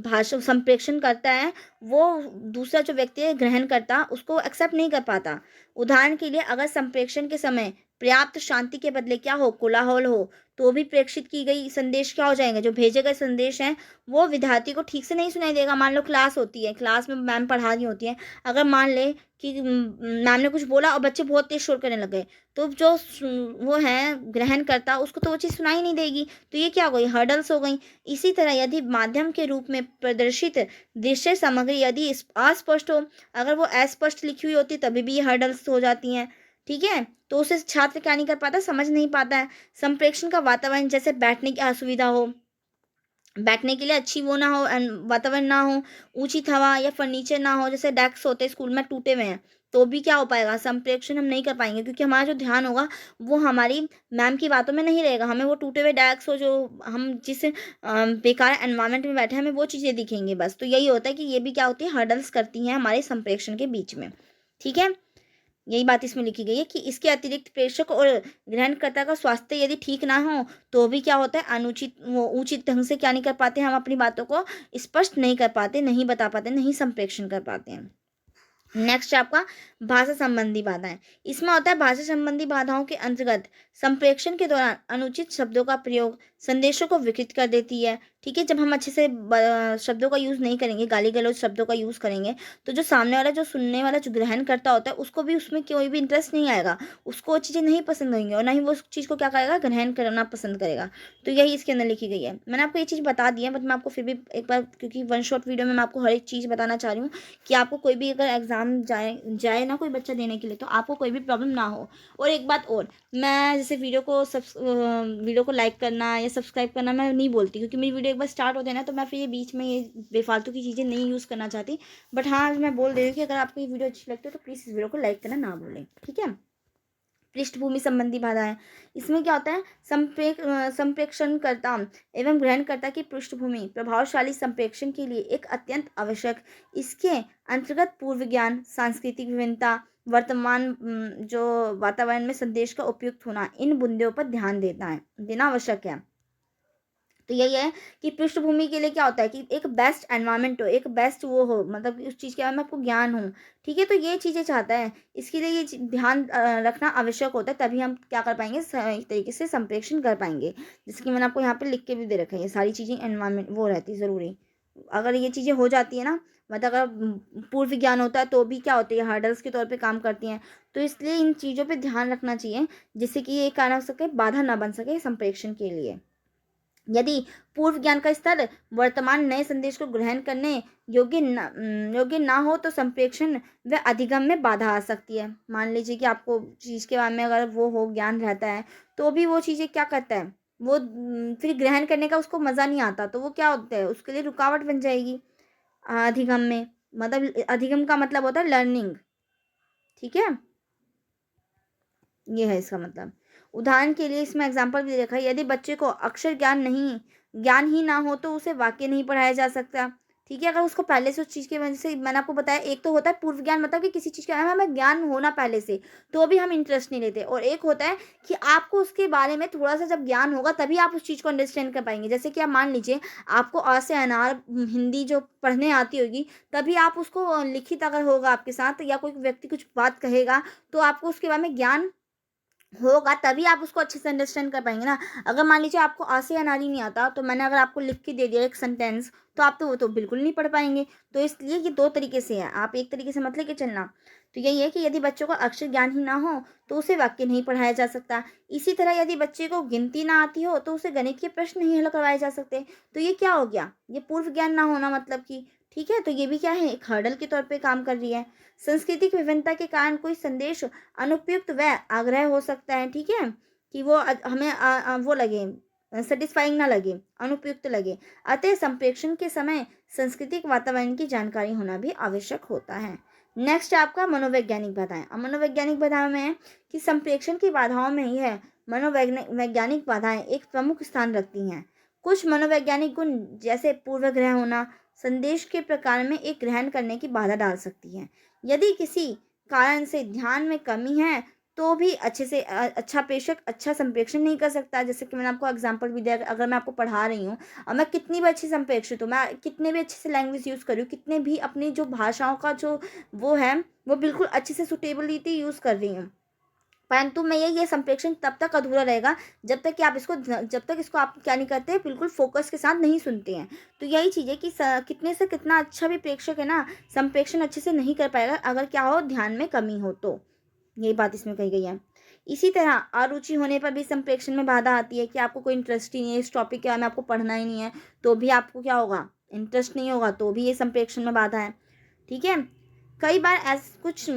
भाषा संप्रेषण करता है, वो दूसरा जो व्यक्ति है ग्रहण करता, उसको एक्सेप्ट नहीं कर पाता। उदाहरण के लिए अगर संप्रेषण के समय पर्याप्त शांति के बदले क्या हो, कोलाहल हो, तो भी प्रेषित की गई संदेश क्या हो जाएंगे, जो भेजे गए संदेश हैं वो विद्यार्थी को ठीक से नहीं सुनाई देगा। मान लो क्लास होती है, क्लास में मैम पढ़ा रही होती है, अगर मान ले कि मैम ने कुछ बोला और बच्चे बहुत तेज शोर करने लग गए, तो जो वो है ग्रहण करता, उसको तो वो चीज़ सुनाई नहीं देगी। तो ये क्या हो गई? हर्डल्स हो गई। इसी तरह यदि माध्यम के रूप में प्रदर्शित दृश्य सामग्री यदि अस्पष्ट हो, अगर वो अस्पष्ट लिखी हुई होती तभी भी ये हर्डल्स हो जाती हैं, ठीक है। तो उसे छात्र क्या नहीं कर पाता, समझ नहीं पाता है। संप्रेषण का वातावरण, जैसे बैठने की असुविधा हो, बैठने के लिए अच्छी वो ना हो, वातावरण ना हो, उचित हवा या फर्नीचर ना हो, जैसे डेस्क होते हैं स्कूल में टूटे हुए हैं, तो भी क्या हो पाएगा? संप्रेषण हम नहीं कर पाएंगे, क्योंकि हमारा जो ध्यान होगा वो हमारी मैम की बातों में नहीं रहेगा। हमें वो टूटे हुए डेस्क हो, जो हम जिस बेकार एनवायरनमेंट में बैठे हैं, हमें वो चीज़ें दिखेंगी बस। तो यही होता है कि ये भी क्या होती है, हर्डल्स करती हैं हमारे संप्रेषण के बीच में, ठीक है। यही बात इसमें लिखी गई है कि इसके अतिरिक्त प्रेषक और ग्रहणकर्ता का स्वास्थ्य यदि ठीक ना हो, तो भी क्या होता है, अनुचित वो उचित ढंग से क्या नहीं कर पाते, हम अपनी बातों को स्पष्ट नहीं कर पाते, नहीं बता पाते, नहीं संप्रेषण कर पाते हैं। नेक्स्ट आपका भाषा संबंधी बाधाएं। इसमें होता है भाषा संबंधी बाधाओं के अंतर्गत संप्रेषण के दौरान अनुचित शब्दों का प्रयोग संदेशों को विकृत कर देती है, ठीक है। जब हम अच्छे से शब्दों का यूज़ नहीं करेंगे, गाली गलौज शब्दों का यूज़ करेंगे, तो जो सामने वाला, जो सुनने वाला, जो ग्रहण करता होता है, उसको भी उसमें कोई भी इंटरेस्ट नहीं आएगा, उसको वो चीज़ें नहीं पसंद होंगी और ना ही वो उस चीज़ को क्या करेगा, ग्रहण करना पसंद करेगा। तो यही इसके अंदर लिखी गई है। मैंने आपको ये चीज़ बता दी है, बट मैं आपको फिर भी एक बार, क्योंकि वन शॉट वीडियो में मैं आपको हर एक चीज़ बताना चाह रही हूँ कि आपको कोई भी अगर एग्ज़ाम जाए जाए ना कोई बच्चा देने के लिए, तो आपको कोई भी प्रॉब्लम ना हो। और एक बात और, मैं जैसे वीडियो को लाइक करना या सब्सक्राइब करना मैं नहीं बोलती, क्योंकि मेरी वीडियो एक बार स्टार्ट होते हैं ना, तो मैं फिर ये बीच में ये बेफालतू की चीज़ें नहीं यूज़ करना चाहती। बट हाँ, मैं बोल रही हूँ कि अगर आपको ये वीडियो अच्छी लगती है तो प्लीज़ इस वीडियो को लाइक करना ना भूलें, ठीक है। पृष्ठभूमि संबंधी बाधाएं। इसमें क्या होता है, संप्रेषणकर्ता एवं ग्रहणकर्ता की पृष्ठभूमि प्रभावशाली संप्रेषण के लिए एक अत्यंत आवश्यक। इसके अंतर्गत पूर्व ज्ञान, सांस्कृतिक विभिन्नता, वर्तमान जो वातावरण में संदेश का उपयुक्त होना, इन बिंदुओं पर ध्यान देना आवश्यक है। तो यही है कि पृष्ठभूमि के लिए क्या होता है कि एक बेस्ट एनवायरनमेंट हो, एक बेस्ट वो हो, मतलब उस चीज़ के बारे में आपको ज्ञान हो, ठीक है। तो ये चीज़ें चाहता है, इसके लिए ये ध्यान रखना आवश्यक होता है, तभी हम क्या कर पाएंगे, सही तरीके से संप्रेषण कर पाएंगे। जैसे कि मैंने आपको यहाँ पे लिख के भी दे रखा है, ये सारी चीज़ें एनवायरनमेंट वो रहती है ज़रूरी। अगर ये चीज़ें हो जाती है ना, मतलब अगर पूर्व ज्ञान होता है तो भी क्या होती है, हर्डल्स के तौर पे काम करती हैं। तो इसलिए इन चीज़ों पे ध्यान रखना चाहिए, जिससे कि ये क्या ना हो सके, बाधा ना बन सके संप्रेषण के लिए। यदि पूर्व ज्ञान का स्तर वर्तमान नए संदेश को ग्रहण करने योग्य ना हो, तो संप्रेषण व अधिगम में बाधा आ सकती है। मान लीजिए कि आपको चीज़ के बारे में अगर वो हो, ज्ञान रहता है, तो भी वो चीज़ें क्या करता है, वो फिर ग्रहण करने का उसको मज़ा नहीं आता, तो वो क्या होता है, उसके लिए रुकावट बन जाएगी अधिगम में। मतलब अधिगम का मतलब होता है लर्निंग, ठीक है। ये है इसका मतलब। उदाहरण के लिए इसमें एग्जाम्पल भी देखा है, यदि बच्चे को अक्षर ज्ञान ही ना हो, तो उसे वाक्य नहीं पढ़ाया जा सकता, ठीक है। अगर उसको पहले से उस चीज़ की वजह से, मैंने आपको बताया, एक तो होता है पूर्व ज्ञान, मतलब कि किसी चीज़ के बारे में हमें ज्ञान होना पहले से, तो भी हम इंटरेस्ट नहीं लेते। और एक होता है कि आपको उसके बारे में थोड़ा सा जब ज्ञान होगा तभी आप उस चीज़ को अंडरस्टैंड कर पाएंगे। जैसे कि आप मान लीजिए आपको अ से अनार हिंदी जो पढ़ने आती होगी, तभी आप उसको लिखित अगर होगा आपके साथ, या कोई व्यक्ति कुछ बात कहेगा, तो आपको उसके बारे में ज्ञान होगा तभी आप उसको अच्छे से अंडरस्टैंड कर पाएंगे ना। अगर मान लीजिए आपको आ से अनाड़ी नहीं आता, तो मैंने अगर आपको लिख के दे दिया एक सेंटेंस, तो आप तो वो तो बिल्कुल नहीं पढ़ पाएंगे। तो इसलिए ये दो तरीके से है, आप एक तरीके से मत लेके चलना। तो यही है कि यदि बच्चों को अक्षर ज्ञान ही ना हो तो उसे वाक्य नहीं पढ़ाया जा सकता। इसी तरह यदि बच्चे को गिनती ना आती हो तो उसे गणित के प्रश्न नहीं हल करवाए जा सकते। तो ये क्या हो गया, ये पूर्व ज्ञान ना होना मतलब कि, ठीक है। तो ये भी क्या है, एक हर्डल के तौर पे काम कर रही है। सांस्कृतिक विभिन्नता के कारण कोई संदेश अनुपयुक्त व आग्रह हो सकता है, ठीक है, कि वो हमें वो लगे, सेटिस्फाइंग ना लगे, अनुपयुक्त लगे। अतः संप्रेषण के समय सांस्कृतिक वातावरण की जानकारी होना भी आवश्यक होता है। नेक्स्ट आपका मनोवैज्ञानिक बाधाएं। अब मनोवैज्ञानिक बाधाओं में है कि संप्रेषण की बाधाओं में ही है, मनोवैज्ञानिक बाधाएं एक प्रमुख स्थान रखती हैं। कुछ मनोवैज्ञानिक गुण जैसे पूर्वाग्रह होना संदेश के प्रकार में एक ग्रहण करने की बाधा डाल सकती है। यदि किसी कारण से ध्यान में कमी है तो भी अच्छे से अच्छा प्रेषक अच्छा संप्रेषण नहीं कर सकता। जैसे कि मैंने आपको एग्जांपल भी दिया, अगर मैं आपको पढ़ा रही हूँ और मैं कितनी भी अच्छी संप्रेषित हूँ, मैं कितने भी अच्छे से लैंग्वेज यूज़ कर रही हूँ, कितने भी अपनी जो भाषाओं का जो वो है वो बिल्कुल अच्छे से सुटेबिलिटी यूज़ कर रही हूँ, परंतु मैं ये संप्रेषण तब तक अधूरा रहेगा जब तक कि आप इसको जब तक इसको आप क्या नहीं करते, बिल्कुल फोकस के साथ नहीं सुनते हैं। तो यही चीज़ है कि कितने से कितना अच्छा भी प्रेक्षक है ना, संप्रेषण अच्छे से नहीं कर पाएगा अगर क्या हो, ध्यान में कमी हो तो। यही बात इसमें कही गई है। इसी तरह अरुचि होने पर भी संप्रेषण में बाधा आती है कि आपको कोई इंटरेस्ट ही नहीं है इस टॉपिक के बारे में, आपको पढ़ना ही नहीं है, तो भी आपको क्या होगा, इंटरेस्ट नहीं होगा, तो भी ये संप्रेषण में बाधा है, ठीक है। कई बार कुछ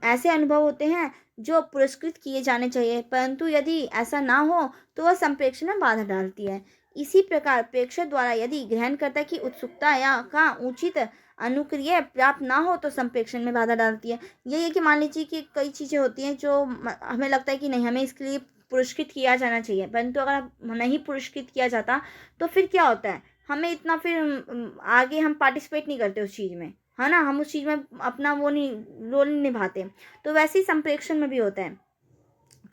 ऐसे अनुभव होते हैं जो पुरस्कृत किए जाने चाहिए, परंतु यदि ऐसा ना हो तो वह संप्रेषण में बाधा डालती है। इसी प्रकार प्रेक्षक द्वारा यदि ग्रहणकर्ता की उत्सुकता या का उचित अनुक्रिया प्राप्त ना हो तो संप्रेषण में बाधा डालती है। यही है कि मान लीजिए कि कई चीज़ें होती हैं जो हमें लगता है कि नहीं, हमें इसके लिए पुरस्कृत किया जाना चाहिए, परंतु अगर नहीं पुरस्कृत किया जाता तो फिर क्या होता है, हमें इतना फिर आगे हम पार्टिसिपेट नहीं करते उस चीज़ में, है ना, हम उस चीज़ में अपना वो नहीं, रोल नहीं निभाते। तो वैसे ही संप्रेषण में भी होता है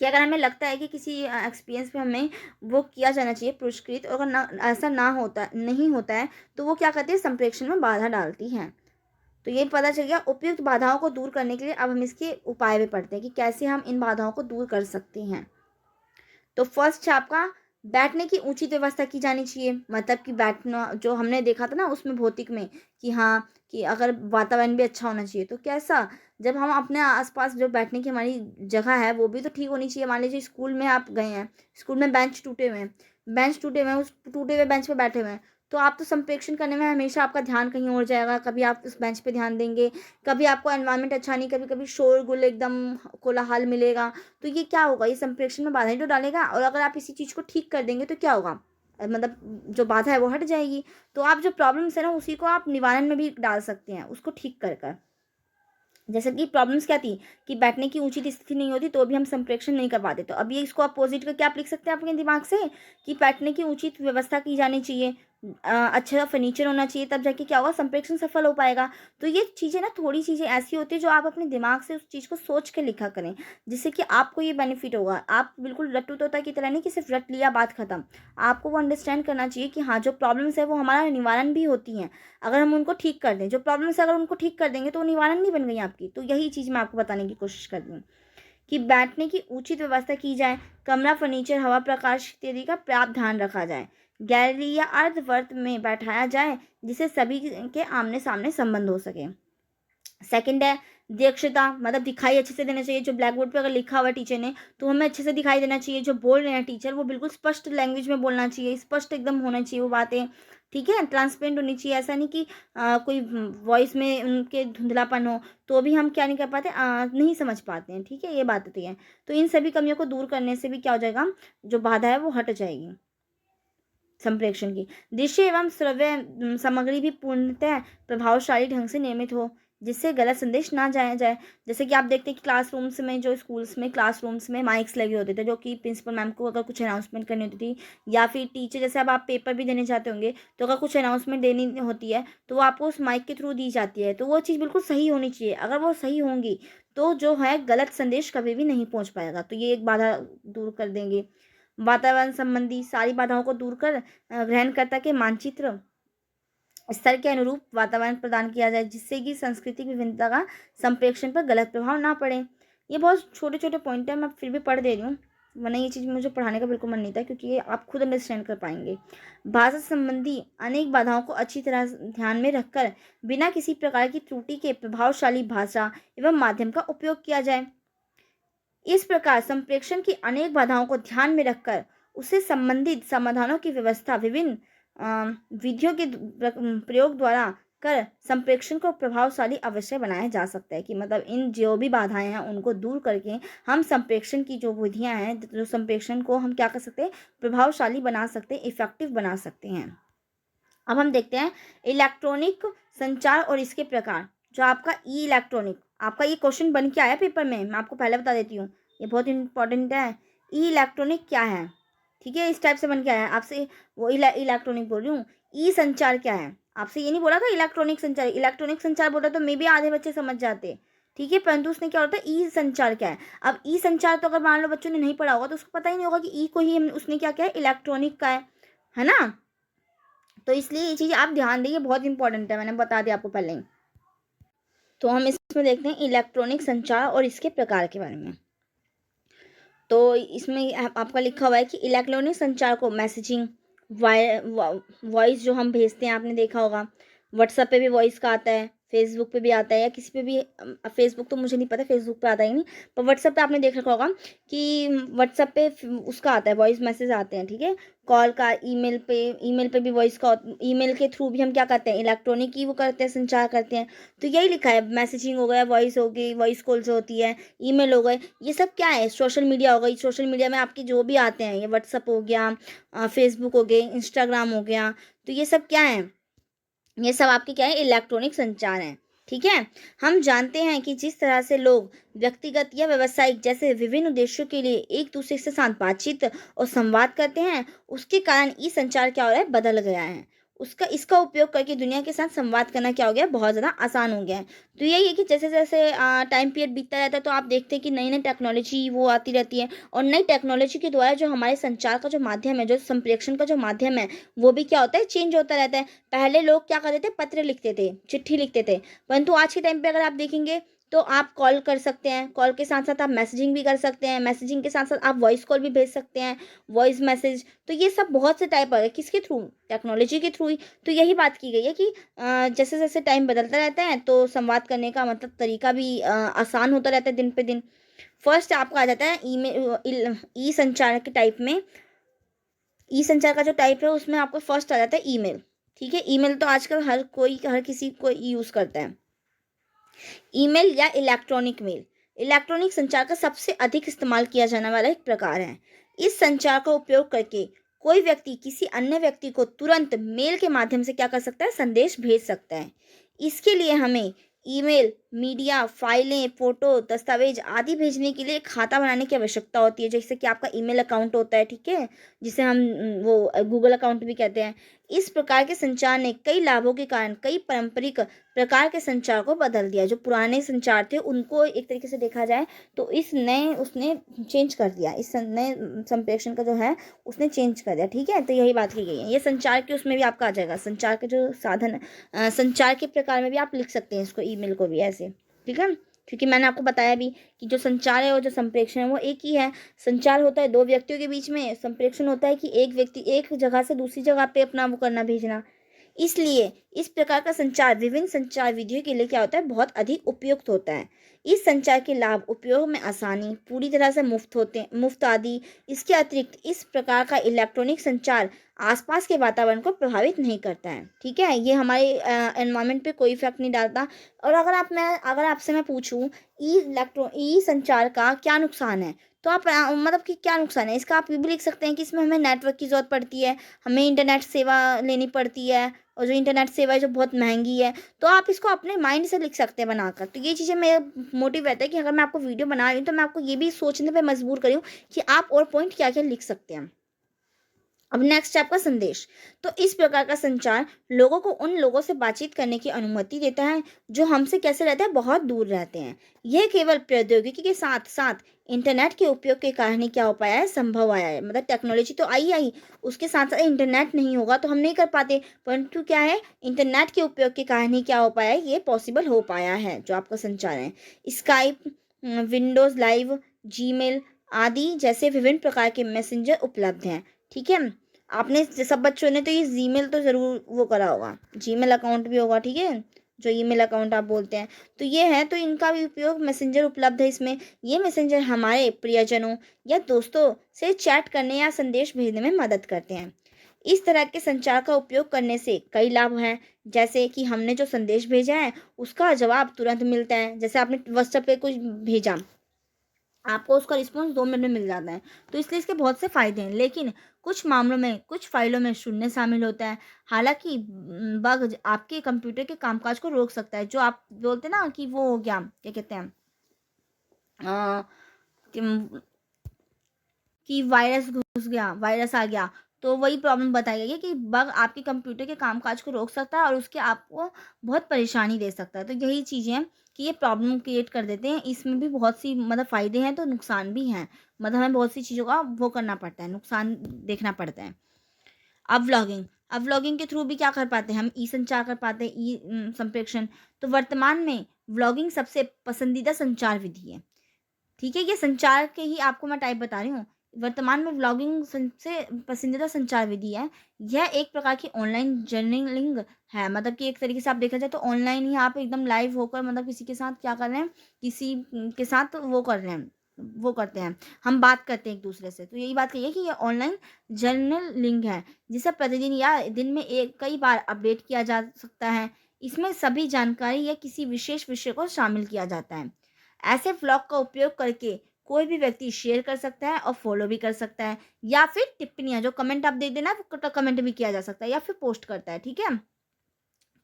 कि अगर हमें लगता है कि किसी एक्सपीरियंस पे हमें वो किया जाना चाहिए पुरस्कृत, और अगर ना ऐसा ना होता नहीं होता है तो वो क्या करती है, संप्रेषण में बाधा डालती है। तो ये पता चल गया। उपयुक्त बाधाओं को दूर करने के लिए अब हम इसके उपाय भी पढ़ते हैं कि कैसे हम इन बाधाओं को दूर कर सकते हैं। तो फर्स्ट है आपका, बैठने की उचित व्यवस्था की जानी चाहिए। मतलब कि बैठना जो हमने देखा था ना उसमें भौतिक में, कि हाँ, कि अगर वातावरण भी अच्छा होना चाहिए तो कैसा, जब हम अपने आसपास जो बैठने की हमारी जगह है वो भी तो ठीक होनी चाहिए। मान लीजिए स्कूल में आप गए हैं, स्कूल में बेंच टूटे हुए हैं, उस टूटे हुए बेंच पे बैठे हुए हैं, तो आप तो संप्रेषण करने में हमेशा आपका ध्यान कहीं और जाएगा। कभी आप उस बेंच पे ध्यान देंगे, कभी आपको एनवायरनमेंट अच्छा नहीं, कभी कभी शोरगुल एकदम कोलाहल मिलेगा। तो ये क्या होगा, ये संप्रेषण में बाधा ही तो डालेगा। और अगर आप इसी चीज़ को ठीक कर देंगे तो क्या होगा, मतलब जो बाधा है वो हट जाएगी। तो आप जो प्रॉब्लम्स है ना उसी को आप निवारण में भी डाल सकते हैं, उसको ठीक कर कर। जैसे कि प्रॉब्लम्स क्या थी कि बैठने की उचित स्थिति नहीं होती तो भी हम संप्रेषण नहीं कर पाते, तो अब ये इसको अपोजिट करके आप लिख सकते हैं अपने दिमाग से कि बैठने की उचित व्यवस्था की जानी चाहिए, अच्छा फर्नीचर होना चाहिए, तब जाके क्या होगा, संप्रेषण सफल हो पाएगा। तो ये चीज़ें ना, थोड़ी चीज़ें ऐसी होती है जो आप अपने दिमाग से उस चीज़ को सोच के लिखा करें, जिससे कि आपको ये बेनिफिट होगा। आप बिल्कुल रट्टू तोता की तरह नहीं कि सिर्फ रट लिया बात खत्म। आपको वो अंडरस्टैंड करना चाहिए कि हाँ, जो प्रॉब्लम्स है वो हमारा निवारण भी होती हैं अगर हम उनको ठीक कर दें। जो प्रॉब्लम्स है अगर उनको ठीक कर देंगे तो वो निवारण नहीं बन गई आपकी। तो यही चीज़ मैं आपको बताने की कोशिश कर रही हूँ कि बैठने की उचित व्यवस्था की जाए, कमरा, फर्नीचर, हवा, प्रकाश इत्यादि का पर्याप्त ध्यान रखा जाए, गैलरी या अर्धवर्त में बैठाया जाए जिससे सभी के आमने सामने संबंध हो सके। सेकंड है दक्षता, मतलब दिखाई अच्छे से देना चाहिए। जो ब्लैक बोर्ड पे अगर लिखा हुआ है टीचर ने तो हमें अच्छे से दिखाई देना चाहिए। जो बोल रहे हैं टीचर वो बिल्कुल स्पष्ट लैंग्वेज में बोलना चाहिए, स्पष्ट एकदम होना चाहिए वो बातें, ठीक है, ट्रांसपेरेंट होनी चाहिए। ऐसा नहीं कि कोई वॉइस में उनके धुंधलापन हो तो भी हम क्या नहीं कर पाते, नहीं समझ पाते हैं, ठीक है, ये बात होती है। तो इन सभी कमियों को दूर करने से भी क्या हो जाएगा, जो बाधा है वो हट जाएगी संप्रेषण की। दृश्य एवं श्रव्य सामग्री भी पूर्णतः प्रभावशाली ढंग से निर्मित हो जिससे गलत संदेश ना जाया जाए। जैसे कि आप देखते हैं कि क्लासरूम्स में, जो स्कूल्स में क्लासरूम्स में माइक्स लगे होते थे जो कि प्रिंसिपल मैम को अगर कुछ अनाउंसमेंट करनी होती थी, या फिर टीचर, जैसे अब आप पेपर भी देने जाते होंगे तो अगर कुछ अनाउंसमेंट देनी होती है तो वो आपको उस माइक के थ्रू दी जाती है। तो वो चीज़ बिल्कुल सही होनी चाहिए। अगर वो सही होंगी तो जो है गलत संदेश कभी भी नहीं पहुंच पाएगा। तो ये एक बाधा दूर कर देंगे। वातावरण संबंधी सारी बाधाओं को दूर कर ग्रहणकर्ता के मानचित्र स्तर के अनुरूप वातावरण प्रदान किया जाए जिससे कि सांस्कृतिक विभिन्नता का संप्रेषण पर गलत प्रभाव ना पड़े। ये बहुत छोटे-छोटे पॉइंट हैं, मैं फिर भी पढ़ दे रही हूँ, वरना ये चीज़ मुझे पढ़ाने का बिल्कुल मन नहीं था, क्योंकि ये आप खुद अंडरस्टैंड कर पाएँगे। भाषा संबंधी अनेक बाधाओं को अच्छी तरह ध्यान में रखकर बिना किसी प्रकार की त्रुटि के प्रभावशाली भाषा एवं माध्यम का उपयोग किया जाए। इस प्रकार संप्रेषण की अनेक बाधाओं को ध्यान में रखकर उससे संबंधित समाधानों की व्यवस्था विभिन्न विधियों के प्रयोग द्वारा कर संप्रेषण को प्रभावशाली अवश्य बनाया जा सकता है, कि मतलब इन जो भी बाधाएं हैं उनको दूर करके हम संप्रेषण की जो विधियां हैं, जो संप्रेषण को हम क्या कर सकते हैं, प्रभावशाली बना सकते हैं, इफेक्टिव बना सकते हैं। अब हम देखते हैं इलेक्ट्रॉनिक संचार और इसके प्रकार। जो आपका ई इलेक्ट्रॉनिक, आपका ये क्वेश्चन बन के आया पेपर में, मैं आपको पहले बता देती हूँ, ये बहुत इंपॉर्टेंट है। ई इलेक्ट्रॉनिक क्या है, ठीक है, इस टाइप से बन के आया है आपसे। वो इलेक्ट्रॉनिक बोल रही हूँ। ई संचार क्या है, आपसे ये नहीं बोला था इलेक्ट्रॉनिक संचार, इलेक्ट्रॉनिक संचार बोला तो मे भी आधे बच्चे समझ जाते, ठीक है, परंतु उसने क्या होता है, ई संचार क्या है। अब ई संचार तो अगर मान लो बच्चों ने नहीं पढ़ा होगा तो उसको पता ही नहीं होगा कि ई को ही उसने क्या किया है, इलेक्ट्रॉनिक का है ना। तो इसलिए ये चीज़ आप ध्यान देंगे, बहुत इंपॉर्टेंट है, मैंने बता दिया आपको पहले ही। तो हम इसमें देखते हैं इलेक्ट्रॉनिक संचार और इसके प्रकार के बारे में। तो इसमें आपका लिखा हुआ है कि इलेक्ट्रॉनिक संचार को मैसेजिंग, वॉइस जो हम भेजते हैं, आपने देखा होगा व्हाट्सएप पे भी वॉइस का आता है, फेसबुक पे भी आता है, या किसी पे भी, फेसबुक तो मुझे नहीं पता, फेसबुक पे आता ही नहीं, पर व्हाट्सएप पे आपने देख रखा होगा कि व्हाट्सएप पे उसका आता है, वॉइस मैसेज आते हैं, ठीक है। कॉल का, ईमेल पे भी वॉइस का, ईमेल के थ्रू भी हम क्या करते हैं, इलेक्ट्रॉनिक ही वो करते हैं, संचार करते हैं। तो यही लिखा है, मैसेजिंग हो गया, वॉइस हो गई, वॉइस कॉल जो होती है, ईमेल हो गए, ये सब क्या है, सोशल मीडिया हो गई, सोशल मीडिया में आपके जो भी आते हैं, ये व्हाट्सअप हो गया, फेसबुक हो गए, इंस्टाग्राम हो गया, तो ये सब क्या है, ये सब आपके क्या है, इलेक्ट्रॉनिक संचार हैं, ठीक है। हम जानते हैं कि जिस तरह से लोग व्यक्तिगत या व्यावसायिक जैसे विभिन्न उद्देश्यों के लिए एक दूसरे के साथ बातचीत और संवाद करते हैं, उसके कारण ई संचार क्या हो रहा है, बदल गया है। उसका इसका उपयोग करके दुनिया के साथ संवाद करना क्या हो गया, बहुत ज़्यादा आसान हो गया है। तो यही है कि जैसे जैसे टाइम पीरियड बीतता रहता है, तो आप देखते हैं कि नई नई टेक्नोलॉजी वो आती रहती है, और नई टेक्नोलॉजी के द्वारा जो हमारे संचार का जो माध्यम है, जो संप्रेषण का जो माध्यम है, वो भी क्या होता है, चेंज होता रहता है। पहले लोग क्या करते थे, पत्र लिखते थे, चिट्ठी लिखते थे, परंतु आज के टाइम पे अगर आप देखेंगे तो आप कॉल कर सकते हैं, कॉल के साथ साथ आप मैसेजिंग भी कर सकते हैं, मैसेजिंग के साथ साथ आप वॉइस कॉल भी भेज सकते हैं, वॉइस मैसेज। तो ये सब बहुत से टाइप आ गए, किसके थ्रू, टेक्नोलॉजी के थ्रू ही। तो यही बात की गई है कि जैसे जैसे टाइम बदलता रहता है, तो संवाद करने का मतलब तरीका भी आसान होता रहता है दिन पे दिन। फर्स्ट आपका आ जाता है ईमेल, ई संचार के टाइप में। ई संचार का जो टाइप है उसमें आपको फर्स्ट आ जाता है ईमेल, ठीक है। ईमेल तो आजकल हर किसी को यूज़ करता है। ईमेल या इलेक्ट्रॉनिक मेल इलेक्ट्रॉनिक संचार का सबसे अधिक इस्तेमाल किया जाने वाला एक प्रकार है। इस संचार का उपयोग करके कोई व्यक्ति किसी अन्य व्यक्ति को तुरंत मेल के माध्यम से क्या कर सकता है, संदेश भेज सकता है। इसके लिए हमें ईमेल, मीडिया, फाइलें, फोटो, दस्तावेज आदि भेजने के लिए एक खाता बनाने की आवश्यकता होती है, जैसे कि आपका ईमेल अकाउंट होता है, ठीक है, जिसे हम वो गूगल अकाउंट भी कहते हैं। इस प्रकार के संचार ने कई लाभों के कारण कई पारंपरिक प्रकार के संचार को बदल दिया। जो पुराने संचार थे उनको एक तरीके से देखा जाए तो इस नए उसने चेंज कर दिया, इस नए संप्रेषण का जो है उसने चेंज कर दिया, ठीक है। तो यही बात की गई है। ये संचार के उसमें भी आपका आ जाएगा, संचार के जो साधन, संचार के प्रकार में भी आप लिख सकते हैं इसको, ईमेल को भी ऐसे, ठीक है। क्योंकि मैंने आपको बताया भी कि जो संचार है और जो संप्रेषण है वो एक ही है। संचार होता है दो व्यक्तियों के बीच में, संप्रेषण होता है कि एक व्यक्ति एक जगह से दूसरी जगह पे अपना वो करना, भेजना। इसलिए इस प्रकार का संचार विभिन्न संचार विधियों के लिए क्या होता है, बहुत अधिक उपयुक्त होता है। इस संचार के लाभ उपयोग में आसानी, पूरी तरह से मुफ्त आदि। इसके अतिरिक्त इस प्रकार का इलेक्ट्रॉनिक संचार आसपास के वातावरण को प्रभावित नहीं करता है, ठीक है। ये हमारे एनवायरनमेंट पे कोई इफेक्ट नहीं डालता। और अगर आपसे मैं पूछूं ई संचार का क्या नुकसान है, तो आप मतलब कि क्या नुकसान है इसका, आप ये भी लिख सकते हैं कि इसमें हमें नेटवर्क की ज़रूरत पड़ती है, हमें इंटरनेट सेवा लेनी पड़ती है, और जो इंटरनेट सेवा है जो बहुत महंगी है। तो आप इसको अपने माइंड से लिख सकते हैं बनाकर। तो ये चीज़ें मेरा मोटिव रहता है कि अगर मैं आपको वीडियो बना रही हूँ तो मैं आपको ये भी सोचने पे मजबूर करूँ कि आप और पॉइंट क्या क्या लिख सकते हैं। अब नेक्स्ट है आपका संदेश। तो इस प्रकार का संचार लोगों को उन लोगों से बातचीत करने की अनुमति देता है जो हमसे कैसे रहते हैं, बहुत दूर रहते हैं। यह केवल प्रौद्योगिकी के साथ साथ इंटरनेट के उपयोग के कारण ही क्या हो पाया है, संभव आया है। मतलब टेक्नोलॉजी तो आई उसके साथ साथ इंटरनेट नहीं होगा तो हम नहीं कर पाते, परंतु क्या है, इंटरनेट के उपयोग के कारण ही क्या हो पाया है, ये पॉसिबल हो पाया है जो आपका संचार है। स्काइप, विंडोज़ लाइव, जीमेल आदि जैसे विभिन्न प्रकार के मैसेंजर उपलब्ध हैं। ठीक है? आपने सब बच्चों ने तो ये जीमेल तो ज़रूर वो करा होगा, जीमेल अकाउंट भी होगा, ठीक है? जो ईमेल अकाउंट आप बोलते हैं। तो ये है, तो इनका भी उपयोग मैसेंजर उपलब्ध है इसमें। ये मैसेंजर हमारे प्रियजनों या दोस्तों से चैट करने या संदेश भेजने में मदद करते हैं। इस तरह के संचार का उपयोग करने से कई लाभ हैं, जैसे कि हमने जो संदेश भेजा है, उसका जवाब तुरंत मिलता है। जैसे आपने व्हाट्सएप पे कुछ भेजा, आपको उसका रिस्पॉन्स 2 मिनट में मिल जाता है। तो इसलिए इसके बहुत से फ़ायदे हैं, लेकिन कुछ मामलों में कुछ फ़ाइलों में शून्य शामिल होता है। हालाँकि बग आपके कंप्यूटर के कामकाज को रोक सकता है, जो आप बोलते हैं ना कि वो हो गया, क्या कहते हैं अ, किम कि वायरस घुस गया, वायरस आ गया, तो वही प्रॉब्लम बताई गई है कि बग आपके कंप्यूटर के कामकाज को रोक सकता है और उसके आपको बहुत परेशानी दे सकता है। तो यही चीज़ें हैं कि ये प्रॉब्लम क्रिएट कर देते हैं। इसमें भी बहुत सी मतलब फ़ायदे हैं तो नुकसान भी हैं। मतलब हमें बहुत सी चीज़ों का वो करना पड़ता है, नुकसान देखना पड़ता है। अब व्लॉगिंग, के थ्रू भी क्या कर पाते हैं हम, ई-संचार कर पाते हैं, संप्रेषण। तो वर्तमान में व्लॉगिंग सबसे पसंदीदा संचार विधि है। ठीक है, ये संचार के ही आपको मैं टाइप बता रही हूँ। वर्तमान में व्लॉगिंग सबसे पसंदीदा संचार विधि है। यह एक प्रकार की ऑनलाइन जर्नलिंग है, मतलब कि एक तरीके से आप देखा जाए तो ऑनलाइन ही आप एकदम लाइव होकर मतलब किसी के साथ क्या कर रहे हैं, किसी के साथ वो कर रहे हैं, वो करते हैं, हम बात करते हैं एक दूसरे से। तो यही बात कही है कि ये ऑनलाइन जर्नलिंग है, जिसे प्रतिदिन या दिन में एक कई बार अपडेट किया जा सकता है। इसमें सभी जानकारी या किसी विशेष विषय को शामिल किया जाता है। ऐसे व्लॉग का उपयोग करके कोई भी व्यक्ति शेयर कर सकता है और फॉलो भी कर सकता है, या फिर टिप्पणियाँ जो कमेंट आप दे देना, वो कमेंट भी किया जा सकता है या फिर पोस्ट करता है। ठीक है?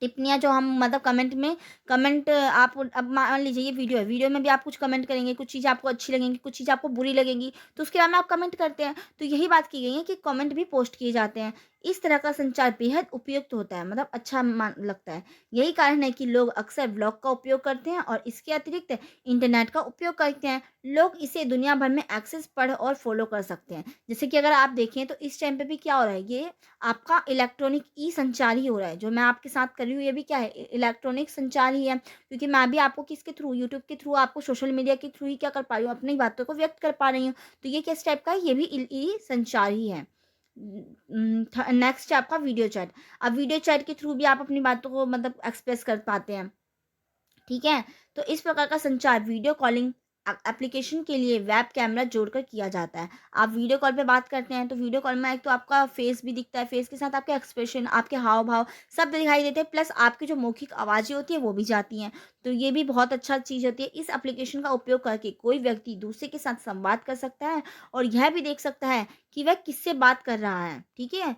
टिप्पणियाँ जो हम मतलब कमेंट में, कमेंट आप अब मान लीजिए ये वीडियो है, वीडियो में भी आप कुछ कमेंट करेंगे, कुछ चीज़ें आपको अच्छी लगेंगी, कुछ चीज़ें आपको बुरी लगेंगी, तो उसके बारे में आप कमेंट करते हैं। तो यही बात की गई है कि कमेंट भी पोस्ट किए जाते हैं। इस तरह का संचार बेहद उपयुक्त होता है, मतलब अच्छा मान लगता है। यही कारण है कि लोग अक्सर ब्लॉग का उपयोग करते हैं और इसके अतिरिक्त इंटरनेट का उपयोग करते हैं। लोग इसे दुनिया भर में एक्सेस पढ़ और फॉलो कर सकते हैं। जैसे कि अगर आप देखें तो इस टाइम पे भी क्या हो रहा है, ये आपका इलेक्ट्रॉनिक ई संचार ही हो रहा है। जो मैं आपके साथ कर रही हूँ, ये भी क्या है, इलेक्ट्रॉनिक संचार ही है। क्योंकि मैं भी आपको किसके थ्रू, यूट्यूब के थ्रू, आपको सोशल मीडिया के थ्रू ही क्या कर पा रही हूँ, अपनी बातों को व्यक्त कर पा रही हूँ। तो ये किस टाइप का है, ये भी ई संचार ही है। नेक्स्ट है आपका वीडियो चैट। अब वीडियो चैट के थ्रू भी आप अपनी बातों को मतलब एक्सप्रेस कर पाते हैं। ठीक है? तो इस प्रकार का संचार वीडियो कॉलिंग एप्लीकेशन के लिए वेब कैमरा जोड़कर किया जाता है। आप वीडियो कॉल पे बात करते हैं, तो वीडियो कॉल में एक तो आपका फेस भी दिखता है, फेस के साथ आपके एक्सप्रेशन, आपके हाव-भाव सब दिखाई देते हैं, प्लस आपकी जो मौखिक आवाज़ें होती हैं, वो भी जाती हैं। तो ये भी बहुत अच्छा चीज़ होती है। इस एप्लीकेशन का उपयोग करके कोई व्यक्ति दूसरे के साथ संवाद कर सकता है और यह भी देख सकता है कि वह किससे बात कर रहा है। ठीक है?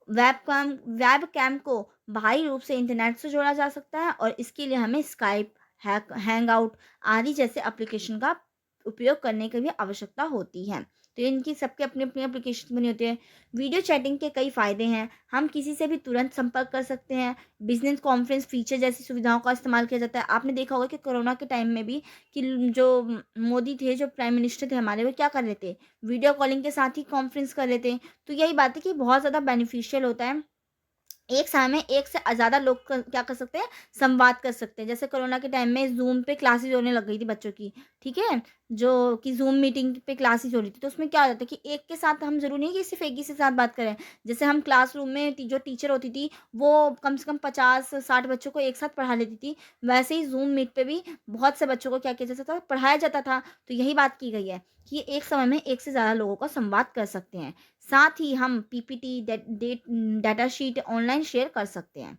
वेब कैम को बाहरी रूप से इंटरनेट से जोड़ा जा सकता है और इसके लिए हमें स्काइप, हैंगआउट आदि जैसे एप्लीकेशन का उपयोग करने की भी आवश्यकता होती है। तो इनकी सबके अपनी-अपनी एप्लीकेशन बनी होती है। वीडियो चैटिंग के कई फ़ायदे हैं। हम किसी से भी तुरंत संपर्क कर सकते हैं। बिज़नेस कॉन्फ्रेंस फीचर जैसी सुविधाओं का इस्तेमाल किया जाता है। आपने देखा होगा कि कोरोना के टाइम में भी कि जो मोदी थे, जो प्राइम मिनिस्टर थे हमारे, वो क्या कर रहे थे? वीडियो कॉलिंग के साथ ही कॉन्फ्रेंस कर रहे थे। तो यही बात है कि बहुत ज़्यादा बेनिफिशियल होता है। एक समय में एक से ज़्यादा लोग क्या कर सकते हैं, संवाद कर सकते हैं। जैसे कोरोना के टाइम में ज़ूम पे क्लासेज़ होने लग गई थी बच्चों की, ठीक है? जो कि ज़ूम मीटिंग पे क्लासेज़ हो रही थी, तो उसमें क्या हो जाता है कि एक के साथ हम ज़रूरी नहीं कि सिर्फ़ एक ही से साथ बात करें। जैसे हम क्लासरूम में जो टीचर होती थी, वो कम से कम 50-60 बच्चों को एक साथ पढ़ा लेती थी। वैसे ही ज़ूम मीट पे भी बहुत से बच्चों को क्या किया जाता था, पढ़ाया जाता था। तो यही बात की गई है कि एक समय में एक से ज़्यादा लोगों का संवाद कर सकते हैं। साथ ही हम PPT, data sheet online share कर सकते हैं।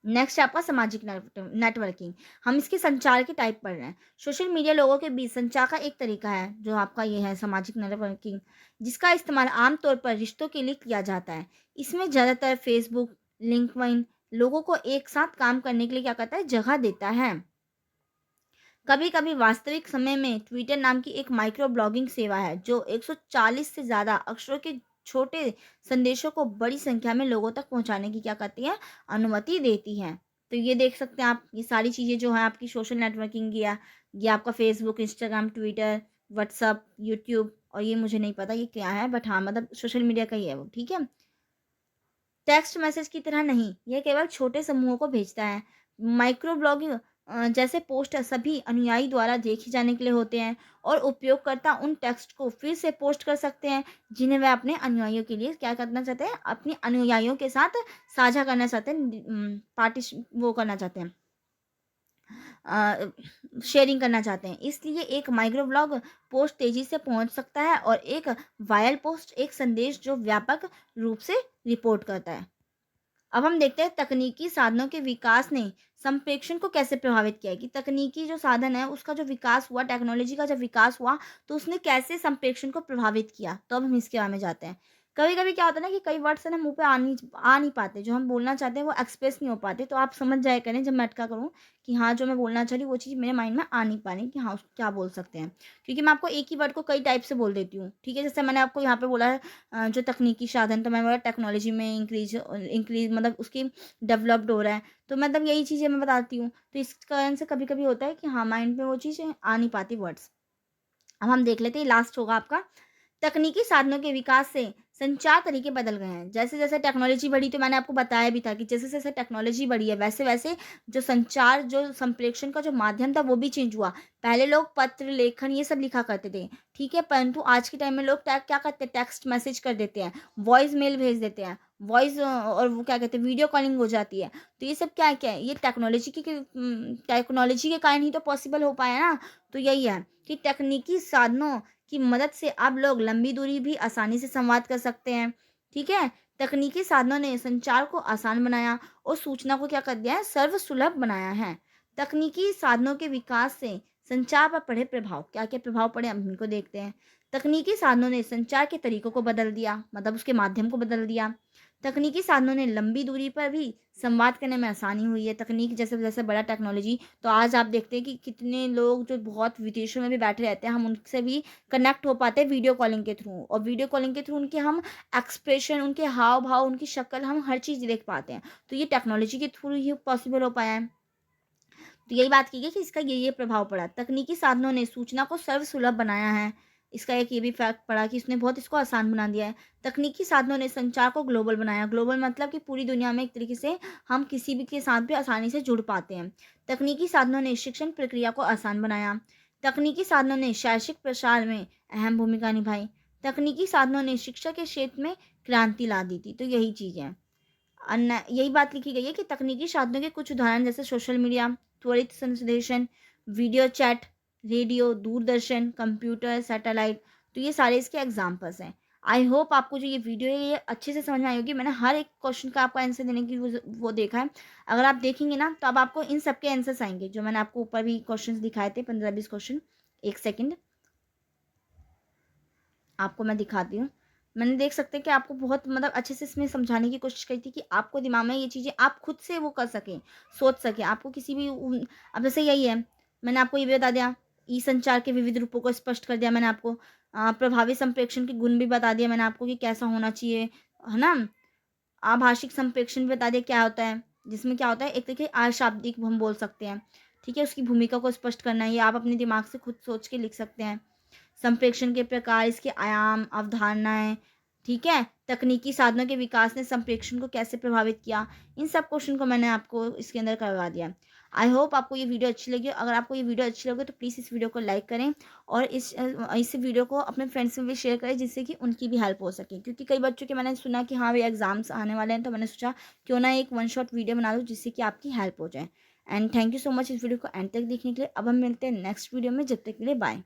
नेक्स्ट है आपका सामाजिक नेटवर्किंग। हम इसके संचार के टाइप पढ़ रहे हैं। सोशल मीडिया लोगों के बीच संचार का एक तरीका है, जो आपका ये है सामाजिक नेटवर्किंग, जिसका इस्तेमाल आम तौर पर रिश्तों के लिए किया जाता है। इसमें ज़्यादातर फेसबुक, लिंक्डइन लोगों को एक साथ काम करने के लिए क्या करता है, जगह देता है। कभी-कभी वास्तविक समय में ट्विटर नाम की एक माइक्रो ब्लॉगिंग सेवा है, जो 140 से ज़्यादा अक्षरों के छोटे संदेशों को बड़ी संख्या में लोगों तक पहुंचाने की क्या करती है, अनुमति देती है। तो ये देख सकते हैं आप, ये सारी चीज़ें जो हैं आपकी सोशल नेटवर्किंग की है, ये आपका Facebook, Instagram, Twitter, WhatsApp, YouTube, और ये मुझे नहीं पता ये क्या है, बट हाँ मतलब सोशल मीडिया का ही है वो, ठीक है। टेक्स्ट मैसेज की तरह नहीं, यह केवल छोटे समूहों को भेजता है। माइक्रो ब्लॉगिंग जैसे पोस्ट सभी अनुयायी द्वारा देखे जाने के लिए होते हैं और उपयोगकर्ता उन टेक्स्ट को फिर से पोस्ट कर सकते हैं जिन्हें वह अपने अनुयायियों के लिए क्या करना चाहते हैं, अपने अनुयायियों के साथ साझा करना चाहते हैं, पार्टिश वो करना चाहते हैं, शेयरिंग करना चाहते हैं। इसलिए एक माइक्रो ब्लॉग पोस्ट तेजी से पहुंच सकता है और एक वायरल पोस्ट एक संदेश जो व्यापक रूप से रिपोर्ट करता है। अब हम देखते हैं तकनीकी साधनों के विकास ने संप्रेषण को कैसे प्रभावित किया है, कि तकनीकी जो साधन है उसका जो विकास हुआ, टेक्नोलॉजी का जब विकास हुआ तो उसने कैसे संप्रेषण को प्रभावित किया। तो अब हम इसके बारे में जाते हैं। कभी कभी क्या होता है ना कि कई वर्ड्स है ना मुंह पे आ नहीं पाते, जो हम बोलना चाहते हैं वो एक्सप्रेस नहीं हो पाते। तो आप समझ जाया करें जब मैं अटका करूँ कि हाँ जो मैं बोलना चाह रही हूँ वो चीज़ मेरे माइंड में आ नहीं पा रही कि हाँ उसको क्या बोल सकते हैं, क्योंकि मैं आपको एक ही वर्ड को कई टाइप से बोल देती हूँ। ठीक है, जैसे मैंने आपको यहाँ पे बोला है जो तकनीकी साधन, तो मैंने बोला टेक्नोलॉजी में इंक्रीज मतलब उसकी डेवलप्ड हो रहा है। तो मतलब यही चीज़ें मैं बताती हूँ। तो इस कारण से कभी-कभी होता है कि हाँ, माइंड में वो चीज़ें आ नहीं पाती वर्ड्स। अब हम देख लेते हैं, लास्ट होगा आपका, तकनीकी साधनों के विकास से संचार तरीके बदल गए हैं। जैसे-जैसे टेक्नोलॉजी बढ़ी, तो मैंने आपको बताया भी था कि जैसे-जैसे टेक्नोलॉजी बढ़ी है, वैसे-वैसे जो संचार, जो संप्रेषण का जो माध्यम था, वो भी चेंज हुआ। पहले लोग पत्र, लेखन ये सब लिखा करते थे, ठीक है? परंतु आज के टाइम में लोग क्या करते हैं, टेक्स्ट मैसेज कर देते हैं, वॉइस मेल भेज देते हैं, और वो क्या कहते हैं, वीडियो कॉलिंग हो जाती है। तो ये सब क्या है? ये टेक्नोलॉजी के कारण ही तो पॉसिबल हो पाया ना। तो यही है कि तकनीकी साधनों की मदद से अब लोग लंबी दूरी भी आसानी से संवाद कर सकते हैं। ठीक है? तकनीकी साधनों ने संचार को आसान बनाया और सूचना को क्या कर दिया है, सर्वसुलभ बनाया है। तकनीकी साधनों के विकास से संचार पर पड़े प्रभाव, क्या-क्या प्रभाव पड़े हम इनको देखते हैं। तकनीकी साधनों ने संचार के तरीकों को बदल दिया, मतलब उसके माध्यम को बदल दिया। तकनीकी साधनों ने लंबी दूरी पर भी संवाद करने में आसानी हुई है। तकनीक जैसे-जैसे बढ़ा टेक्नोलॉजी, तो आज आप देखते हैं कि कितने लोग जो बहुत विदेशों में भी बैठे रहते हैं, हम उनसे भी कनेक्ट हो पाते हैं वीडियो कॉलिंग के थ्रू, और वीडियो कॉलिंग के थ्रू उनके हम एक्सप्रेशन, उनके हाव-भाव, उनकी शक्ल, हम हर चीज़ देख पाते हैं। तो ये टेक्नोलॉजी के थ्रू ही पॉसिबल हो पाया है। तो यही बात की गई कि इसका ये प्रभाव पड़ा। तकनीकी साधनों ने सूचना को सर्वसुलभ बनाया है। इसका एक ये भी फैक्ट पड़ा कि इसने बहुत इसको आसान बना दिया है। तकनीकी साधनों ने संचार को ग्लोबल बनाया। ग्लोबल मतलब कि पूरी दुनिया में एक तरीके से हम किसी भी के साथ भी आसानी से जुड़ पाते हैं। तकनीकी साधनों ने शिक्षण प्रक्रिया को आसान बनाया। तकनीकी साधनों ने शैक्षिक प्रसार में अहम भूमिका निभाई। तकनीकी साधनों ने शिक्षा के क्षेत्र में क्रांति ला दी थी। तो यही चीज़ है। यही बात लिखी गई है कि तकनीकी साधनों के कुछ उदाहरण जैसे सोशल मीडिया, त्वरित संश्लेषण, video chat, radio, Doordarshan, computer, satellite, तो ये सारे इसके एग्जांपल्स हैं। आई होप आपको जो ये वीडियो है ये अच्छे से समझ में आई होगी। मैंने हर एक क्वेश्चन का आपको आंसर देने की वो देखा है। अगर आप देखेंगे ना तो अब आपको इन सबके आंसर्स आएँगे, जो मैंने आपको ऊपर भी क्वेश्चंस दिखाए थे, 15-20 क्वेश्चन। 1 सेकंड आपको मैं दिखाती हूँ। मैंने देख सकते हैं कि आपको बहुत मतलब अच्छे से इसमें समझाने की कोशिश करी थी कि आपको दिमाग में ये चीज़ें आप खुद से वो कर सकें, सोच सकें। आपको किसी भी अब जैसे यही है, मैंने आपको ये भी बता दिया, ई-संचार के विविध रूपों को स्पष्ट कर दिया मैंने आपको। प्रभावी संप्रेषण के गुण भी बता दिए मैंने आपको कि कैसा होना चाहिए, है ना? आभाषिक संप्रेषण भी बता दिया क्या होता है, जिसमें क्या होता है, एक देखिए अशाब्दिक हम बोल सकते हैं, ठीक है? उसकी भूमिका को स्पष्ट करना है, ये आप अपने दिमाग से खुद सोच के लिख सकते हैं। संप्रेषण के प्रकार, इसके आयाम, अवधारणाएँ, ठीक है? तकनीकी साधनों के विकास ने संप्रेषण को कैसे प्रभावित किया, इन सब क्वेश्चन को मैंने आपको इसके अंदर करवा दिया। आई होप आपको ये वीडियो अच्छी लगी। अगर आपको ये वीडियो अच्छी लगे तो प्लीज़ इस वीडियो को लाइक करें और इस वीडियो को अपने फ्रेंड्स में भी शेयर करें, जिससे कि उनकी भी हेल्प हो सके। क्योंकि कई बच्चों के मैंने सुना कि हाँ, भई एग्ज़ाम्स आने वाले हैं, तो मैंने सोचा क्यों ना एक वन शॉट वीडियो बना दूँ जिससे कि आपकी हेल्प हो जाए। And thank you so much इस वीडियो को एंड तक देखने के लिए। अब हम मिलते हैं नेक्स्ट वीडियो में, जब तक के लिए बाय।